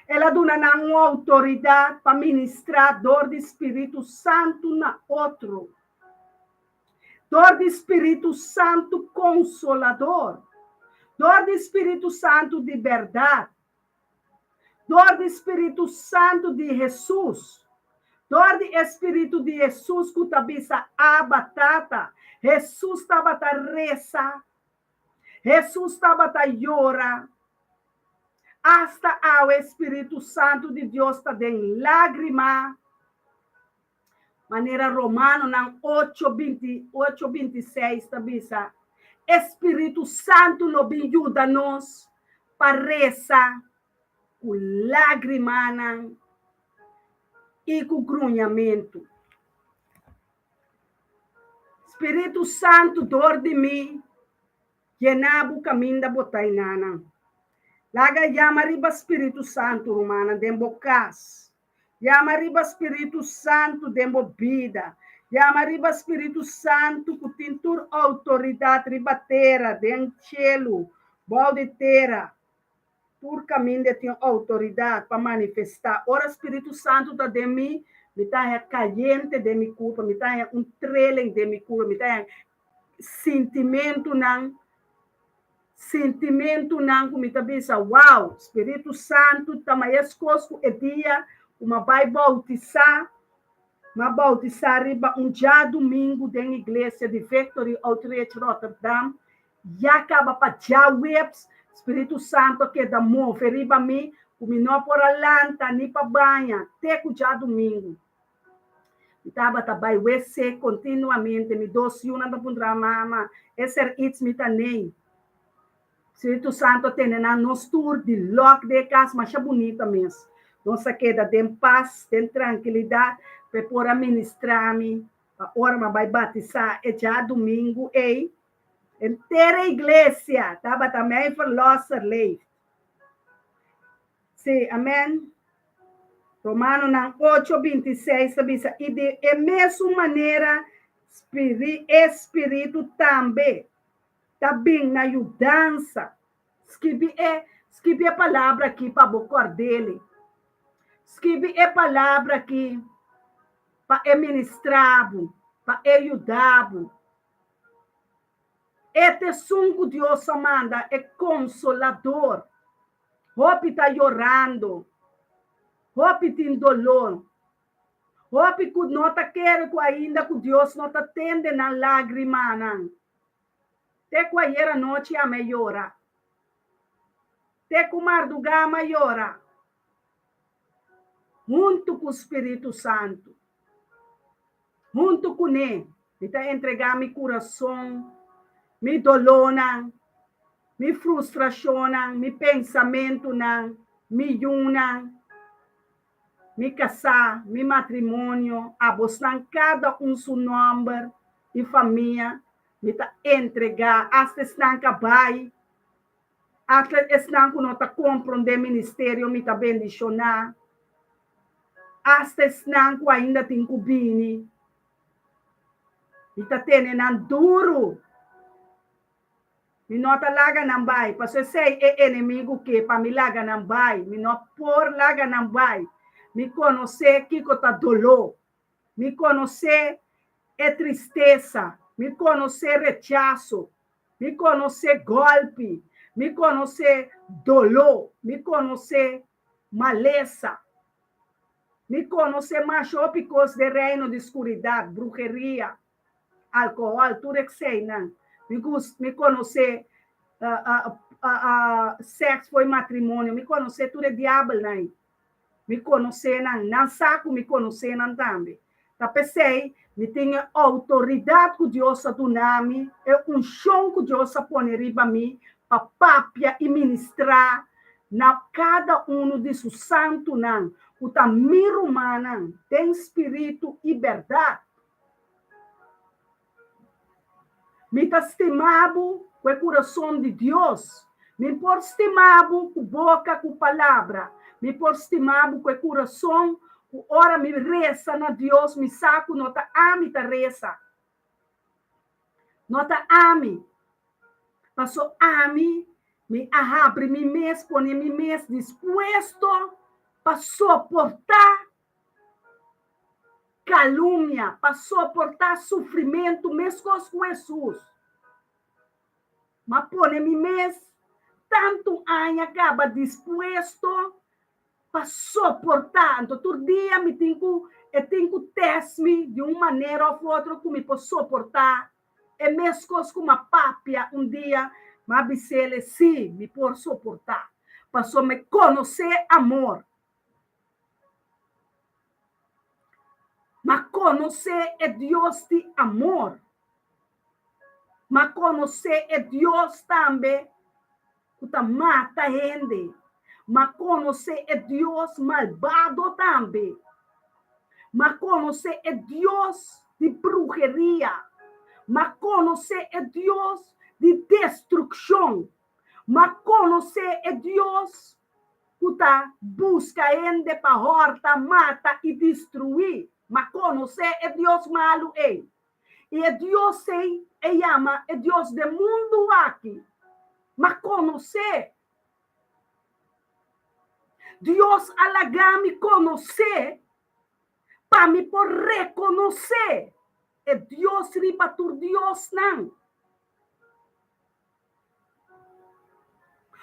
Ela dá uma autoridade para ministrar dor do Espírito Santo na outro. Dor do Espírito Santo consolador. Dor do Espírito Santo de verdade. Dor do Espírito Santo de Jesus. Dor do Espírito de Jesus que está a batata. Jesus estava a rezar. Jesus estava a llorar. Hasta o Espírito Santo de Deus está em lágrima. Maneira romano, na 8:26, está bisa. Espírito Santo nos ajuda-nos para rezar com lágrima e com grunhamento. Espírito Santo, dor de mim. Yenabo caminho da botainana. Laga yama riba Espírito Santo, romana, dembo cas. Yama riba Espírito Santo, dembo vida. Yama riba Espírito Santo, que tem tur autoridade riba terra, den cielo, balde terra. Tur caminho de tem autoridade para manifestar. Ora Espírito Santo da de mim, me tá caliente de mi culpa, me tá trailing de mi culpa, me tá sentimento não sentimento não como bisa, wow, Espírito Santo também as coisas é dia, uma vai bautizar riba dia domingo dentro da igreja de Victory Outreach Rotterdam, já acaba para já webs, Espírito Santo que dá move riba mim, como não por alanta, nem para banha, até o dia domingo. Estava também WC continuamente, me doce uma da pundra mama, esse é isso me também. Espírito Santo tem na nos tour de lock de casa, mas é bonita mesmo. Nossa queda tem paz, tem tranquilidade, para por ministrar-me, a hora que vai batizar, é já domingo, e inteira a igreja, estava também para nossa lei. Sim, amém? Romano 8:26, e de mesma maneira, Espírito também na ajudança. Escrevi a palavra aqui para o dele. Escrevi a palavra aqui para ministrar, para ajudar. Este sungo Deus manda é consolador. Hope está chorando. Hope tem dolor. Hope que não está querendo ainda que Deus não está tendo na lágrima. Até que a noite a melhora. Até que o madrugada melhora. Junto com o Espírito Santo. Junto com ele. Está entregar meu coração, meu dolor, minha frustração, meu pensamento, minha una, meu casar, meu matrimônio, a buscar cada seu nome e família, me está entregar, até estão acabar, até estão que não está compreendendo o ministério, me está bendicionar, até estão que ainda tem cubini, me está tendo duro. Me nota laga não vai, porque sei é inimigo que para me laga não vai, me não por laga não vai, me conhecer que está dolor, me conhecer é tristeza, me conhecer rechaço, me conhecer golpe, me conhecer dolor, me conhecer maleza, me conhecer machopicos de reino de escuridade, bruxeria, álcool, tudo que sei, não. Me conhecer sexo foi matrimônio, me conhecer tudo é diabo, não. Me conhecer, não saco me conhecer, não também. Tá pensei, me tenho autoridade que Deus do nome, é chão que Deus põe riba mim, para papia e ministrar na cada de seus santo, não. O tamiro humano tem espírito e verdade. Me está estimado com o coração de Deus. Me por estimado com boca, com palavra. Me por estimado com o coração. Ora me reza na Deus, me saco, nota ame ta reza. Nota ame. Passou ame, me abre me mês, põe me mês disposto para suportar calúnia, para suportar sofrimento, mesmo com Jesus. Mas põe-me mês, tanto ano acaba disposto para suportar. Então, todo dia eu tenho que testar-me de uma maneira ou outra como eu posso suportar. É mesmo com uma papia dia, mas ele sim, me pode suportar. Para me conhecer amor. Mas conhecer é Deus de amor. Mas conhecer é Deus também que mata gente. Mas conhecer é Deus malvado também. Mas conhecer é Deus de bruxeria. Mas conhecer é Deus de destruição. Mas conhecer é Deus que busca gente para horta, mata e destruir. Mas conhecer é Deus malo, E é Deus sei, chama, é Deus do mundo aqui. Mas conhecer, Deus alaga-me conhecer, para me por reconhecer. É Deus ribatur Deus não.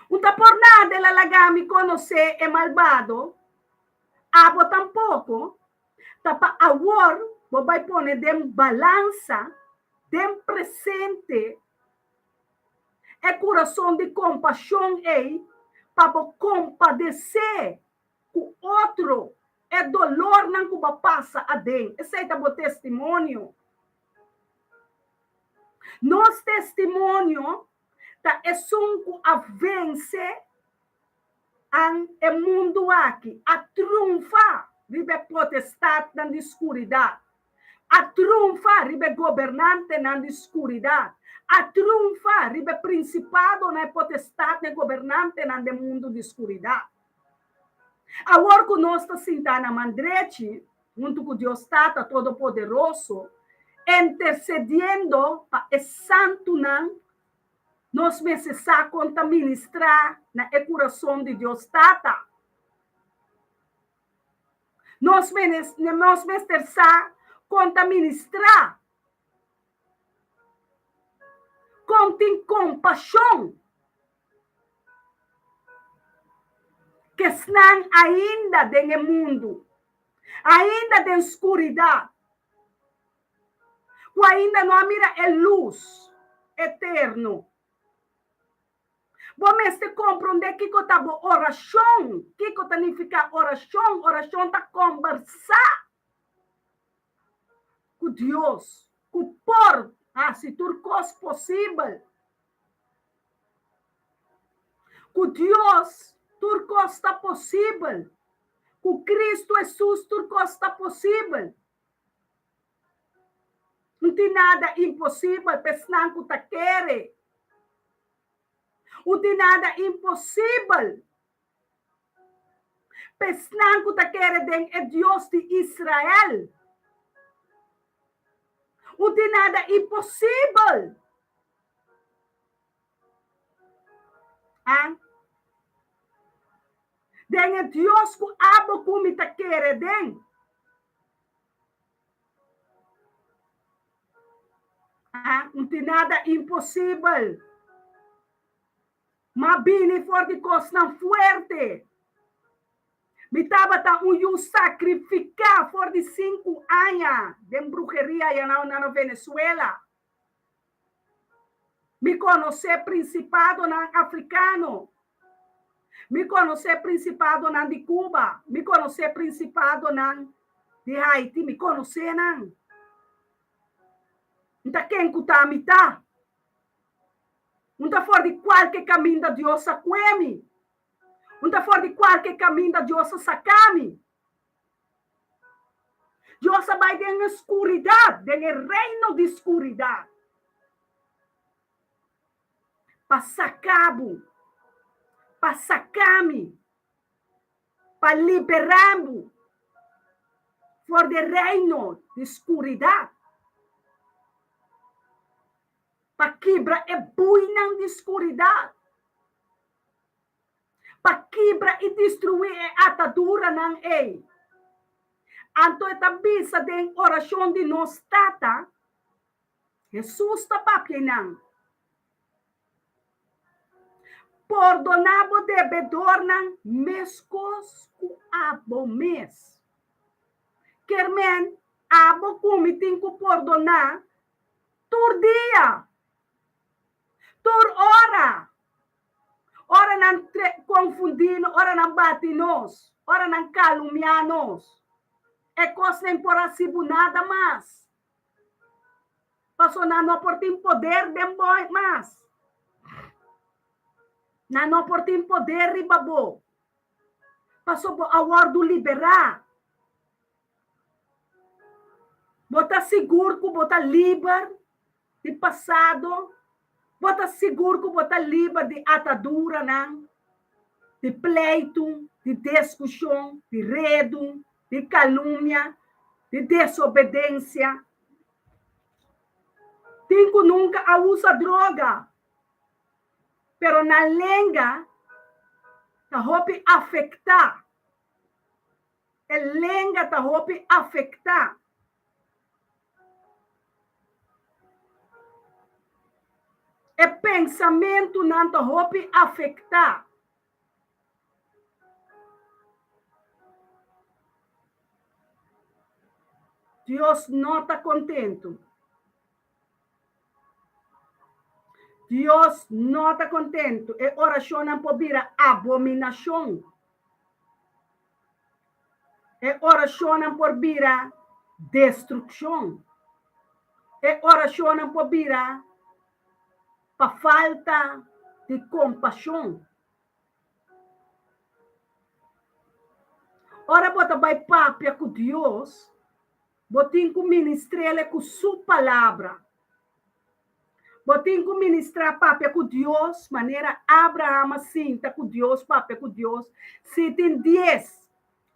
Unta por nada la lagami conoce é malvado, abo tampouco, tapa awor, bo vai pone dem balança, dem presente, é coração de compaixão ei, para compadecer o outro, é dolor não que passa a dentro. Esse é o testemunho. Nosso testemunho tá é sunco a vencer o mundo aqui, a triunfar, ribe potestade na escuridão, a triunfar, ribe governante na escuridão, a triunfar, ribe principado na potestade na governante na mundo de escuridão. Agora que nós estamos sentados na mandrete, junto com Deus Tata Todo-Poderoso, intercedendo para o santo não, nós precisamos conta ministrar na coração de Deus Tata. Nós precisamos conta ministrar com compaixão que estão ainda no mundo, ainda na escuridão, ou ainda não mira a luz eterno. Vamos compreender que está oração, que significa oração, oração está conversar com Deus, com por, se turcos possível, com Deus, turcos está possível, com Cristo Jesus, turcos está possível. Não tem nada impossível, pessoal que está querendo. Não tem nada impossível. Pessoal que está querendo é Deus de Israel. Não tem nada impossível. Den é Deus que abo como está querendo. Não tem nada impossível. Mas bem forte coisa não forte. Me estava sacrificar por 5 anos de bruxeria na Venezuela. Me conhecer principado na africano. Me conhecer principado na de Cuba. Me conhecer principado na de Haiti. Me conhecer não. Então quem que está a mitad? Não está fora de qualquer caminho da Deus a coemi. Não está fora de qualquer caminho da Deus a sacami. Deus vai em escuridão, em reino de escuridão. Para sacabo, para sacami, para liberarmo fora do reino de escuridão. Para quebrar é buina de escuridão. Para quebrar e destruir a atadura não é. Anto esta bisa de oração de nós tata, Jesus está papinang. Perdonabo devedor não mescos com abo mes. Kermen abo kumiting ko perdonar tur dia. Tur ora. Ora não confundindo, ora não batinos, ora não calumnianos. É coisa nem por assim nada mais. Passou não por ter poder de mais. Não por ter poder ribabo. Passou por awar do liberar. Bota seguro que bota livre de passado. Bota seguro que bota livre de atadura, não? De pleito, de discussão, de redo, de calúnia, de desobediência. Tem que nunca usa droga. Pero na lenga, tá hopi afetar. A lenga tá hopi afetar. É pensamento não te afetar. Deus não está contente. Deus não está contente. E oração não pode vir abominação. E oração não pode vir destruição. E oração não pode vir para falta de compaixão. Ora, bota vai papia com Deus, botem com ministrar com sua palavra. Botem com ministrar papia com Deus, maneira Abraão assim, tá com Deus, papia com Deus. Se tem 10,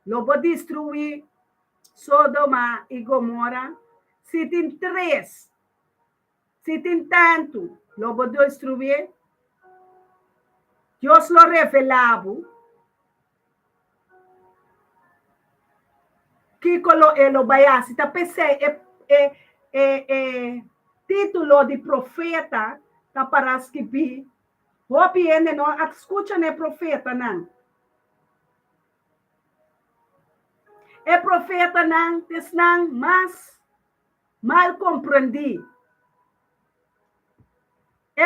não vou destruir Sodoma e Gomorra. Se tem 3, se tem tanto, não vou destruir. Deus lo revelava. Kikolo elo bayasi ta pese título de profeta ta paraskipi hopi ene no at escucha ne profeta nan profeta nan tesnang mas mal compreendi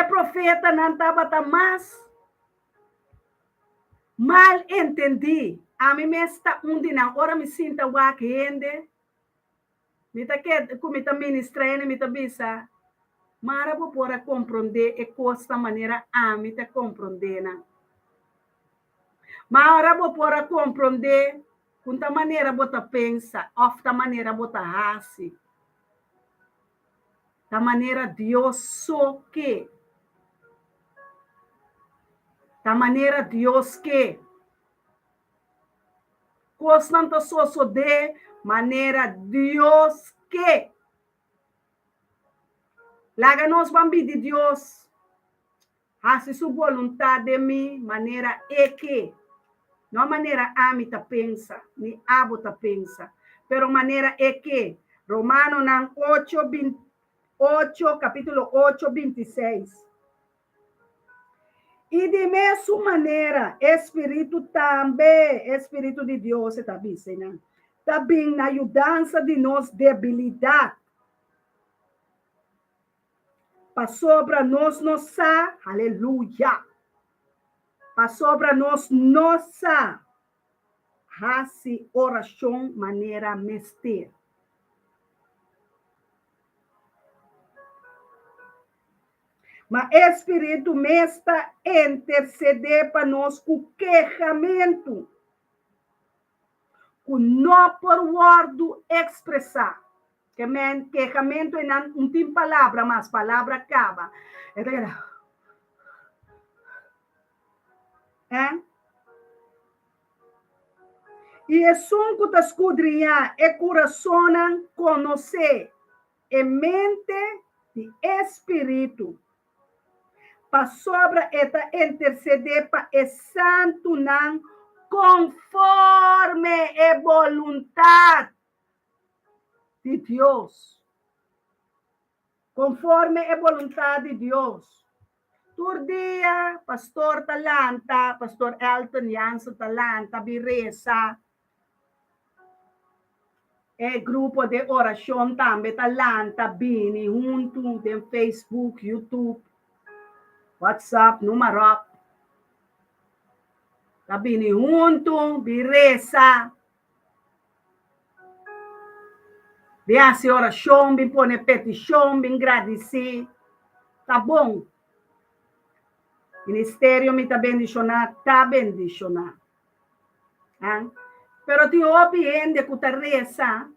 profeta nan tabata mas mal entendi. A mim me está na hora me sinta o que ende. Me tá que como tá ministrando, me tá bisa. Mara vou para compreender e costa maneira a mim tá compreendendo. Mara vou para compreender com ta maneira bota pensa, of ta maneira bota raci. Da maneira Deus só que. Da maneira Deus que constante só de maneira Deus que laga nos bambi de Deus hace su voluntad de mim maneira é que não maneira a mim ta pensa ni abo ta pensa pero maneira é que Romano nan 8 capítulo 8 26. E de mesma maneira, Espírito também, Espírito de Deus, você está dizendo, também na ajudança de nós debilidade, para sobre nós nossa, aleluia, para sobre nós nossa, raci oração maneira mester. Mas Espírito mesta interceder para nós com queixamento, com não por word expressar. Queixamento não tem palavra, mas palavra acaba. E é som que te escudrinhar, é coração conhecer, é mente de Espírito. Para sobre esta interceder para o santo não conforme a vontade de Deus. Conforme a vontade de Deus. Todo dia, pastor Talanta, pastor Elton Jansen Talanta, bireza, grupo de oração também Talanta, bini, junto no Facebook, YouTube, WhatsApp, número. Sabi ni junto, bireza. Biasi oração, bin pone petição, bin agradecer. Tá bom. Ministério me tá bendicionar, tá bendicionar. Pero ti obiende que ta reza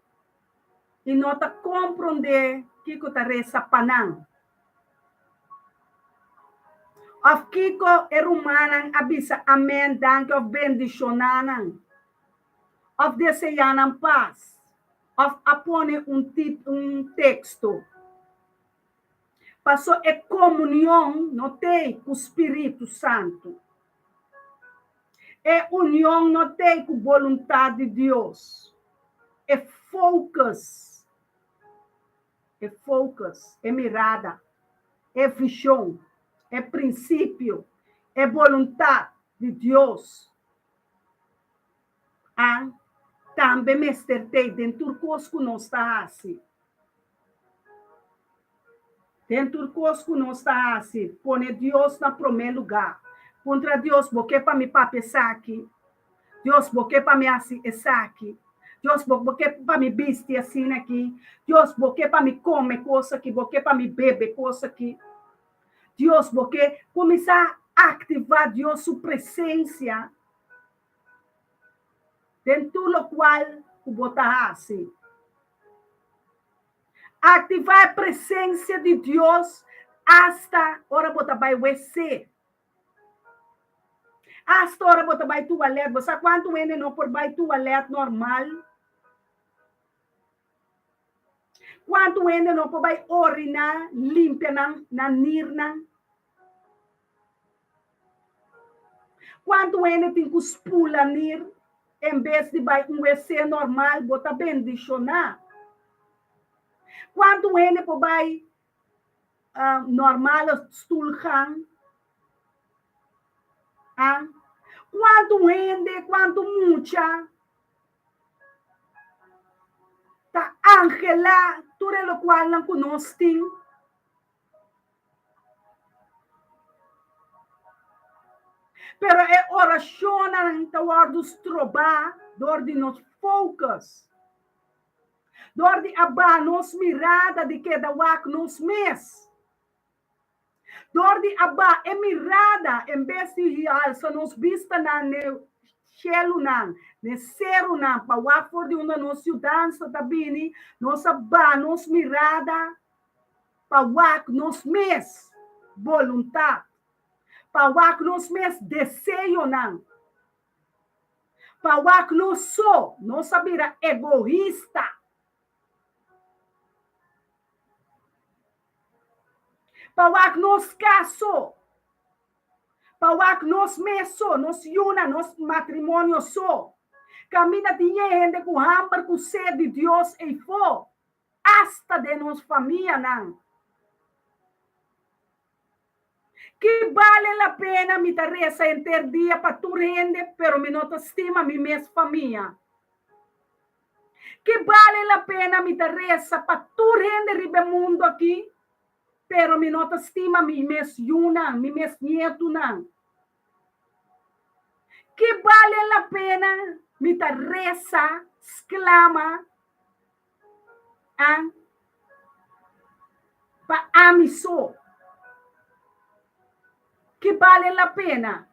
e não ta compreender que ta reza panang. Of kiko erumanan abisa amen danke of bendicionanan. Of desejanan paz. Of apone texto. Passou a comunhão, notei, com o Espírito Santo. É união, notei, com a vontade de Deus. É focus. É focus. É mirada. É visão. é princípio, é vontade de Deus. Também me estertei dentro conosco não está assim. Dentro conosco não está assim. Põe Deus na primeiro lugar. Contra Deus, porque para me papesar aqui. Deus, porque para me assim, aqui. Deus, porque para me vestir assim aqui. Deus, porque para me comer coisa aqui. Porque para me beber coisa aqui. Deus, porque começar a ativar Deus sua presença dentro do qual o botar assim. Ativar a presença de Deus hasta hora botar vai ser. Hasta hora botar vai toalete. Você quanto ele não por vai toalete normal? Quanto ele não por vai orinar limpa na nirna? Quanto ele tem que espula nir em vez de vai ser normal botar bendicionar? Quanto ele por vai normal stulhan? Quanto ende, quanto mucha, tá Angela, tudo o qual não conosco. Pero é oração na hora dos trobar, dor de nos focus, dor de abar nos mirada de que da wak nos mes. Dor de abar é mirada, em vez de realça nos vista na cielo nan, ne cero nan, pa wak for de uma nossa dança tabini, nossa ba, nos mirada, pa wak nos mes, voluntad, pa wak nos mes desejo nan, pa wak nos so, nossa vira egoísta. Pawak nos caso, pawak nos meso, nos yuna, nos matrimônio so. Camina tinha gente com hambre, com sede de Deus e fo, hasta de nos família não. Que vale a pena me dar reza enter dia para tu rende, pero me não estima mi mes família. Que vale a pena me dar reza para tu rende ribe mundo aqui, pero me não estima mi mes yuna, mi mes nieto não. Que vale a pena me dar reza, exclama, para amiso. Que vale a pena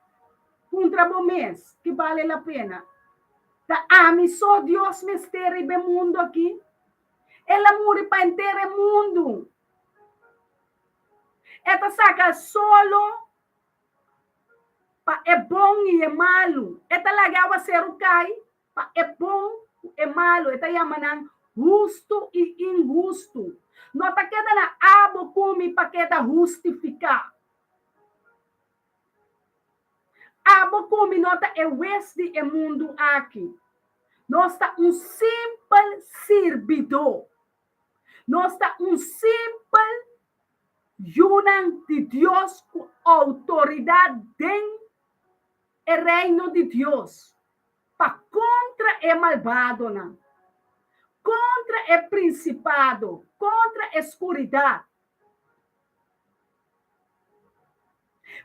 contra o mês, que vale a pena. Da amiso Deus me estere bem mundo aqui. Ela morre para inteiro mundo. Esta saca solo para é bom e é malo. Esta lagava ser o cai para é bom e é malo. Esta chama justo e injusto. Nota que ela abo come para que ela justificar. Abo come nota é weste e mundo aqui. Nós está simples servidor. Nós está simples Yunan de Deus com autoridade dentro do reino de Deus. Para contra é malvado, não. Contra é principado, contra a escuridão.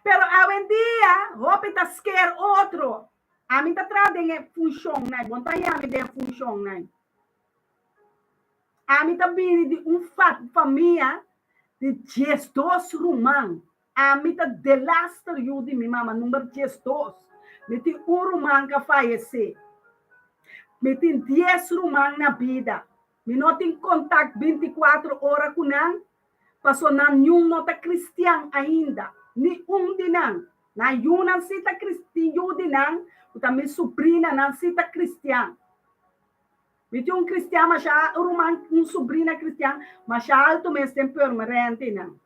Pero hoje em dia, roupa está quer outro. A mim está trazendo função, né? Bom, tá aí a mim tem função, né? A mim está vindo de família de gestos rumã. A mim está de lastre de minha mama, número gestos. Me tem rumã que falece. Me tem 10 rumã na vida. Me não tem contato 24 horas com não. Passou nenhum nota cristão ainda. Ni de não. Na yuna cita cristão de não. O também sobrinha não cita cristã. Me tem cristão, mas já sobrinha cristã, mas já alto mesmo tem permanente não.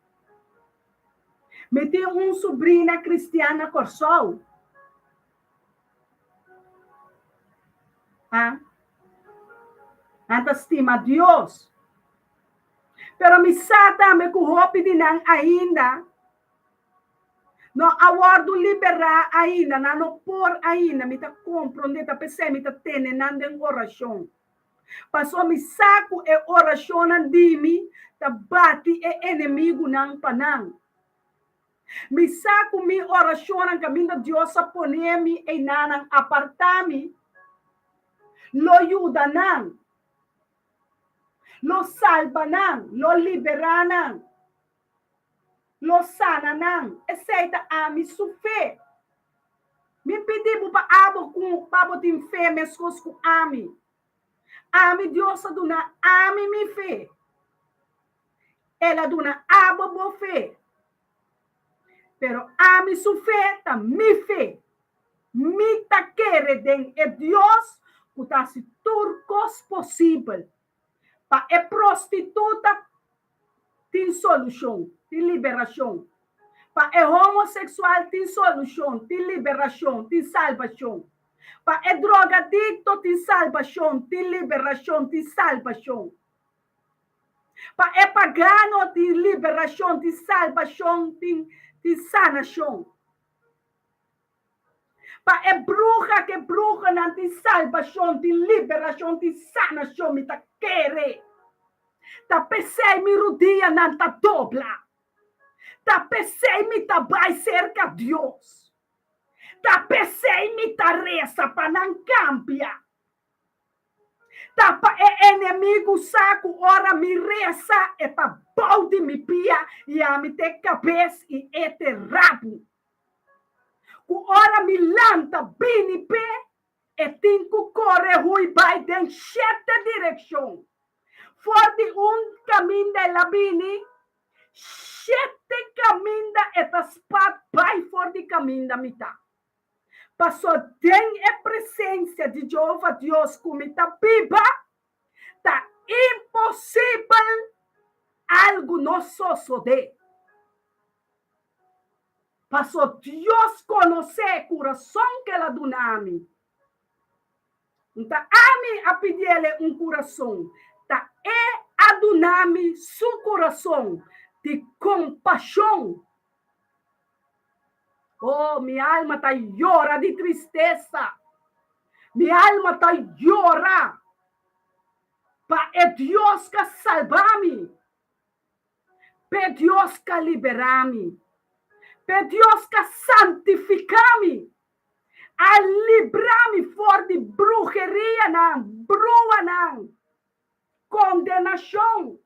Me tem sobrinha cristã na Corsol. Anta estima Deus. Pero me sata me com roupa de não ainda. No awardo liberar ainda, não por ainda, me tá compreendendo, tá pensando, me tá tendo nandem oração. Passou me saco e oração de mim, tá bate e inimigo não panang. Me saco mi oração caminho Deus a poner-me e nanang apartar-me, lo ayuda nang, lo salva nang, lo libera nang, lo sana nang, aceita a mi su fé. Me pedi para abo com para tim fé mes coisas com ami. Ami Deus aduna ami mi fé. Ela aduna abo bo fé. Pero ami su fé ta mi fé. Mi ta quere den e Deus que se turcos possível. Pa e prostituta tem solução, tem liberação. Pa e homossexual tem solução, tem liberação, tem salvação. Pa e drogadicto tem salvação, tem liberação, tem salvação. Pa e pagano tem liberação, tem salvação, tem sanação. Pa e bruxa que bruxa não tem salvação, tem liberação, tem sanação, me tá querer. Ta pensei me rodia não tá dobla. Ta pensei me tá vai cerca de Deus. Ta pensei me tá reza para não cambiar. Ta pa é inimigo saco ora me reza e ta balde me pia e a me ter cabeça e ete rabo. O ora me lanta bini pé e tinco corre hui vai den sete direção. For de caminho de la bini, sete caminho eta spat vai for de caminho da mitad. Passou tem a presença de Jeová Deus como tá piba, tá impossível algo não suceder. Passou Deus conhecer o coração que ela dona a mim. Então, a mim a pedir-lhe coração. Tá é a dona a mim seu coração de compaixão. Oh, minha alma está llora de tristeza. Minha alma está llora. Para é Deus que salvar-me. Para Deus que liberar-me. Para Deus que santificar-me. A livrar-me fora de bruxeria, não. Brua, não. Condenação.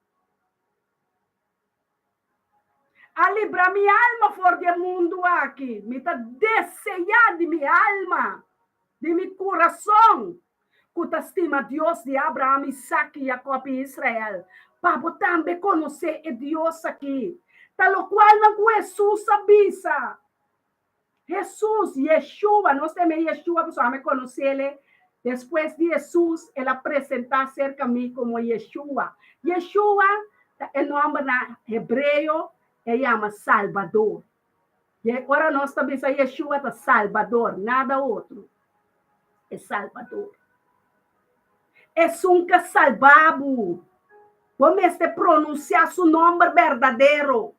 A livrar minha alma fora do mundo aqui. Me está desejando de minha alma, de meu coração. Que estima Deus de Abraão, Isaac, Jacob e Israel. Para também conhecer Deus aqui. Tal qual não Jesus avisa. Jesus, Yeshua, nós temos Yeshua, pessoal, me conhecer. Depois de Jesus, ele apresentar cerca de mim como Yeshua. Yeshua é o nome na hebreu. Ele chama Salvador. E agora nós também sabemos Yeshua é Salvador, nada outro. É Salvador. É um que salvado. Vamos pronunciar seu nome verdadeiro.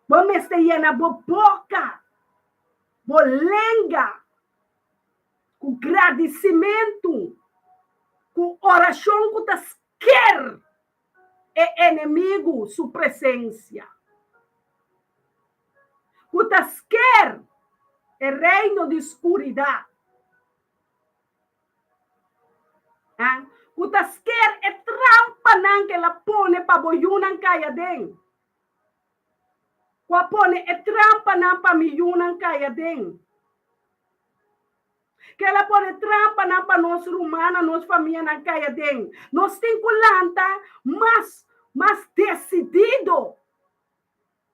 Vamos ir na boca, bolenga, com agradecimento, com oração que você quer. É inimigo sua presença. Cutas quer é reino de escuridão. Cutas quer é trampa não que ela põe para boiunan caia den. Qua põe é trampa não para miunan caia den. Que ela põe trampa não para nós humanos, nós família não caia den. Nós temos que lançar mas decidido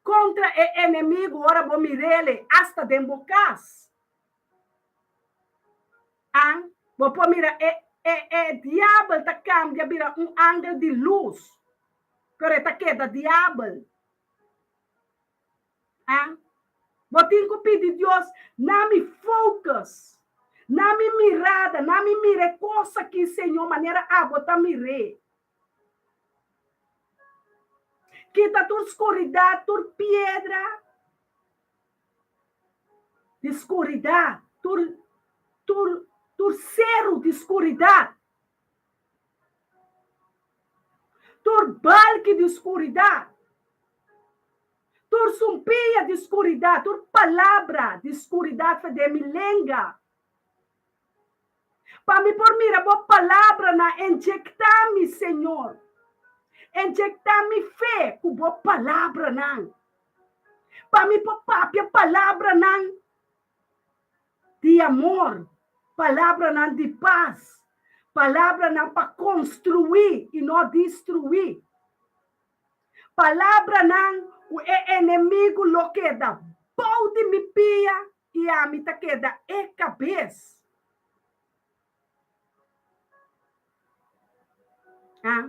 contra o inimigo, ora vou mirele hasta dembocas. Vou pôr mira, diabo tá cambia vira ángel de luz. Pero tá queda diabo. Vou ter que pedir Deus, não me focus, não me mirada, não me mire coisa que Senhor maneira botar mire. Quita tua escuridão, tua pedra. de escuridade, terceiro de escuridade, balque de escuridade, sumpia de escuridade, palavra de escuridade de milenga. Para me por mira, boa palavra na injectar-me, Senhor. Injectar-me fé com boa palavra não. Para me por papia palavra não de amor, palavra não de paz, palavra não para construir e não destruir. Palavra não o inimigo lo queda pode me pia e a mim tá queda é cabeça. Ah?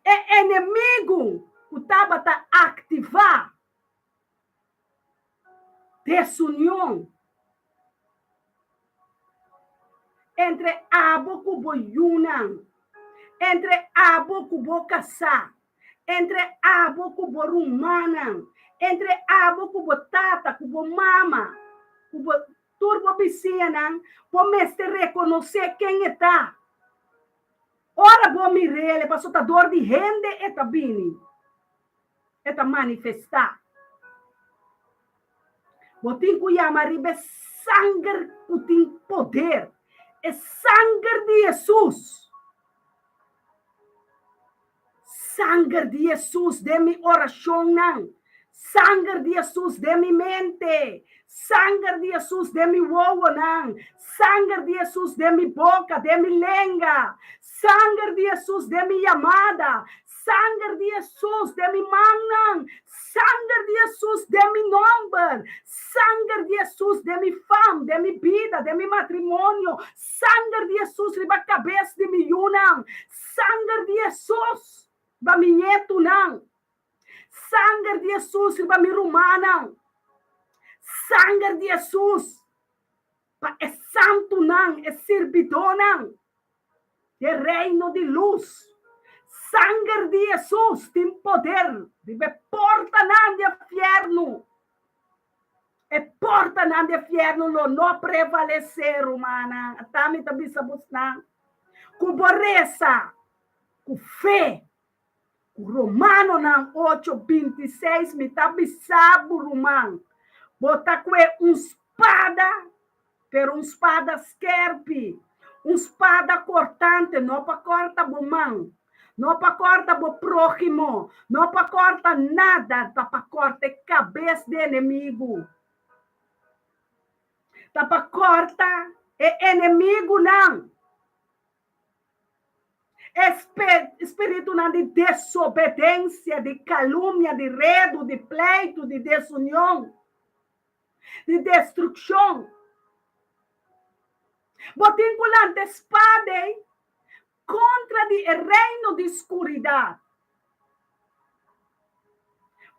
É inimigo o tabata ativar desunião entre abo cubo yunan, entre abo cubo casar, entre abo cubo rumana, entre abo cubo tata, cubo mama, cubo turbo piscina, pomeste reconhecer quem está. Ora vou me rele, passou a dor de rende eta bini, eta manifestar. Botin kuyama ribe sangue kutin poder, é sangue de Jesus. Sangue de Jesus de mi oração não. Sangue de Jesus de mi mente. Sangue de Jesus de mi wowo não. Sangue de Jesus de mi boca, de mi língua. Sangue de Jesus de mi chamada. Sangue de Jesus de mi mão. Sangue de Jesus de mi nome. Sangue de Jesus de mi fama, de mi vida, de mi matrimônio. Sangue de Jesus riba cabeça de mi yunam. Sangue de Jesus ba mi neto não. Sangue de Jesus ba mi rumana. Sangue de Jesus ba é santo não, é servidor não. É reino de luz. Sangue de Jesus tem poder de porta não de inferno. É porta não de inferno não prevalecer humana. Atami tabi sabus não. Com borreza, com fé. O Romano não 8:26 me tá bisabo romano. Botar com espada, pero espada skerpe, espada cortante, não para cortar o mão, não para cortar o próximo, não para cortar nada, tá para cortar cabeça do inimigo. Tá para cortar inimigo não. Espírito não de desobediência, de calúnia, de redo, de pleito, de desunião, de destruição. Botinculante espada contra o reino de escuridão.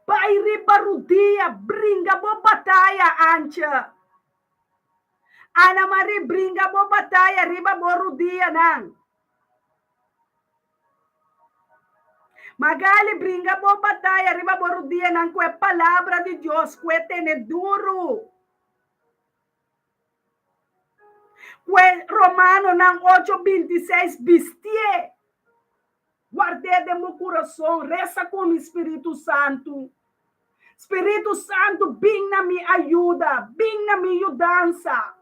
Pai ribarudia, brinca boa batalha, ancha. Ana Maria brinca boa batalha, riba borudia, não. Magali brinca boa batalha, riba borudia, não, com a palavra de Deus, com o duro. Romano não 8:26 vestir. Guardei de meu coração, reza com o Espírito Santo. Espírito Santo, vem na minha ajuda, vem na minha mudança.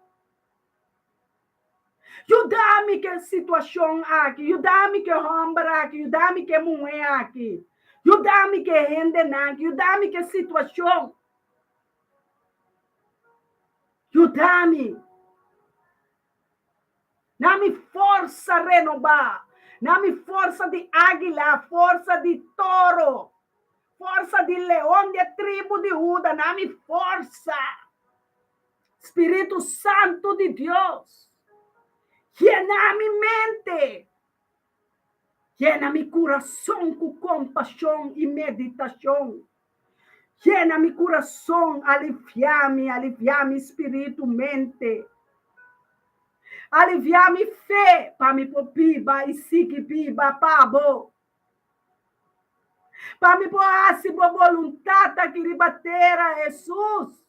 Ajuda-me que situação aqui, ajuda-me que ombra aqui, ajuda-me que mulher aqui. Ajuda-me que rende aqui, ajuda-me que situação. Ajuda-me. Dá-me força renovar. Dá-me força de águila, força de touro, força de leão de tribo de Judá. Dá-me força. Espírito Santo de Deus. Llena mi mente. Llena mi coração com compaixão e meditação. Llena mi coração, aliviar-me espírito, mente. Aliviar-me fé para me pôr piba e seguir piba, pabo. Para me pôr se boa vontade que lhe bater a Jesus.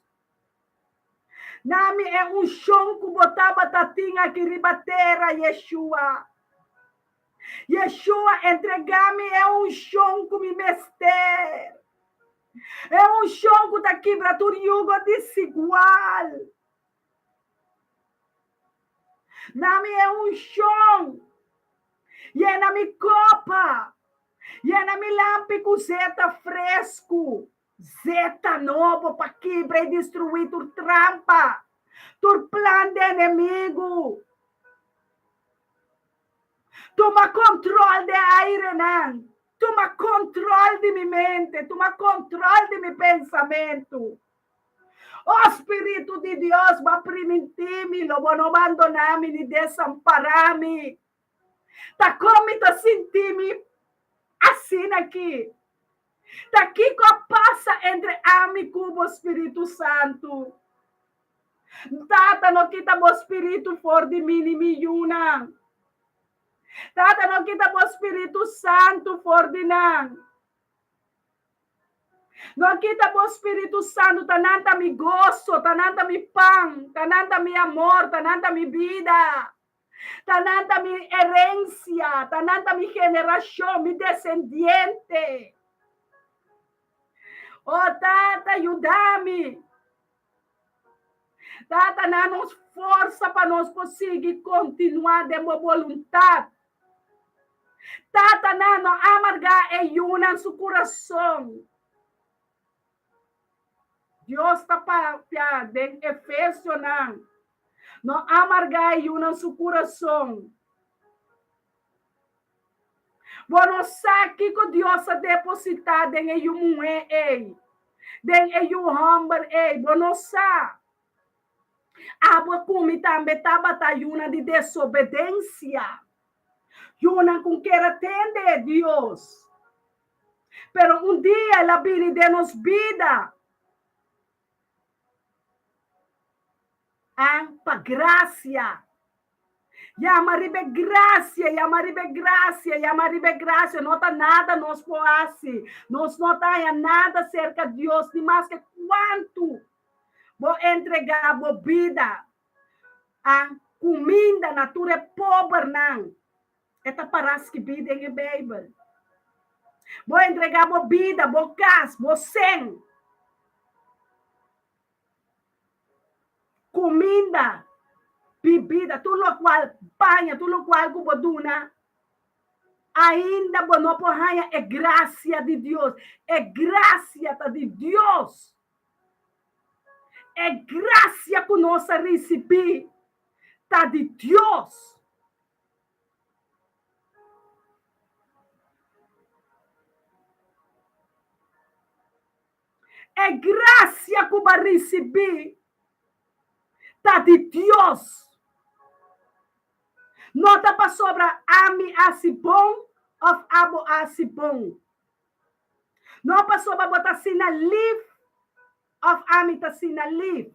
Nami é chão que botava tatinha que ribatera, Yeshua. Yeshua, entregar-me é chão que me mester. É chão que está quebrando jugo desigual. Nami é chão. E é na minha copa. E é na minha lampa com zeta fresco. Zeta novo para quebrar e destruir tua trampa. Tua plano de inimigo. Toma controle de aire, não. Toma controle de minha mente. Toma controle de meu pensamento. O Espírito de Deus vai permitir-me, não vai abandonar-me, nem desamparar-me. Tá como tá sentindo-me assim aqui. Daqui que passa entre a mim e o Espírito Santo. Tata não quita o Espírito fora de mim e me una. Tata não quita o Espírito Santo fora de nós. Não quita o Espírito Santo, tananta mi gozo, tananta mi pão, tananta mi amor, tananta mi vida. Tananta mi herencia, tananta mi geração, mi descendiente. Oh, Tata, ajuda-me. Tata, dá-nos força para nós conseguir continuar de boa vontade. Tata, não amargar e una seu coração. Deus está para em Efésio, não amargar e una seu coração. Bueno, sabe que Deus ha depositado em um ei, em um humble ei, bueno, sabe. Aba como também estava uma de desobediência. Uma com que atende Deus. Pero um dia ela vem de nos vida. Para graça. Yamaribe graça. Não está nada nos poasse. Nós não está nada cerca de Deus. Nem mais que quanto vou entregar a vida. A comida natura pobre, não. Esta parece que vida em Bíblia. Vou entregar a vida, vou casa, vou sem. Comida, bebida, tudo qual banha, tudo qual que vou dar. Ainda vou não porranha, é graça de Deus. É graça de Deus. É graça que nós recebemos. Está de Deus. É graça que vai receber. Está de Deus. Não está para sobre ami assim bom ou abo assim bom. Não para sobre botar assim na live ou ami está assim na live.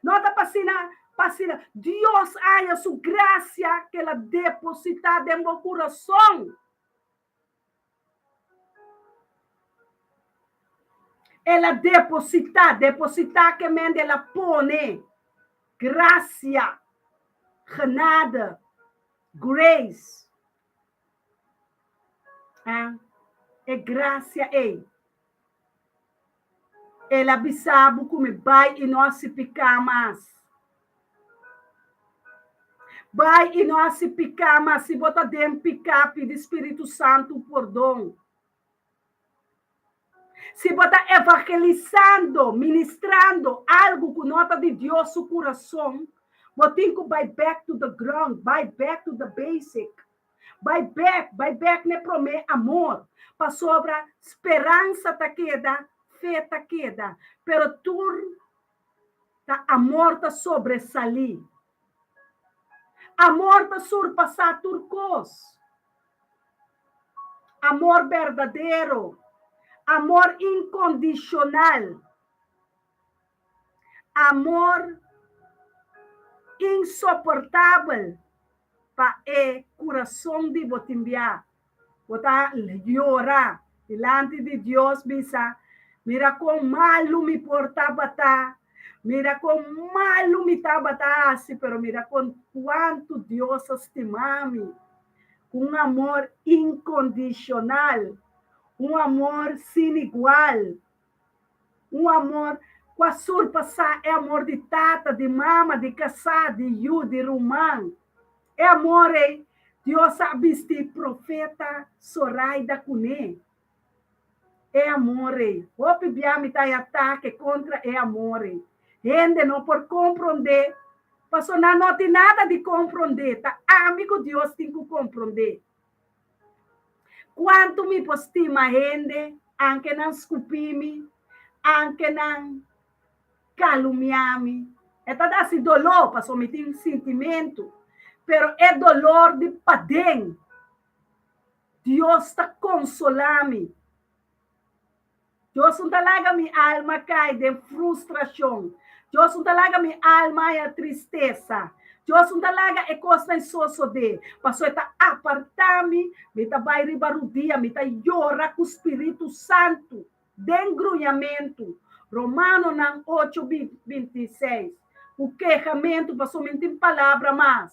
Não está para assim na Deus há sua graça que ela depositada em meu coração. Ela depositar que mente ela põe graça, genade, grace. É graça Ela avisava como vai e não se picar mais. Vai e não se picar mais. Se botar dentro picar, pede Espírito Santo perdão. Se você evangelizando, ministrando algo com nota de Deus no coração, você tem que buy back to the ground, buy back to the basic. Buy back ne promete amor. Para sobre esperança ta queda, fé ta queda. Pero tu ta amor ta sobresalir. Amor ta surpassar turcos. Amor verdadeiro. Amor incondicional. Amor insuportável para o coração de Botimbia. Botar llorar delante de Deus, bisa. Mira com malo me portava, tá? Mira com malo me tabatase, pero mira com quanto Deus estima-me. Com um amor incondicional, um amor sem igual, um amor com a surpassar, é amor de tata, de mama, de casar, de yu, de rumã. É amor, Deus abiste profeta Soraida Cune. É amor, Hope biami tá em ataque contra é amor. Gente não por compreender, passou não tem nada de compreender, tá? Amigo Deus tem que compreender. Quanto me postima gente, anche não scupimi, anche não calumniami. É tá assim dolor, passou me tem sentimento, pero é dolor de padem. Deus está consolando-me. Deus não talaga minha alma cai de frustração. Deus não talaga minha alma é tristeza. Deus não talaga é coisa em sosso de. Passou a apartar-me, me tá vai ribarudia, me tá llora com o Espírito Santo, de engrunhamento. Romano 8:26. O queixamento passou me tem palavra mais.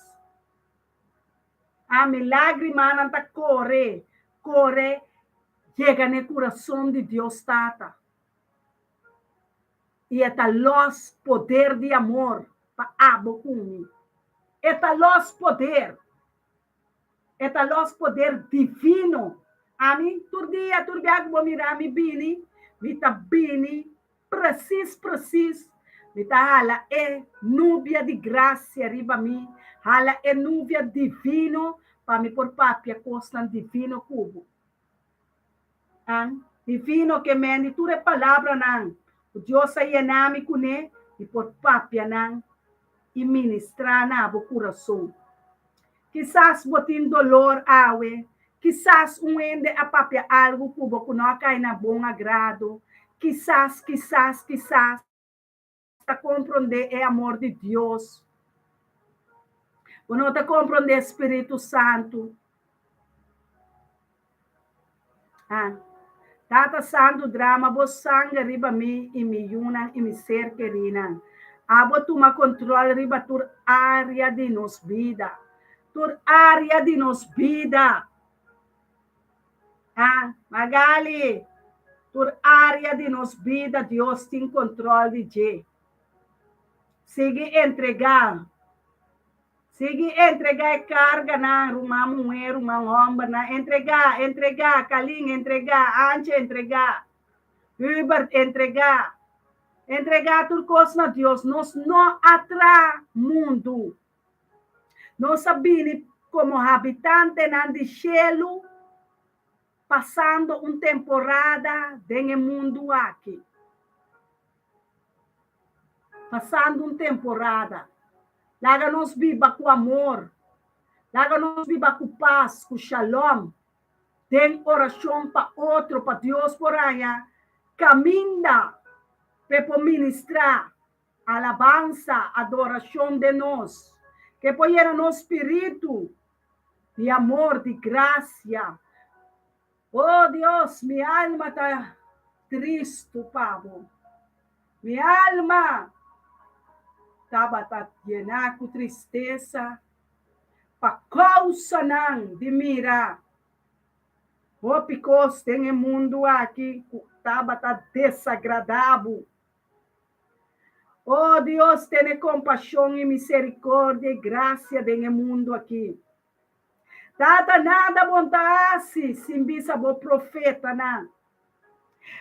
A milagre mana tá corre. Chega no coração de Deus, tata. E é los poder de amor para abocumi. É los poder. É los poder divino. Ami, turdia vou mirar mi bini, vita bini, precis. Vita hala é núbia de graça riba mi, hala é núbia divino para me por papia costan divino cubo. Divino que me tu é palavra não. O Deus aí é nome cune e por papia não e ministrar na bo coração. Quizás botin dolor awe, quizás ende a papia algo cubo que não cai na bom agrado. Quizás para compreender é amor de Deus. Não te compreender Espírito Santo. Tata santo drama, bo sangue riba mi e mi yuna e mi ser querina. Abo toma controle riba tur área de nos vida. Tur área de nos vida. Magali, tur área de nos vida, Deus tem controle de. Sigue entregar carga na rumah mulher, rumah homem, na entregar, calinho entregar, anche entregar, Uber entregar tudo coisa na Deus, nós não atra mundo, nós sabemos como habitante de cielo, passando uma temporada no mundo aqui, passando uma temporada. Laga nos viva com amor. Laga nos viva com paz, com shalom. Tem oração para outro, para Deus por aí. Caminha para ministrar alabança, adoração de nós. Que ponha no espírito de amor, de graça. Oh Deus, minha alma está triste, Pablo. Minha alma estava llena com tristeza, para causa não de mirar. O picos tem o mundo aqui, estava desagradável. Oh Deus, tem compaixão e misericórdia e graça no mundo aqui. Tata nada vontade, sim bisa bo profeta não.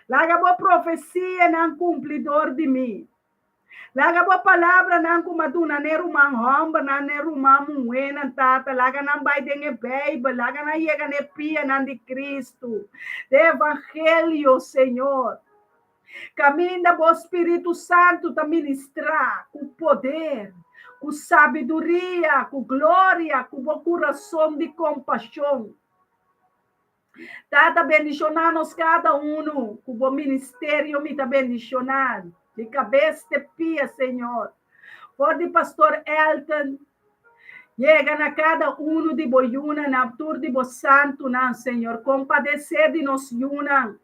Laga bo profecia não cumpridor de mim. Laga bo palavra não kumaduna ne rumang homba na ne rumang muena tata laga não vai denge Bible laga na yega ne pia nan de Cristo de evangelho Senhor caminha bo Espírito Santo ta ministrar com poder com sabedoria com glória com bo coração de compaixão tata bendicionar-nos cada com bo ministério me ta bendicionar de cabeça de pia, Senhor. Por de pastor Elton, chega na cada de boiuna, na tur de bo santo, não, Senhor. Compadecer de nos yuna.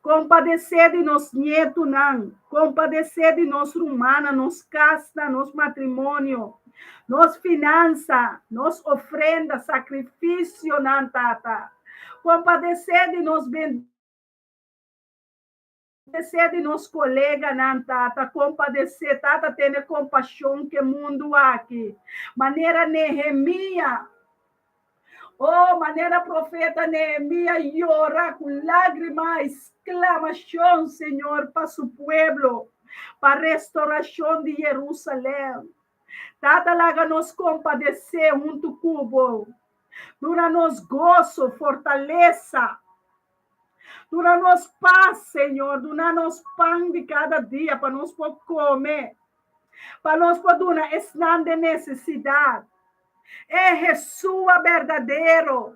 Compadecer de nos nietos, não. Compadecer de nós humana, nos casa, nos matrimônio, nos finança, nos ofrenda, sacrifício, não, tata. Compadecer de nos compadecer de nos colega, não, tata. Compadecer, tata, ter compaixão que mundo aqui. Maneira Nehemia. Oh, maneira profeta Nehemia llora com lágrimas, exclamação, Senhor, para su pueblo, para restauração de Jerusalém. Tata laga nos compadecer junto cubo. Dura nos gozo, fortaleza. Dura nos paz, Senhor. Dura nos pão de cada dia para nós comer. Para nós poder estar de necessidade. É Jesus verdadeiro.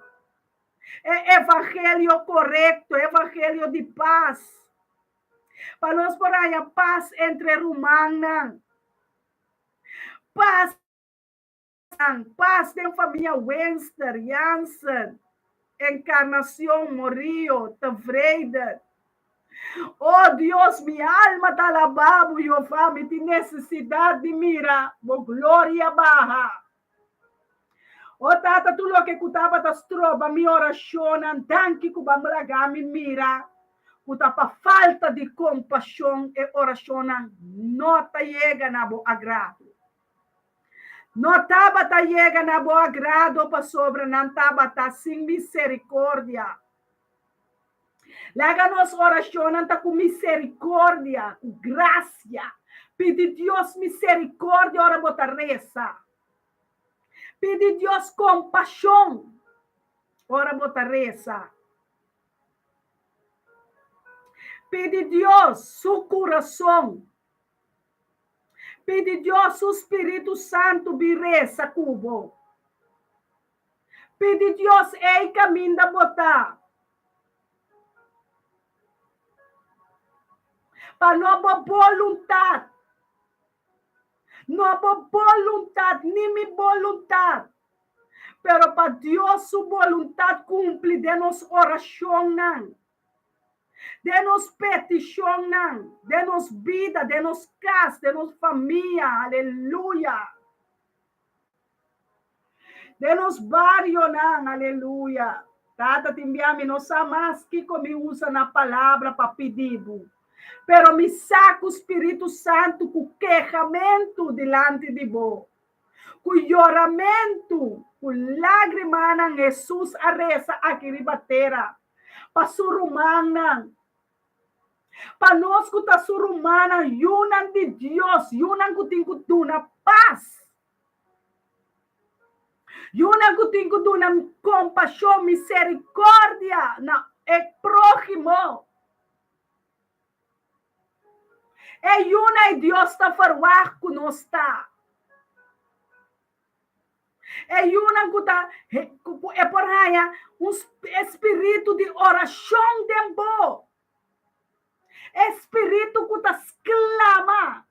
É evangelho correto, evangelho de paz. Para nós por aí, paz entre humanos. Paz de família Wenster, Jansen, Encarnação, Morio, Tavreida. Oh Deus, minha alma está alabando, Jeová, me tem necessidade de mirar, glória barra. Oh, tata, tu lo que cutava das trobas, minha oração, tanque que vamos lá, me mira, cutava falta de compaixão e oração, não chega na boa agrado. Não estava chega na boa agrado para sobre, não estava sem misericórdia. Laga nos oração, não está com misericórdia, com graça. Pede Deus misericórdia, ora botar reza. Pede Deus compaixão. Ora botar reza. Pede Deus seu coração. Pede Deus o Espírito Santo vireza cubo. Pede Deus ei caminho da botar. Para nossa vontade. Nossa vontade, nem minha vontade. Pero para Deus sua vontade cumpre de nos oração, de nos petição, de nos vida, de nos casa, de nos família, aleluia. De nos barrio, aleluia. Tata, te enviamos, não sabe mais que como usa na palavra para pedido. Pero me saca o Espírito Santo com queixamento delante de vós. Com choramento, com lágrimas, Jesus a reza aqui de batera. Para surumana. Para nós que está surumana, yunan de Deus, yunan que tem que dar paz. Yunan que tem que dar compaixão, misericórdia, é próximo. É yuna e Deus está farwar conosco. É yuna que está, é por aí, espírito de oração de boa. Espírito que está exclama.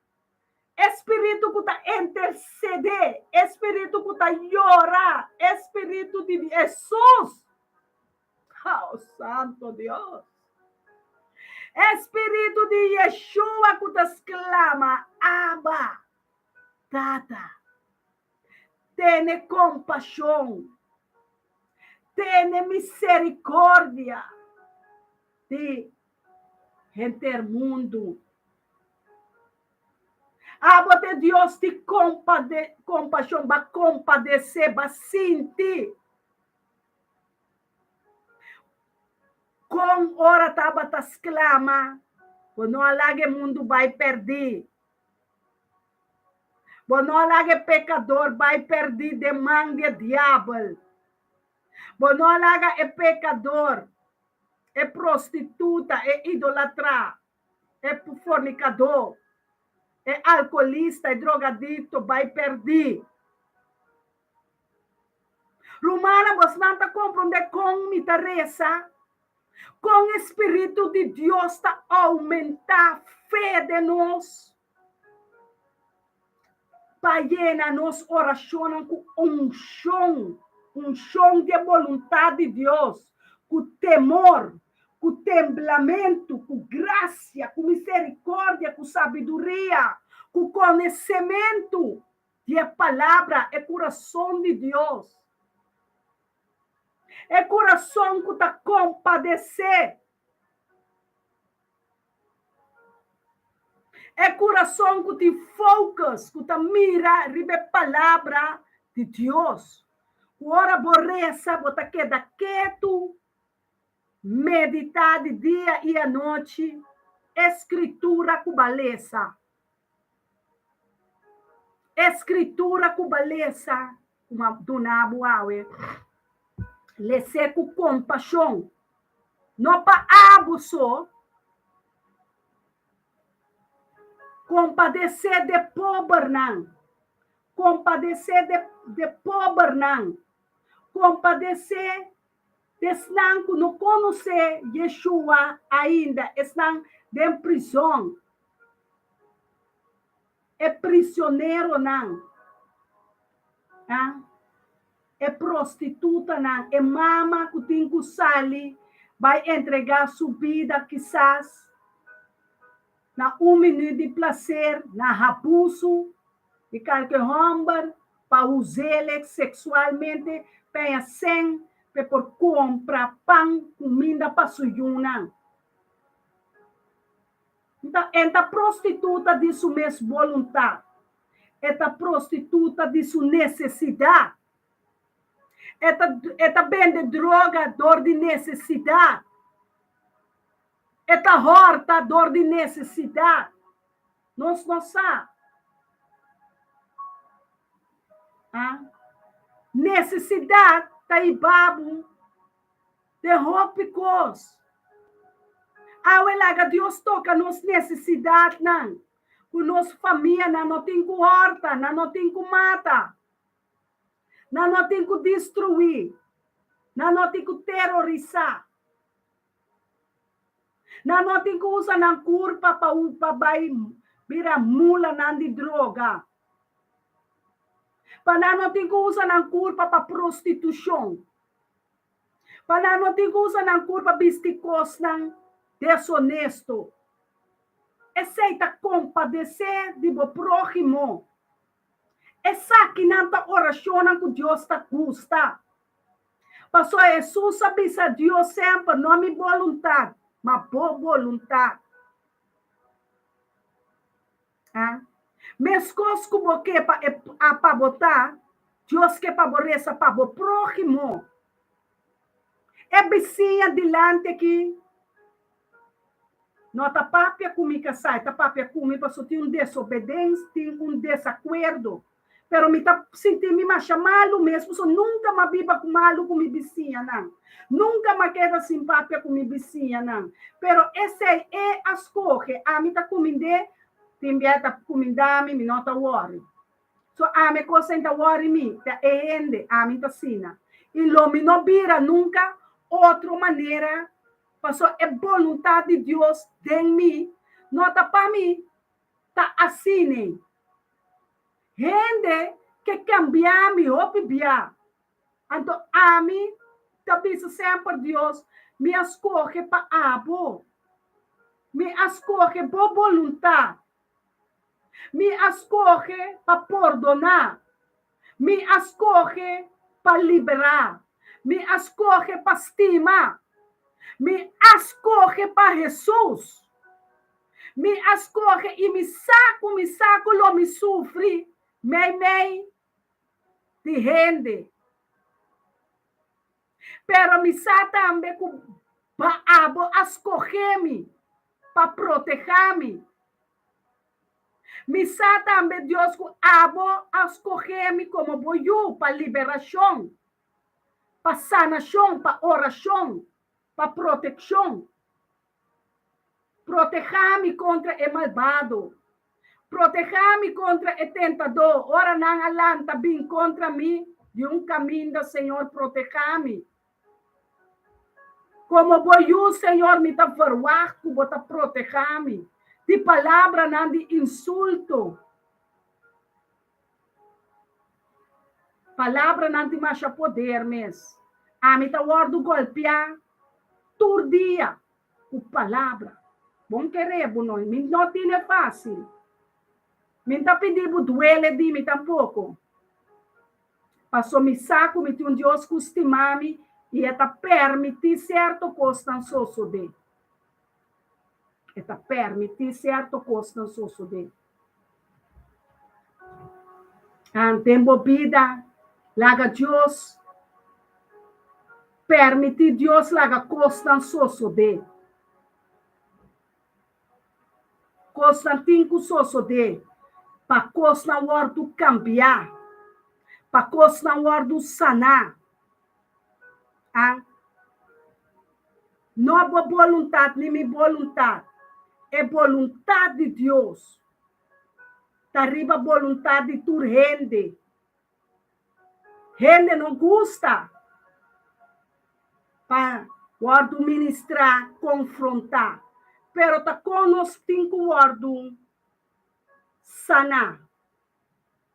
Espírito que está interceder. Espírito que está llorar. Espírito de Jesus. Oh, Santo Deus. Espírito de Yeshua que te exclama, Abba, Tata, tenha compaixão, tenha misericórdia de gente mundo. Abba de Deus te compaixão, vai compadecer, vai sentir. Com hora tava ta exclama, não alague mundo vai perder. Não alague pecador vai perder de mão de diabo. Não alague é pecador, é prostituta, é idolatra, é fornicador, é alcoolista, é drogadicto, vai perder. Romana, você não está compreendendo com me reza? Com o Espírito de Deus está aumentar a fé de nós. Para llenar nossa oração com um chão de vontade de Deus, com temor, com templamento, com graça, com misericórdia, com sabedoria, com conhecimento de a palavra, é coração de Deus. É coração que está compadecer. É coração que te focus, que te mira, ribe palavra de Deus. Ora borreza, bota queda quieto, meditar de dia e à noite, escritura com beleza. Escritura com beleza, uma donabo awe. Lese com compaixão. Não para abuso. Compadecer de pobre não. Compadecer de pobre não. Compadecer desnang que não conhece Yeshua ainda, estão em prisão. É prisioneiro não. É prostituta não. É mama que tem que sair, vai entregar sua vida quizás na minuto de prazer, na abuso, de qualquer homem, para usá-lo sexualmente, para sem, por comprar pão, comida para sujuna. Então, esta prostituta de sua mesma vontade, esta prostituta de sua necessidade, esta vende droga, dor de necessidade, esta horta, dor de necessidade. Nós não sabemos. Necessidade está em babo de roupas. Deus toca nos necessidades, não. Com nossa família, não tem que horta, não tem que mata, não tem que destruir, não tem que terrorizar, não tem que usar na curva para virar mula de droga. Para não tem que usar na curva para prostituição. Para não tem que usar na curva para bisticos desonesto. Aceita compadecer de o próximo. Essa que não está oracionando com Deus está custa. Pastor Jesus sabe que Deus sempre não é vontade, mas boa vontade. Mas coisas que você para botar, Deus quer para borreza para o próximo. É vizinha delante que não está papia comigo sai, está papia comigo, porque tem desobediência, tem desacordo. Pero me está sentindo mais malo mesmo, so nunca me viva com malo com minha vizinha, não. Nunca me queda sem papia com minha vizinha, não. Pero esse é as coisas, a mim está comendo, tem está comendo, me não está worry. So a mim coisa ainda worry me, tá ende, a mim está sina. E lo me não vira nunca outra maneira. Pastor, é vontade de Deus em mim. Não está para mim. Está assim. Gente que cambiar me opibia. Então, a mim, talvez sempre Deus me escolhe para abo. Me escolhe por vontade. Me escolhe para perdonar. Me escolhe para liberar. Me escolhe para estimar. Me escolhe para Jesus. Me escolhe e me saco, lo me sofre, mei, de rende. Pero me saco também para escolher-me, para proteger-me. Me saco também, Deus, para escolher-me como vou eu, para liberação, para sanação, para oração, para proteção. Proteja-me contra o malvado. Proteja-me contra o tentador. Ora não alanta bem contra mim de caminho do Senhor. Proteja-me. Como vou eu, Senhor, me está forward, vou te proteger-me. De palavra não de insulto. Palavra não tem mais poder mesmo. A mim está guardo golpear todo dia. com palavra. Bom querer, nós. Não é fácil. Me tá pedindo duele de mim tampouco. Passou me saco, me tinha um Deus costumame e está permitir certo coisa não suceder. Está permitir certo coisa não suceder. Tempo vida, laga Deus, permitir Deus laga coisa não suceder. Coisa não tem que suceder. Para coisa não ordo cambiar. Para coisa não ordo sanar. Não é vontade, nem minha vontade. É vontade de Deus. Está arriba a vontade de tu rende. Rende não gusta. Para ordo ministrar, confrontar. Pero tá com nós tem que ordo sanar.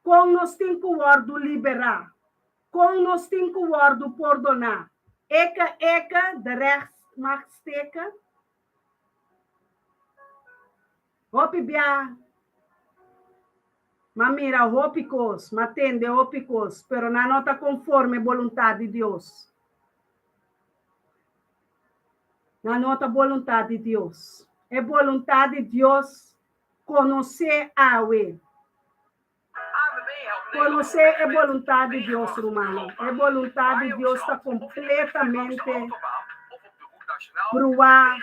Com nós tem que ordo liberar. Com nós tem que ordo perdonar. Eka, de rechts mag steken. Hopi bia. Mamira, hopicos, matende hopicos, pero na nota conforme vontade de Deus. Na nota vontade de Deus. É vontade de Deus conhecer a Yahweh. Conhecer é vontade de Deus, romano. É vontade de Deus está completamente provar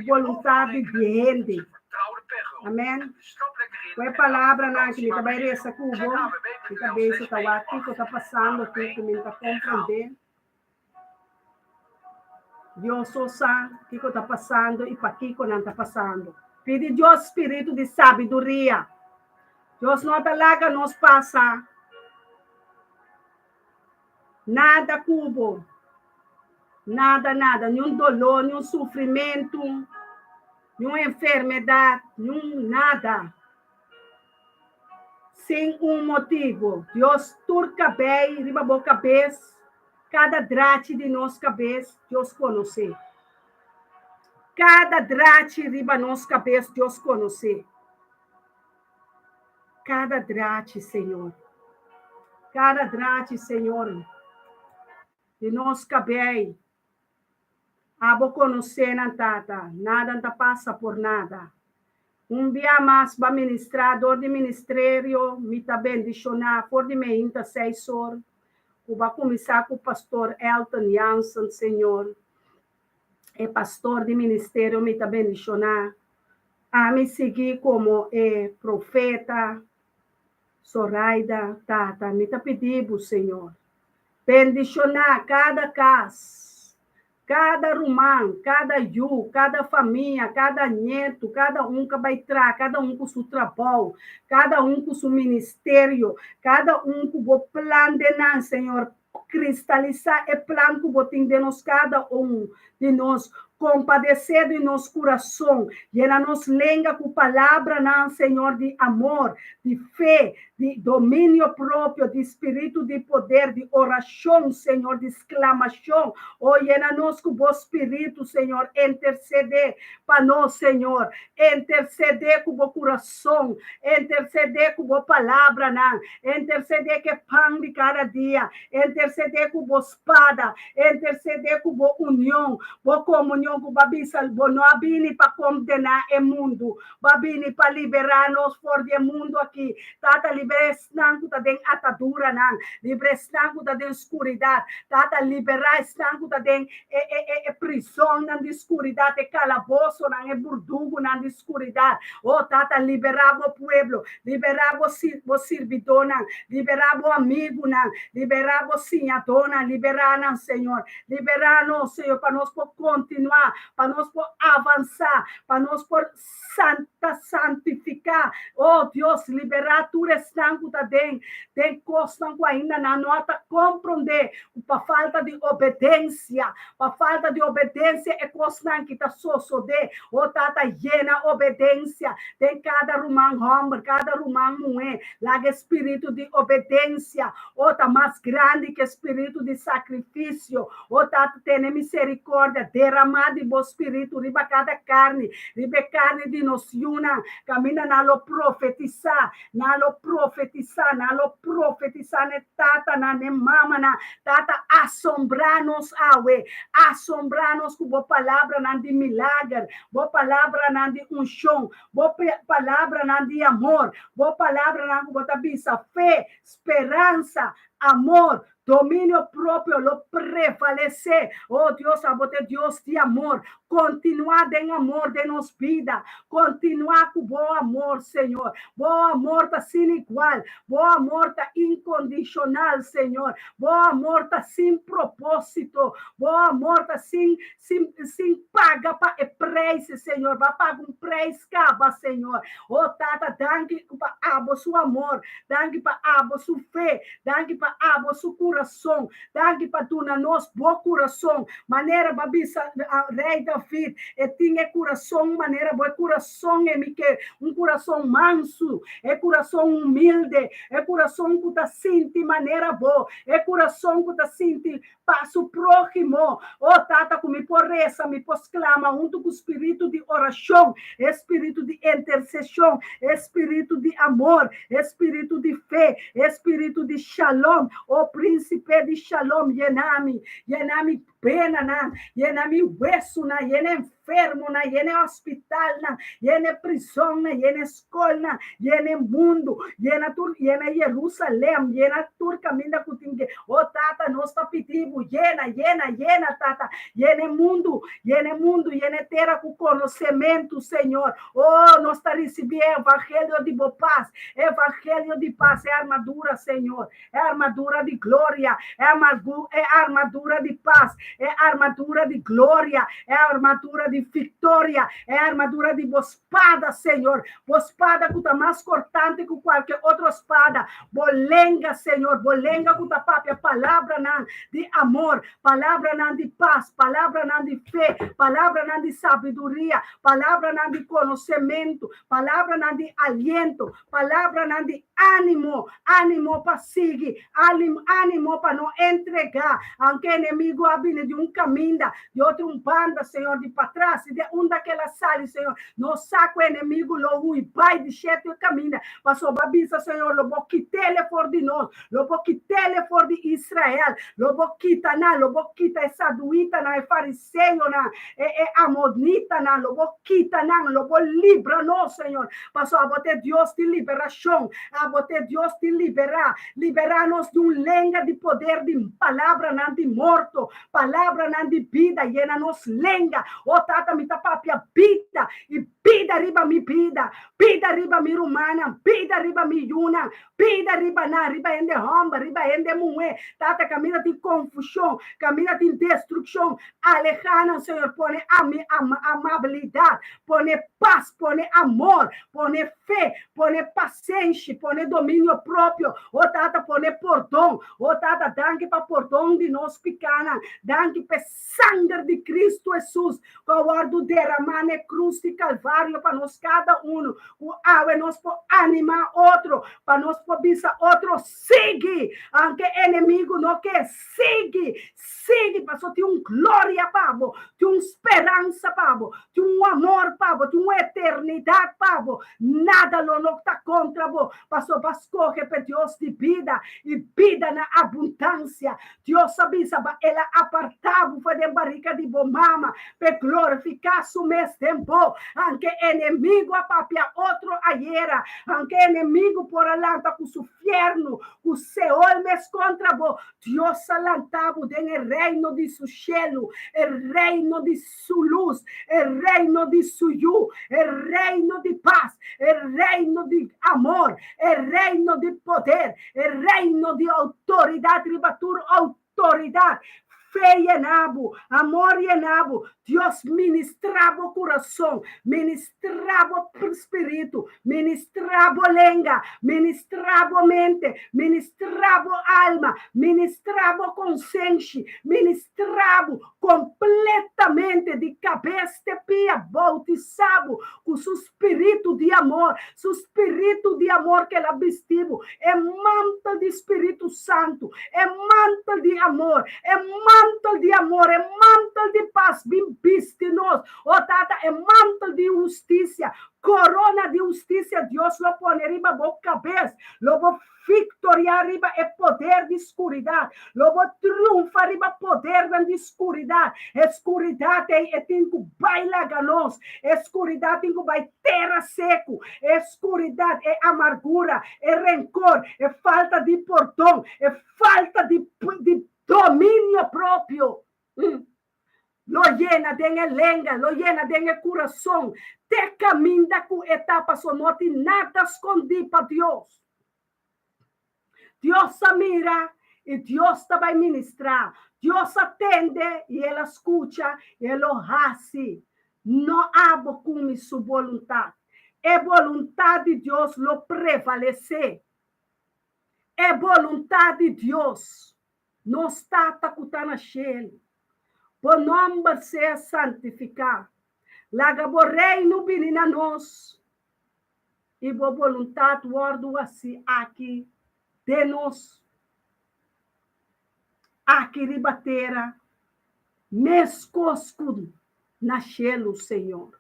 vontade de rende. Amém? Qual é a palavra na que me trabalha essa cubo? Que cabeça está aqui, que está passando aqui, que me está compreendendo. Deus só sabe o que está passando e para que não está passando. Pede Deus espírito de sabedoria. Deus não está lá que nos passa. Nada cubo. Nada. Nenhum dolor, nenhum sofrimento, nenhuma enfermidade, nada. Sem um motivo. Deus turca bem, riba a cabeça. Cada drate de nossa cabeça, Deus conhece. Cada drate riba nossa cabeça, Deus conhece. Cada drate, Senhor. Cada drate, Senhor. De nossa cabeça. Abo conhecer, tata. Nada não passa por nada. Dia mais para ministrador de ministério, me está bendicionar, for de mim, 6 horas. Vai começar com o pastor Elton Jansen, Senhor. É pastor de ministério, me está bendicionar. A me seguir como profeta, Zoraida, tata, me está pedindo, Senhor. Bendicionar cada casa. Cada rumão, cada yu, cada família, cada neto, cada um que vai entrar, cada um com seu trabalho, cada um com seu ministério, cada um com o plano de nós, Senhor, cristalizar o plano que você tem de nós, cada um de nós, compadecer de nosso coração, e na nossa língua com palavra, não, Senhor, de amor, de fé, de domínio próprio, de espírito de poder, de oração, Senhor, de exclamação. Hoje na nós com o espírito, Senhor, interceder para nós, Senhor, interceder com o coração, interceder com a palavra, não, interceder que pão de cada dia, interceder com a espada, interceder com a união, a comunhão com o babisa, não abine para condenar o mundo, babine para liberar nós fora do mundo aqui, tata liberar estanco da den atadura não, liberar estanco da den escuridade, tata liberar estanco da den prisão na escuridade, e calabouço na burdugo na escuridade, oh tata liberar o povo, liberar o servidor não, liberar o amigo não, liberar o senhor não, liberar não, Senhor, liberar nós, Senhor, para nós continuar, para nós avançar, para nós santificar, oh Deus, liberar tu restanco da den costa que ainda não nota compreender, para falta de obediência é costa que está sucedendo, oh tata llena obediência, tem cada rumão homem, cada rumão mulher, lá espírito de obediência, oh tá mais grande que espírito de sacrifício, oh tata tem misericórdia, derrama continuar de bom espírito, riba cada carne de nos yuna, camina na lo profetizar, ne tata, na ne mama, na tata, assombranos awe, assombranos com boa palavra na de milagre, boa palavra na de unção, boa palavra na de amor, boa palavra na com boa fé, esperança, amor, domínio próprio, lo prevalecer. Oh Deus, abote Deus de amor. Continuar em amor de nos vida. Continuar com bom amor, Senhor. Bom amor tá sem igual. Bom amor tá incondicional, Senhor. Bom amor tá sem propósito. Bom amor tá sem paga para preço, Senhor. Vai pagar preço, caba, Senhor. Oh, tata, danke para abo seu amor. Danke para abo sua fé. Danke para abo seu coração. Danke para tu na nós bom coração. Maneira babisa rei David e tinha coração maneira bom coração é que coração manso, é coração humilde, é coração que tá sente maneira boa, é coração que tá sente passo próximo. Oh tata que me porreza, me posclama junto com o espírito de oração, espírito de intercessão, espírito de amor, espírito de fé, espírito de shalom. O príncipe de shalom, llename pena, llename hueso, llena enfermo, llena hospital, llena prisão, llena escola, llena mundo, llena Jerusalém, llena tur caminho que tem que, oh tata, nós está pedindo, llena, tata, llena mundo, llena terra com conhecimento, Senhor. Oh, nós está recebendo evangelho de paz, é armadura, Senhor, é armadura de glória, é armadura de paz, é armadura de glória, é armadura de vitória, é armadura de espada, Senhor. Espada que está mais cortante que qualquer outra espada. Bolenga, Senhor, bolenga que está própria palavra de amor, palavra de paz, palavra de fé, palavra de sabedoria, palavra de conhecimento, palavra de aliento, palavra de ânimo para seguir, ânimo para não entregar, aunque o inimigo vindo de caminho, de outro banda, Senhor, de para trás, de daquela sala, Senhor, não saca o inimigo, logo e vai de jeito e caminha, passou babisa, Senhor, logo quitele for de nós, logo quitele for de Israel, logo quita essa duita, é fariseu, amonita, logo quita, logo libra nós, Senhor, passou a botar Deus de liberação, a botar Deus de liberar-nos de lenga de poder, de palavra de morto, palavra de vida, llena-nos lenga, oh tata, me tapapia, pida, e pida riba mi rumana, pida riba mi yuna, pida riba ende homba, riba ende mué, tata, camina de confusão, camina de destruição, alejana, Senhor, pone amabilidade, pone paz, pone amor, pone fé, pone paciência, pone domínio próprio, oh tata, pone perdão, oh tata, danke para perdão de nós picana, danke para sangue de Cristo Jesus, guardo derramar na cruz de Calvário para nós cada um, o água nós por animar outro, para nós por bisa outro, sigue, aunque inimigo não quer, sigue, para só ter glória, pavo, ter esperança, pavo, ter amor, pavo, ter eternidade, pavo, nada não está contra, para só escolher para Deus de vida, e vida na abundância, Deus sabia, ela apartava, foi de barriga de mama, para glorificar su mês tempo, anche inimigo a papia outro aiera, anche inimigo por alanta com su fierno, com Seol mes contra bo, Deus alantavo den reino de su cielo, reino de su luz, reino de su yu, reino de paz, reino de amor, reino de poder, reino de autoridade, ribatur autoridade, fé e enabo, amor e enabo, Deus ministrava o coração, ministrava o espírito, ministrava a língua, ministrava a mente, ministrava a alma, ministrava a consciência, ministrava completamente de cabeça de pia, bautizado com seu espírito de amor que ela vestiu, é manto de Espírito Santo, é manto de amor, é manto manto de amor, é manto de paz, bem viste nós. Oh, tata, é manto de justiça, corona de justiça, Deus lo pone riba boca cabeça, lobo victoria riba é poder de escuridão, lobo triunfa riba poder da escuridão, escuridão é tingo baila ganos, escuridão tingo vai terra seco, escuridão é amargura, é rancor, é falta de perdão, é falta de domínio próprio. Lo llena de lenga, lo llena de coração, te caminha com etapas, não tem nada escondido para Deus. Deus mira e Deus vai ministrar. Deus atende e Ele escuta e Ele hace. Não abo com sua vontade. É vontade de Deus lo prevalecer. É vontade de Deus. Não está tacutando ele. Por nome ser santificado. Laga bo reino vinina nós. E bo vontade guardo assim aqui de nós. Aqui ribatera. Mescosco nasceu, Senhor.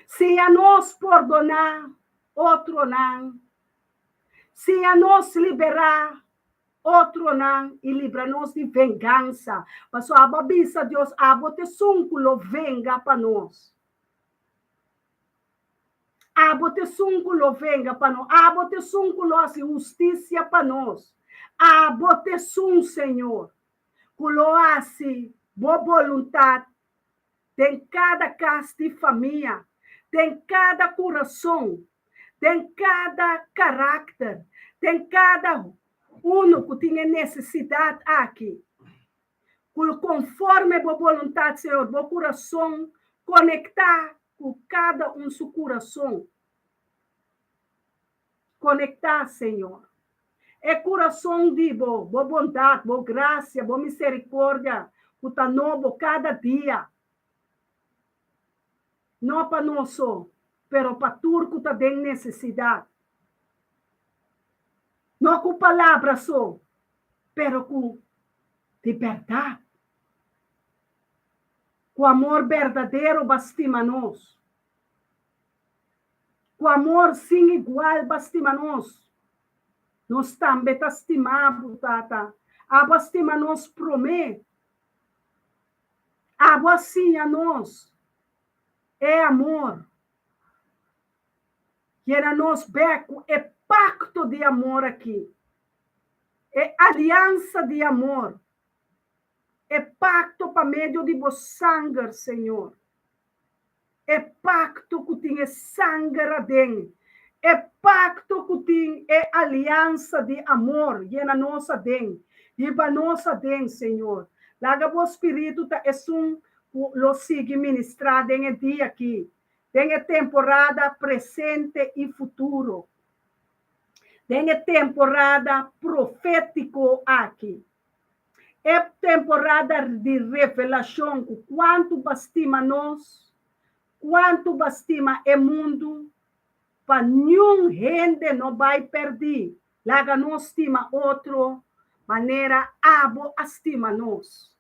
Se a nós perdonar, outro não. Se a nós liberar, outro não, e livra-nos de vingança. Mas a babisa, Deus, a bote sunculo venga para nós. A bote sunculo venga para nós. A bote sunculo a justiça para nós. A bote sun, Senhor. Culo assim, boa vontade. Tem cada casa de família. Tem cada coração. Tem cada caráter. Tem cada que tem necessidade aqui. Conforme a vontade, Senhor, o coração, conectar com cada seu coração. Conectar, Senhor. É coração de boa bondade, boa graça, boa misericórdia, que está novo cada dia. Não para nós só, mas para tudo que está em necessidade. Não com palavras só, mas com liberdade. Com amor verdadeiro bastima nós. Com amor sem igual bastima nós. Nós também estimamos, tata. A bastima nós promete. A assim a nós é amor. Que era nós beco é pacto de amor aqui. É aliança de amor. É pacto para meio de vos sangue, Senhor. É pacto que tem sangue adentro. É pacto que tem aliança de amor. E na nossa dentro. E para nossa dentro, Senhor. Laga o Espírito é lo sigue ministrado em dia aqui. Tem a temporada presente e futuro. Tem a temporada profético aqui. É temporada de revelação. Quanto bastima nós, quanto bastima o mundo, para nenhum gente não vai perder. Laga nós estima outro, maneira abo estima nós.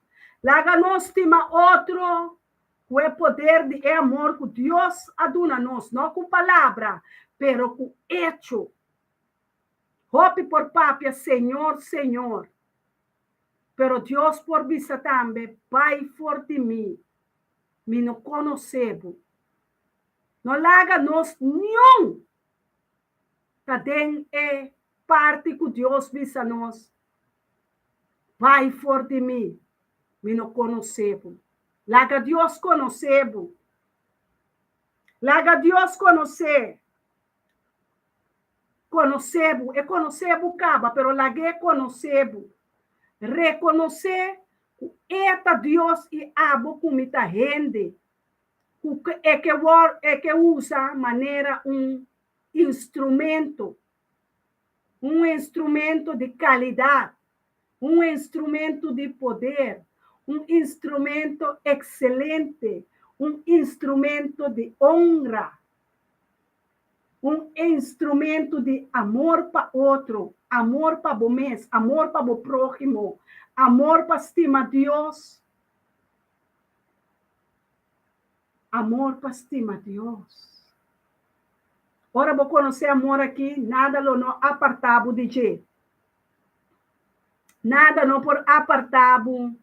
Laga nós estima outro, com o poder de amor que Deus aduna nós, não com palavra, pero com hecho. Hope por papia, Senhor, Senhor. Pero Deus por vista também, Pai forte mim, me não conhecebo. Não laga nós nenhum. Cadê é parte que Deus visa nós? Pai forte mim, me não conhecebo. Laga Deus conhecebo. Laga Deus conhecer. Conhecebo, é conhecebo caba, pero lague conhecebo. Reconhecer que Deus e abo comita rende. É que usa maneira instrumento de qualidade, instrumento de poder, instrumento excelente, instrumento de honra, instrumento de amor para outro, amor para o mês, amor para o próximo, amor para estimar Deus. Amor para estimar Deus. Ora, vou conhecer amor aqui, nada não apartado de jeito. Nada não por apartado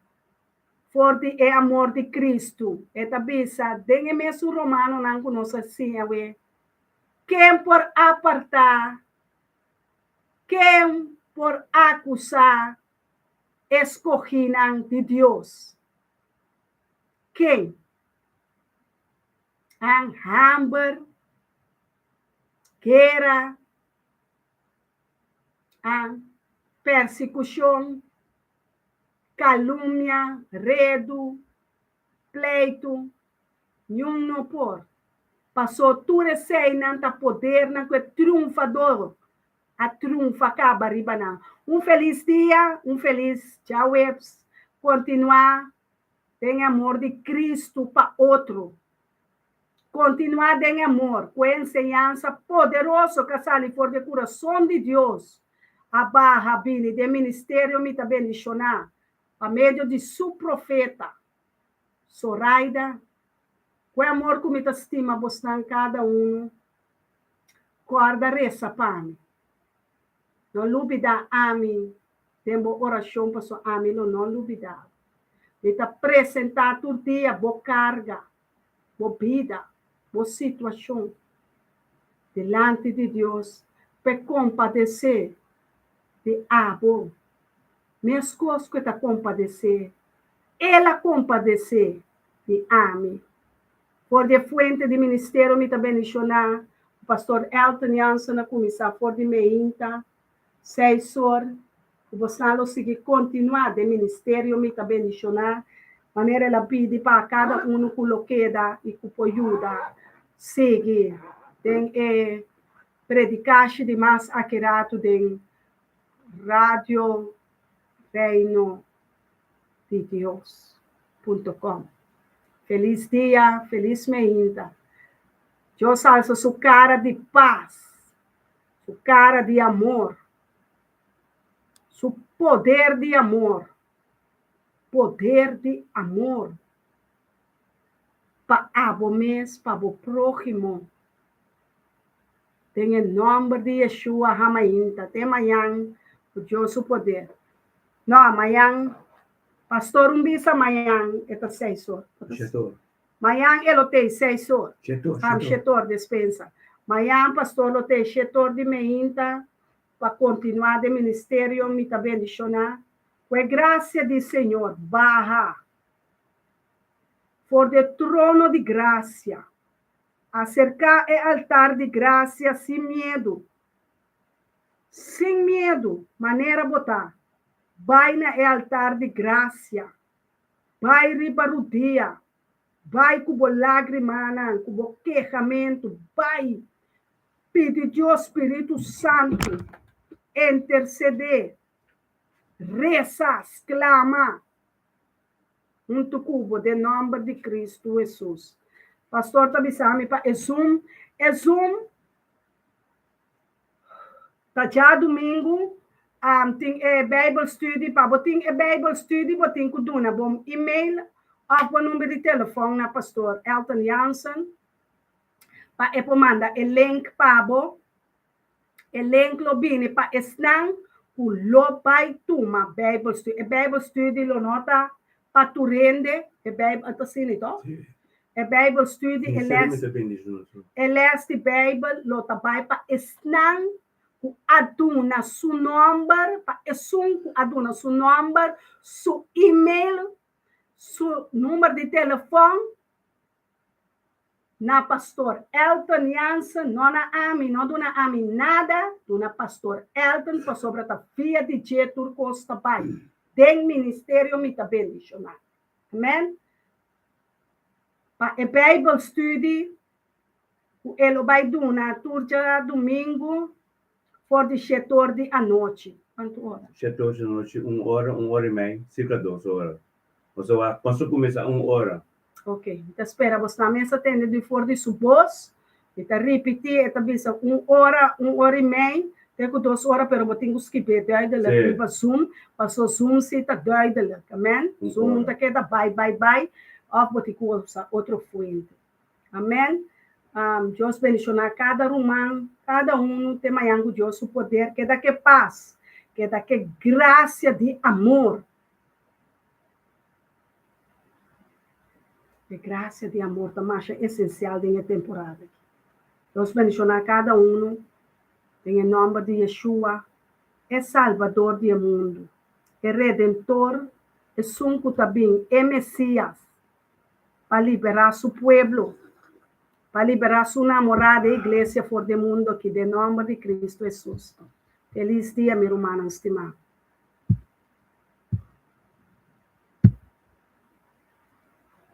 forte é amor de Cristo. Eta bisa, dengue mesmo romano não conosco assim, awe. Quem por apartar, quem por acusar, escoginan de Deus. Quem? Ang hamber, guerra, ang persecução, calúnia, redo, pleito, nenhum não por. Passou tudo esse nanta poder na que triunfador, a triunfa acaba ribana. Feliz dia, feliz tchau, continuar, tem amor de Cristo para outro. Continuar em amor, com ensinança poderosa que sai for de coração de Deus. A barra bini de ministério me está bendicionar, a meio de seu profeta, Zoraida, com amor que me está estima bastante cada guarda reza para mim. Não duvida a mim, tempo oração para a mim, não duvida. Me está apresentar todo dia, boa carga, boa vida, boa situação, delante de Deus, para compadecer de abo. Minhas coisas que está compadecer, ela compadecer de ame. Por de fuente de ministério, me está bendicionar, o pastor Elton Jansen, a comissão for de meinta, 6 horas, o Bolsonaro seguir continuar de ministério, me está bendicionar, maneira ela pede para cada que lo queda e que pode ajudar, seguir, tem predicar de mais acurado de rádio reino de Deus.com. Feliz dia, feliz meinta. Deus alça sua cara de paz, sua cara de amor, seu poder de amor, para o mês, para o próximo. Tem em nome de Yeshua Hamainta, até amanhã, o Deus o poder. Não, amanhã, pastor bisa amanhã, é 6 horas. Amanhã ele tem 6 horas. Chetor dispensa. Amanhã, pastor, ele tem chetor de meinta, para continuar de ministério, me está bendicionar. Com a graça do Senhor, barra, for de trono de graça, acercar o altar de graça sem medo. Sem medo, maneira botar. Vai na altar de graça. Vai ribarudia. Vai com lágrima, com queixamento. Vai pedir Deus Espírito Santo interceder. Rezas, clama. Cubo de nome de Cristo Jesus. Pastor Tabisami para Zoom, tá já domingo, tem Bible study, para botar Bible study, botar com duna, bom e-mail, ou o número de telefone na pastor Elton Jansen, para manda o link para o link lo bine para esnan, o lo pai tuma Bible study lo nota para tu rende, Bible assim então. A Bible study, leste Bible, lo tabay pa esnang ku aduna su number, pa esung ku aduna su number, su email, su número de telefone, na pastor Elton Jansen, não na ami, não dona ami nada, dona pastor Elton, pa sobre ta via de jetur costa pai, den ministério me ta bendicionar. Amen? A Bible study, ele vai dar turja domingo, for de 7 horas da noite. Quanto hora? 7 horas da noite, 1 hora e meia, cerca de 2 horas. Você vai começar 1 hora. Ok, então espera, você também se atende de for de supos, e tá repetir, e tá bisa 1 hora e meia, Tenho 2 horas, pero eu tenho que ver duidelijk. Para Zoom, passou Zoom zitten duidelijk. Amen. Zoom não queda bye. Of vou ter que usar outro fuente. Amém. Deus bendicionar cada irmão, cada um tem mais Deus o poder, que dá que paz, que dá que graça de amor. Que graça de amor também é essencial nessa temporada. Deus bendicionar cada um, em nome de Yeshua, é Salvador do mundo, é Redentor, é Sunco também, é Messias, para liberar seu povo, para liberar sua namorada, a igreja for do mundo, que de nome de Cristo Jesus. Feliz dia, meu irmão estimado.